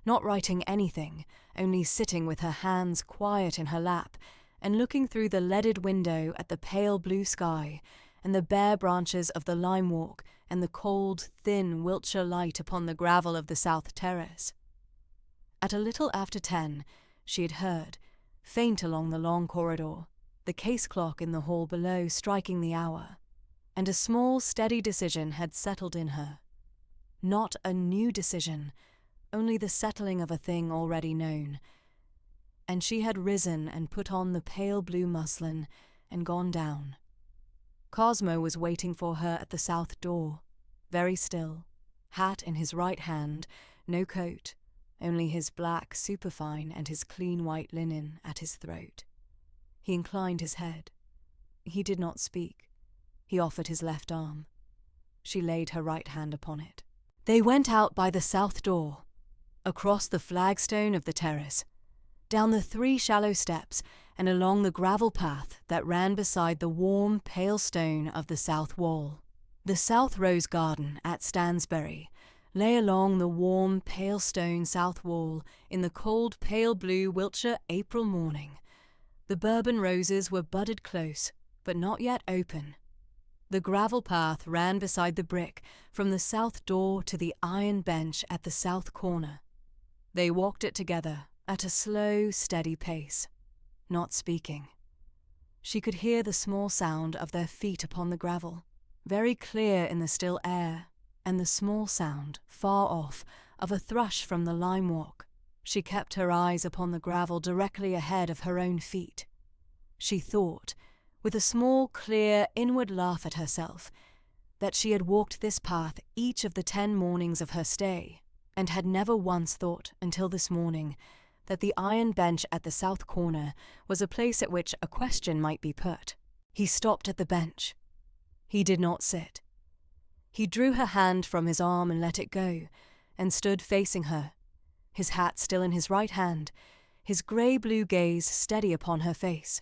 not writing anything, only sitting with her hands quiet in her lap and looking through the leaded window at the pale blue sky and the bare branches of the lime walk and the cold, thin Wiltshire light upon the gravel of the south terrace. At a little after 10, she had heard, faint along the long corridor, the case clock in the hall below striking the hour, and a small, steady decision had settled in her. Not a new decision, only the settling of a thing already known. And she had risen and put on the pale blue muslin and gone down. Cosmo was waiting for her at the south door, very still, hat in his right hand, no coat, only his black superfine and his clean white linen at his throat. He inclined his head. He did not speak. He offered his left arm. She laid her right hand upon it. They went out by the south door, across the flagstone of the terrace, down the 3 shallow steps, and along the gravel path that ran beside the warm, pale stone of the south wall. The South Rose Garden at Stansbury lay along the warm, pale stone south wall in the cold, pale blue Wiltshire April morning. The Bourbon roses were budded close, but not yet open. The gravel path ran beside the brick from the south door to the iron bench at the south corner. They walked it together at a slow, steady pace, not speaking. She could hear the small sound of their feet upon the gravel, very clear in the still air, and the small sound, far off, of a thrush from the lime walk. She kept her eyes upon the gravel directly ahead of her own feet. She thought, with a small, clear, inward laugh at herself, that she had walked this path each of the 10 mornings of her stay, and had never once thought, until this morning, that the iron bench at the south corner was a place at which a question might be put. He stopped at the bench. He did not sit. He drew her hand from his arm and let it go, and stood facing her, his hat still in his right hand, his grey-blue gaze steady upon her face.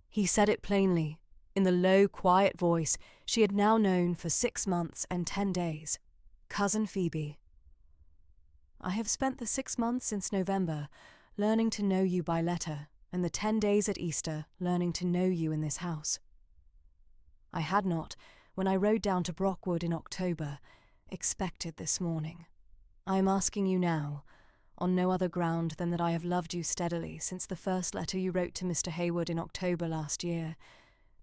He said it plainly, in the low, quiet voice she had now known for 6 months and 10 days. "Cousin Phoebe, I have spent the 6 months since November learning to know you by letter, and the 10 days at Easter learning to know you in this house. I had not, when I rode down to Brockwood in October, expected this morning. I am asking you now, on no other ground than that I have loved you steadily since the first letter you wrote to Mr. Hayward in October last year,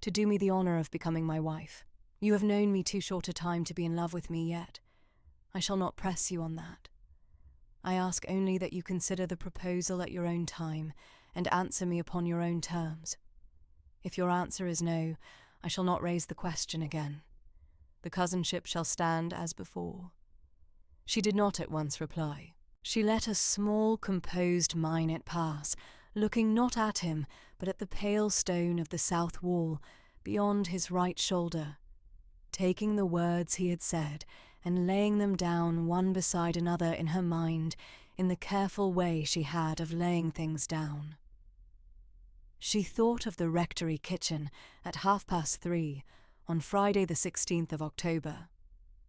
to do me the honour of becoming my wife. You have known me too short a time to be in love with me yet. I shall not press you on that. I ask only that you consider the proposal at your own time and answer me upon your own terms. If your answer is no, I shall not raise the question again. The cousinship shall stand as before." She did not at once reply. She let a small, composed minute pass, looking not at him, but at the pale stone of the south wall, beyond his right shoulder, taking the words he had said and laying them down one beside another in her mind in the careful way she had of laying things down. She thought of the rectory kitchen at 3:30 on Friday the 16th of October,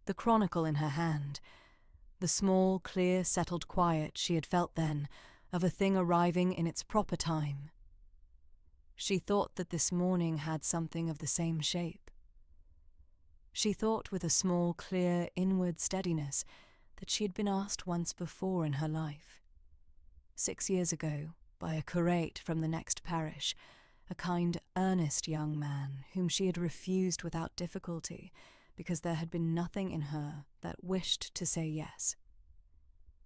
the Chronicle in her hand, the small, clear, settled quiet she had felt then of a thing arriving in its proper time. She thought that this morning had something of the same shape. She thought with a small, clear, inward steadiness that she had been asked once before in her life. 6 years ago, by a curate from the next parish, a kind, earnest young man whom she had refused without difficulty because there had been nothing in her that wished to say yes.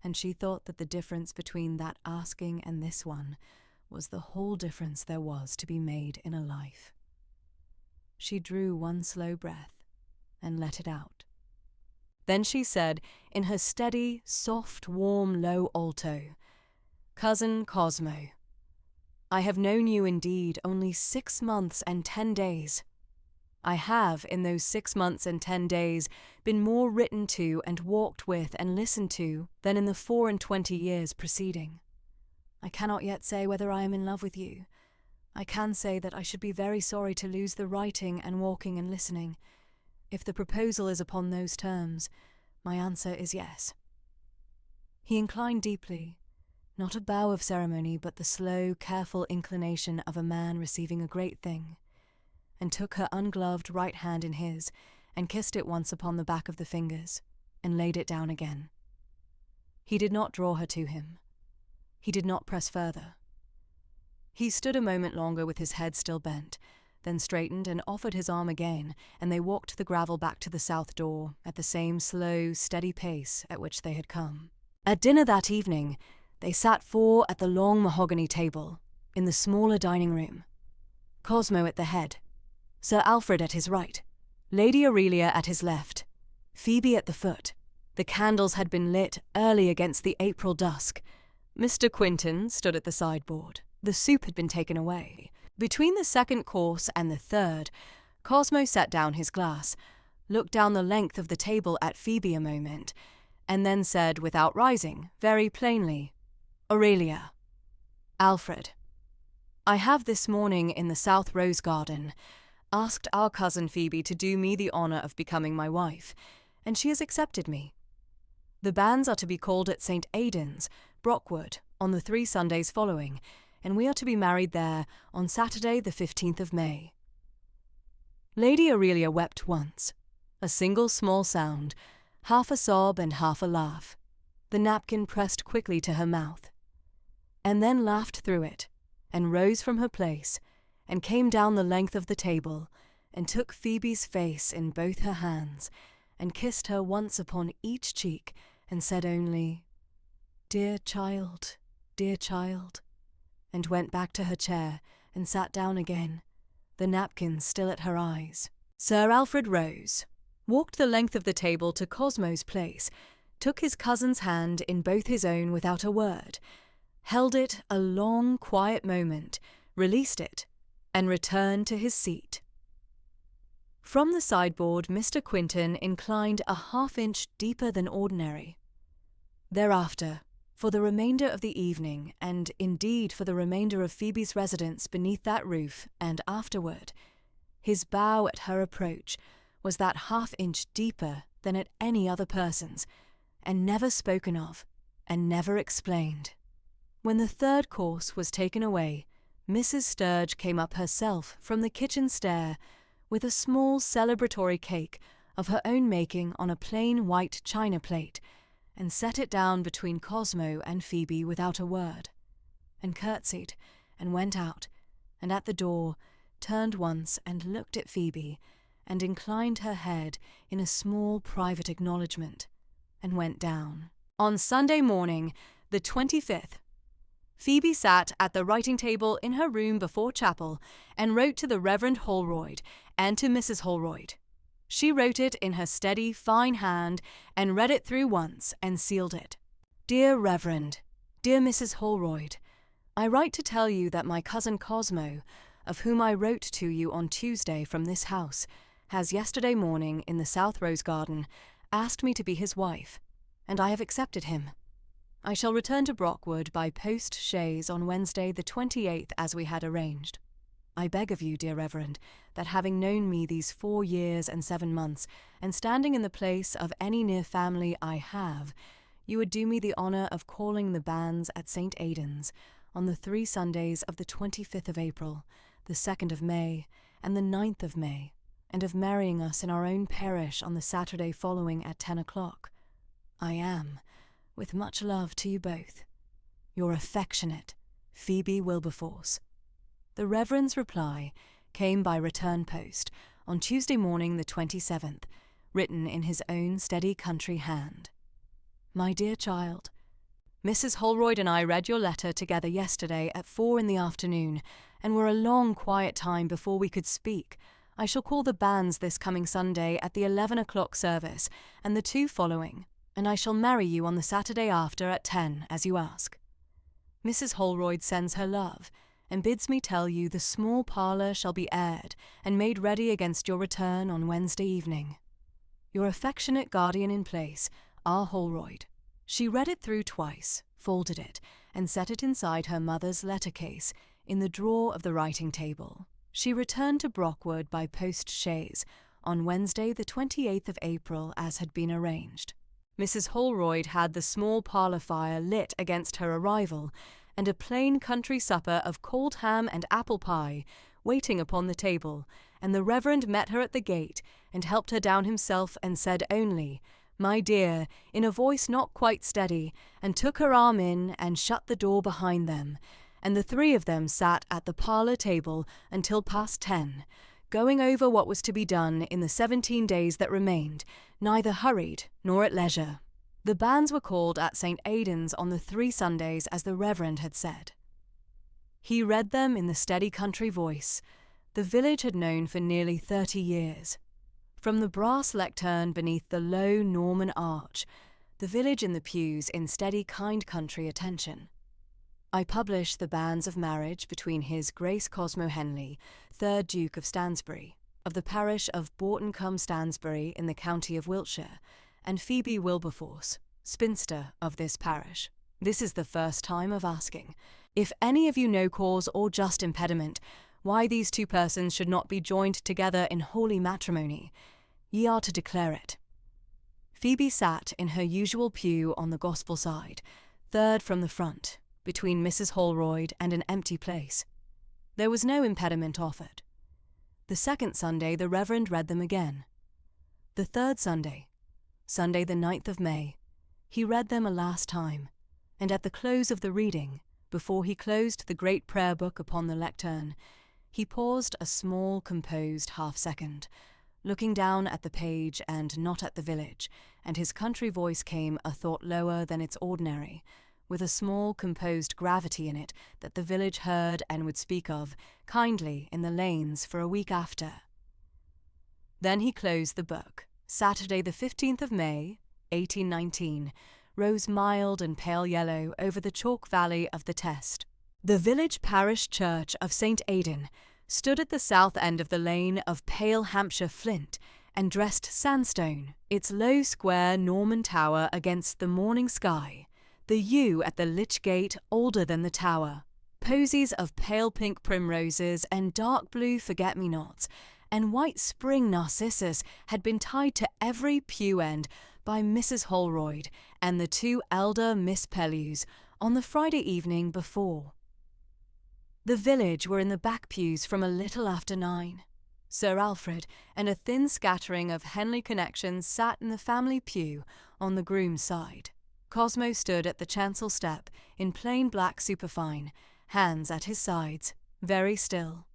And she thought that the difference between that asking and this one was the whole difference there was to be made in a life. She drew one slow breath and let it out. Then she said, in her steady, soft, warm, low alto, "Cousin Cosmo, I have known you indeed only 6 months and 10 days. I have, in those 6 months and 10 days, been more written to and walked with and listened to than in the 24 years preceding. I cannot yet say whether I am in love with you. I can say that I should be very sorry to lose the writing and walking and listening. If the proposal is upon those terms, my answer is yes." He inclined deeply, not a bow of ceremony, but the slow, careful inclination of a man receiving a great thing, and took her ungloved right hand in his, and kissed it once upon the back of the fingers, and laid it down again. He did not draw her to him. He did not press further. He stood a moment longer with his head still bent, then straightened and offered his arm again, and they walked the gravel back to the south door at the same slow, steady pace at which they had come. At dinner that evening, they sat 4 at the long mahogany table, in the smaller dining room. Cosmo at the head, Sir Alfred at his right, Lady Aurelia at his left, Phoebe at the foot. The candles had been lit early against the April dusk. Mr. Quinton stood at the sideboard. The soup had been taken away. Between the second course and the third, Cosmo set down his glass, looked down the length of the table at Phoebe a moment, and then said, without rising, very plainly, "Aurelia, Alfred, I have this morning in the South Rose Garden asked our cousin Phoebe to do me the honour of becoming my wife, and she has accepted me. The banns are to be called at St. Aidan's, Brockwood, on the 3 Sundays following, and we are to be married there on Saturday the 15th of May." Lady Aurelia wept once, a single small sound, half a sob and half a laugh, the napkin pressed quickly to her mouth, and then laughed through it, and rose from her place, and came down the length of the table, and took Phoebe's face in both her hands, and kissed her once upon each cheek, and said only, dear child," and went back to her chair and sat down again, the napkin still at her eyes. Sir Alfred rose, walked the length of the table to Cosmo's place, took his cousin's hand in both his own without a word, held it a long, quiet moment, released it, and returned to his seat. From the sideboard, Mr. Quinton inclined a half-inch deeper than ordinary. Thereafter, for the remainder of the evening, and indeed for the remainder of Phoebe's residence beneath that roof, and afterward, his bow at her approach was that half-inch deeper than at any other person's, and never spoken of, and never explained. When the third course was taken away, Mrs. Sturge came up herself from the kitchen stair with a small celebratory cake of her own making on a plain white china plate, and set it down between Cosmo and Phoebe without a word, and curtsied, and went out, and at the door turned once and looked at Phoebe, and inclined her head in a small private acknowledgement, and went down. On Sunday morning, the 25th, Phoebe sat at the writing table in her room before chapel and wrote to the Reverend Holroyd and to Mrs. Holroyd. She wrote it in her steady, fine hand and read it through once and sealed it. Dear Reverend, dear Mrs. Holroyd, I write to tell you that my cousin Cosmo, of whom I wrote to you on Tuesday from this house, has yesterday morning in the South Rose Garden asked me to be his wife, and I have accepted him. I shall return to Brockwood by post-chaise on Wednesday the 28th as we had arranged. I beg of you, dear Reverend, that having known me these 4 years and 7 months, and standing in the place of any near family I have, you would do me the honour of calling the banns at St. Aidan's on the 3 Sundays of the 25th of April, the 2nd of May, and the 9th of May, and of marrying us in our own parish on the Saturday following at 10 o'clock. I am, with much love to you both, your affectionate Phoebe Wilberforce. The Reverend's reply came by return post on Tuesday morning the 27th, written in his own steady country hand. My dear child, Mrs. Holroyd and I read your letter together yesterday at 4 in the afternoon, and were a long quiet time before we could speak. I shall call the banns this coming Sunday at the 11 o'clock service, and the 2 following, and I shall marry you on the Saturday after at 10, as you ask. Mrs. Holroyd sends her love, and bids me tell you the small parlour shall be aired and made ready against your return on Wednesday evening. Your affectionate guardian in place, R. Holroyd. She read it through twice, folded it, and set it inside her mother's letter-case in the drawer of the writing table. She returned to Brockwood by post-chaise on Wednesday the 28th of April as had been arranged. Mrs. Holroyd had the small parlour fire lit against her arrival, and a plain country supper of cold ham and apple pie waiting upon the table, and the Reverend met her at the gate and helped her down himself and said only, "My dear," in a voice not quite steady, and took her arm in and shut the door behind them, and the 3 of them sat at the parlour table until past 10, going over what was to be done in the 17 days that remained, neither hurried nor at leisure. The banns were called at St. Aidan's on the 3 Sundays as the Reverend had said. He read them in the steady country voice the village had known for nearly 30 years. From the brass lectern beneath the low Norman arch, the village in the pews in steady kind country attention. I publish the banns of marriage between His Grace Cosmo Henley, 3rd Duke of Stansbury, of the parish of Bourton-cum-Stansbury in the county of Wiltshire, and Phoebe Wilberforce, spinster of this parish. This is the first time of asking, if any of you know cause or just impediment, why these 2 persons should not be joined together in holy matrimony, ye are to declare it. Phoebe sat in her usual pew on the gospel side, 3rd from the front, between Mrs. Holroyd and an empty place. There was no impediment offered. The 2nd Sunday the Reverend read them again. The 3rd Sunday, Sunday the 9th of May, he read them a last time, and at the close of the reading, before he closed the great prayer book upon the lectern, he paused a small, composed half-second, looking down at the page and not at the village, and his country voice came a thought lower than its ordinary, with a small, composed gravity in it that the village heard and would speak of, kindly, in the lanes for a week after. Then he closed the book. Saturday the 15th of May, 1819, rose mild and pale yellow over the chalk valley of the Test. The village parish church of St. Aidan stood at the south end of the lane of pale Hampshire flint and dressed sandstone, its low square Norman tower against the morning sky, the yew at the lych gate older than the tower, posies of pale pink primroses and dark blue forget-me-nots, and white spring narcissus had been tied to every pew end by Mrs. Holroyd and the 2 elder Miss Pellews on the Friday evening before. The village were in the back pews from a little after 9. Sir Alfred and a thin scattering of Henley connections sat in the family pew on the groom's side. Cosmo stood at the chancel step in plain black superfine, hands at his sides, very still.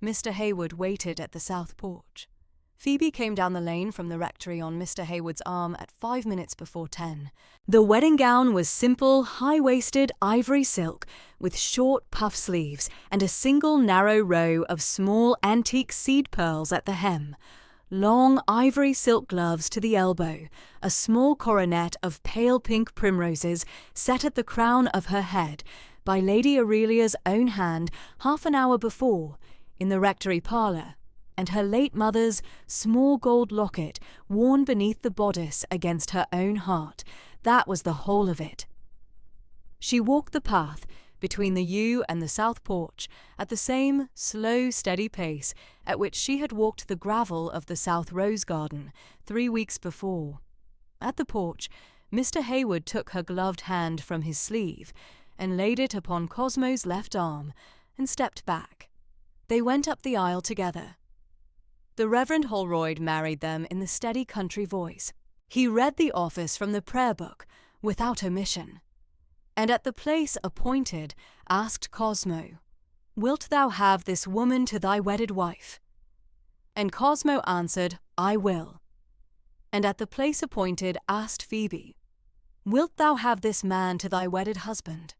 Mr. Hayward waited at the south porch. Phoebe came down the lane from the rectory on Mr. Hayward's arm at 5 minutes before 10. The wedding gown was simple, high-waisted ivory silk with short puff sleeves and a single narrow row of small antique seed pearls at the hem, long ivory silk gloves to the elbow, a small coronet of pale pink primroses set at the crown of her head by Lady Aurelia's own hand half an hour before in the rectory parlour, and her late mother's small gold locket worn beneath the bodice against her own heart. That was the whole of it. She walked the path between the yew and the south porch at the same slow, steady pace at which she had walked the gravel of the south rose garden 3 weeks before. At the porch, Mr. Hayward took her gloved hand from his sleeve and laid it upon Cosmo's left arm and stepped back. They went up the aisle together. The Reverend Holroyd married them in the steady country voice. He read the office from the prayer book without omission, and at the place appointed asked Cosmo, "Wilt thou have this woman to thy wedded wife?" And Cosmo answered, "I will." And at the place appointed asked Phoebe, "Wilt thou have this man to thy wedded husband?"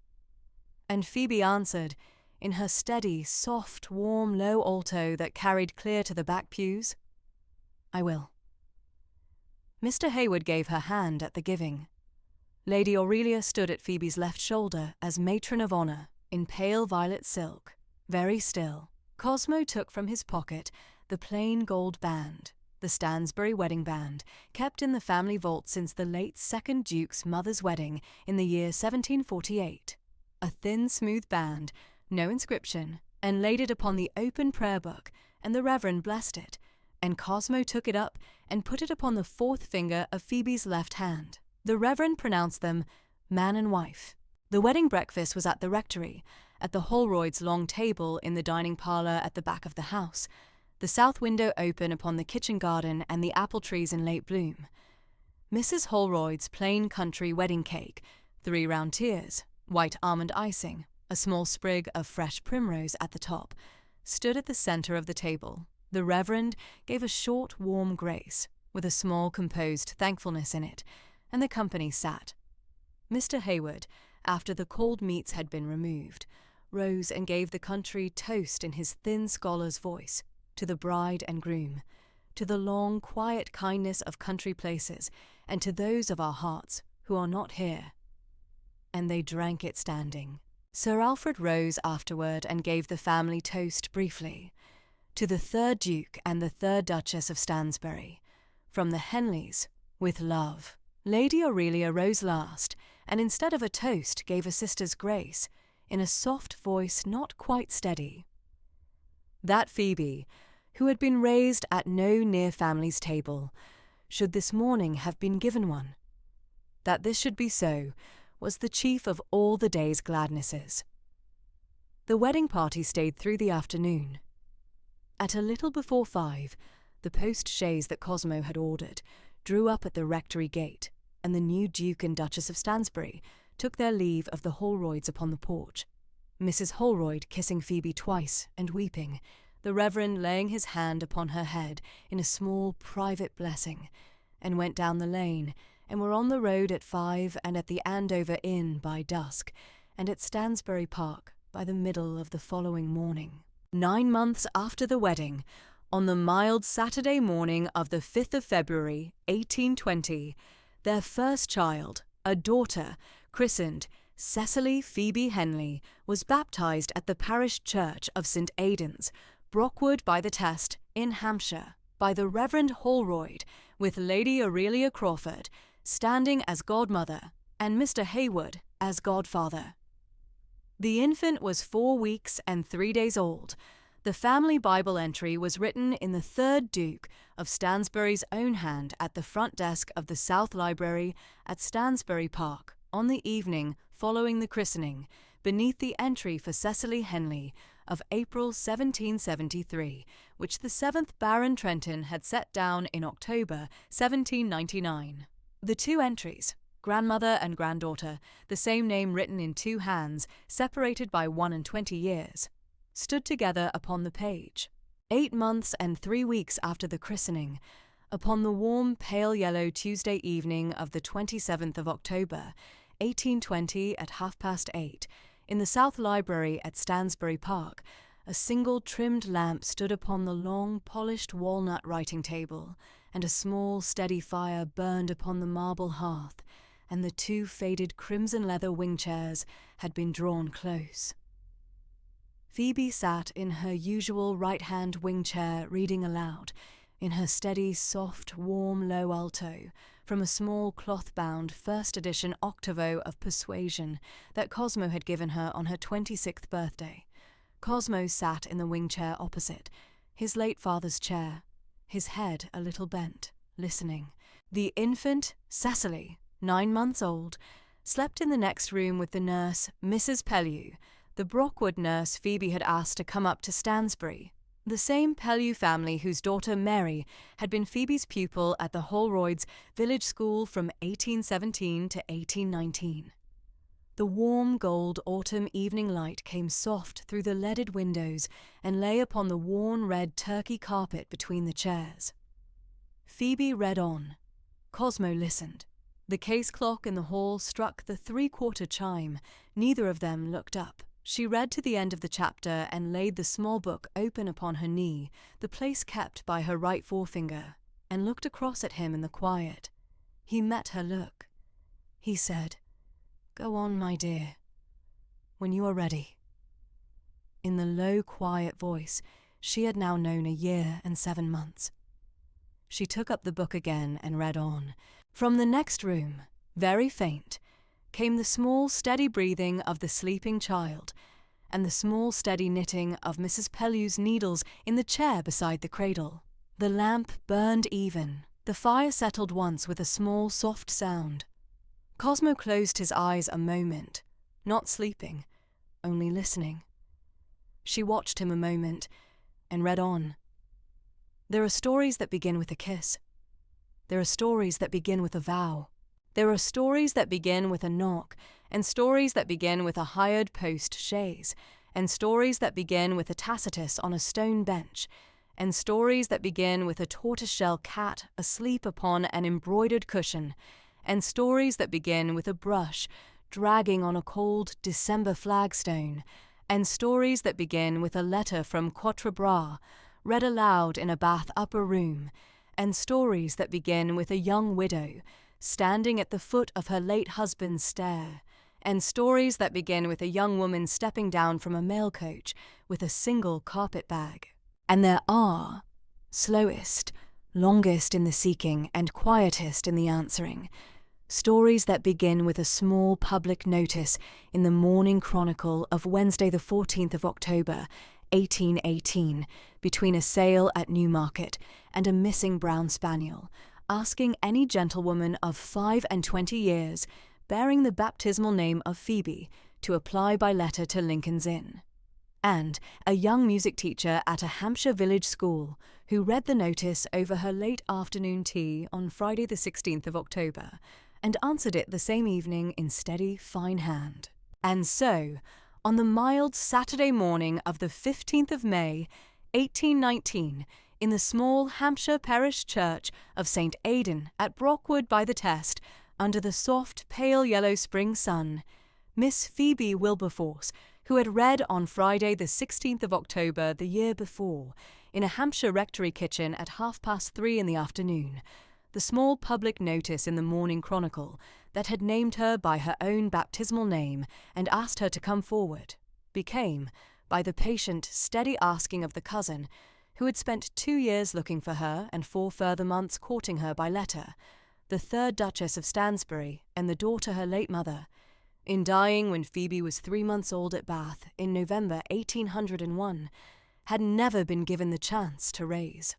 And Phoebe answered, in her steady, soft, warm, low alto that carried clear to the back pews, "I will." Mr. Hayward gave her hand at the giving. Lady Aurelia stood at Phoebe's left shoulder as matron of honour, in pale violet silk, very still. Cosmo took from his pocket the plain gold band, the Stansbury wedding band, kept in the family vault since the late second Duke's mother's wedding in the year 1748. A thin, smooth band, no inscription, and laid it upon the open prayer book, and the Reverend blessed it, and Cosmo took it up and put it upon the fourth finger of Phoebe's left hand. The Reverend pronounced them man and wife. The wedding breakfast was at the rectory, at the Holroyds' long table in the dining parlour at the back of the house, the south window open upon the kitchen garden and the apple trees in late bloom. Mrs. Holroyd's plain country wedding cake, 3 round tiers, white almond icing, a small sprig of fresh primrose at the top, stood at the centre of the table. The Reverend gave a short, warm grace, with a small composed thankfulness in it, and the company sat. Mr. Hayward, after the cold meats had been removed, rose and gave the country toast in his thin scholar's voice, to the bride and groom, to the long, quiet kindness of country places, and to those of our hearts who are not here. And they drank it standing. Sir Alfred rose afterward and gave the family toast briefly, to the 3rd Duke and the 3rd Duchess of Stansbury, from the Henleys, with love. Lady Aurelia rose last, and instead of a toast gave a sister's grace, in a soft voice not quite steady. That Phoebe, who had been raised at no near family's table, should this morning have been given one. That this should be so was the chief of all the day's gladnesses. The wedding party stayed through the afternoon. At a little before 5, the post-chaise that Cosmo had ordered drew up at the rectory gate, and the new Duke and Duchess of Stansbury took their leave of the Holroyds upon the porch, Mrs. Holroyd kissing Phoebe twice and weeping, the Reverend laying his hand upon her head in a small private blessing, and went down the lane, and were on the road at 5 and at the Andover Inn by dusk, and at Stansbury Park by the middle of the following morning. 9 months after the wedding, on the mild Saturday morning of the 5th of February, 1820, their first child, a daughter, christened Cecily Phoebe Henley, was baptized at the parish church of St. Aidan's, Brockwood by the Test, in Hampshire, by the Reverend Holroyd, with Lady Aurelia Crawford standing as godmother and Mr. Hayward as godfather. The infant was 4 weeks and 3 days old. The family Bible entry was written in the 3rd Duke of Stansbury's own hand at the front desk of the South Library at Stansbury Park on the evening following the christening, beneath the entry for Cecily Henley of April 1773, which the 7th Baron Trenton had set down in October 1799. The 2 entries, grandmother and granddaughter, the same name written in 2 hands, separated by 21 years, stood together upon the page. 8 months and 3 weeks after the christening, upon the warm, pale yellow Tuesday evening of the 27th of October, 1820 at 8:30, in the South Library at Stansbury Park, a single trimmed lamp stood upon the long, polished walnut writing table, and a small, steady fire burned upon the marble hearth, and the 2 faded crimson leather wing chairs had been drawn close. Phoebe sat in her usual right-hand wing chair reading aloud, in her steady, soft, warm low alto, from a small cloth-bound first edition octavo of Persuasion that Cosmo had given her on her 26th birthday. Cosmo sat in the wing chair opposite, his late father's chair, his head a little bent, listening. The infant, Cecily, 9 months old, slept in the next room with the nurse, Mrs. Pellew, the Brockwood nurse Phoebe had asked to come up to Stansbury, the same Pellew family whose daughter Mary had been Phoebe's pupil at the Holroyd's village school from 1817 to 1819. The warm gold autumn evening light came soft through the leaded windows and lay upon the worn red turkey carpet between the chairs. Phoebe read on. Cosmo listened. The case clock in the hall struck the 3/4 chime. Neither of them looked up. She read to the end of the chapter and laid the small book open upon her knee, the place kept by her right forefinger, and looked across at him in the quiet. He met her look. He said, "Go on, my dear, when you are ready." In the low, quiet voice she had now known a year and 7 months. She took up the book again and read on. From the next room, very faint, came the small, steady breathing of the sleeping child, and the small, steady knitting of Mrs. Pellew's needles in the chair beside the cradle. The lamp burned even. The fire settled once with a small, soft sound. Cosmo closed his eyes a moment, not sleeping, only listening. She watched him a moment and read on. There are stories that begin with a kiss. There are stories that begin with a vow. There are stories that begin with a knock, and stories that begin with a hired post chaise, and stories that begin with a Tacitus on a stone bench, and stories that begin with a tortoiseshell cat asleep upon an embroidered cushion, and stories that begin with a brush dragging on a cold December flagstone, and stories that begin with a letter from Quatre Bras, read aloud in a Bath upper room, and stories that begin with a young widow standing at the foot of her late husband's stair, and stories that begin with a young woman stepping down from a mail coach with a single carpet bag. And there are, slowest, longest in the seeking and quietest in the answering, stories that begin with a small public notice in the Morning Chronicle of Wednesday the 14th of October, 1818, between a sale at Newmarket and a missing brown spaniel, asking any gentlewoman of 25 years, bearing the baptismal name of Phoebe, to apply by letter to Lincoln's Inn. And a young music teacher at a Hampshire village school who read the notice over her late afternoon tea on Friday the 16th of October, and answered it the same evening in steady, fine hand. And so, on the mild Saturday morning of the 15th of May, 1819, in the small Hampshire parish church of St. Aidan at Brockwood by the Test, under the soft, pale yellow spring sun, Miss Phoebe Wilberforce, who had read on Friday the 16th of October the year before, in a Hampshire rectory kitchen at 3:30 in the afternoon, the small public notice in the Morning Chronicle that had named her by her own baptismal name and asked her to come forward, became, by the patient, steady asking of the cousin, who had spent 2 years looking for her and 4 further months courting her by letter, the 3rd Duchess of Stansbury and the daughter her late mother, in dying when Phoebe was 3 months old at Bath in November 1801, had never been given the chance to raise.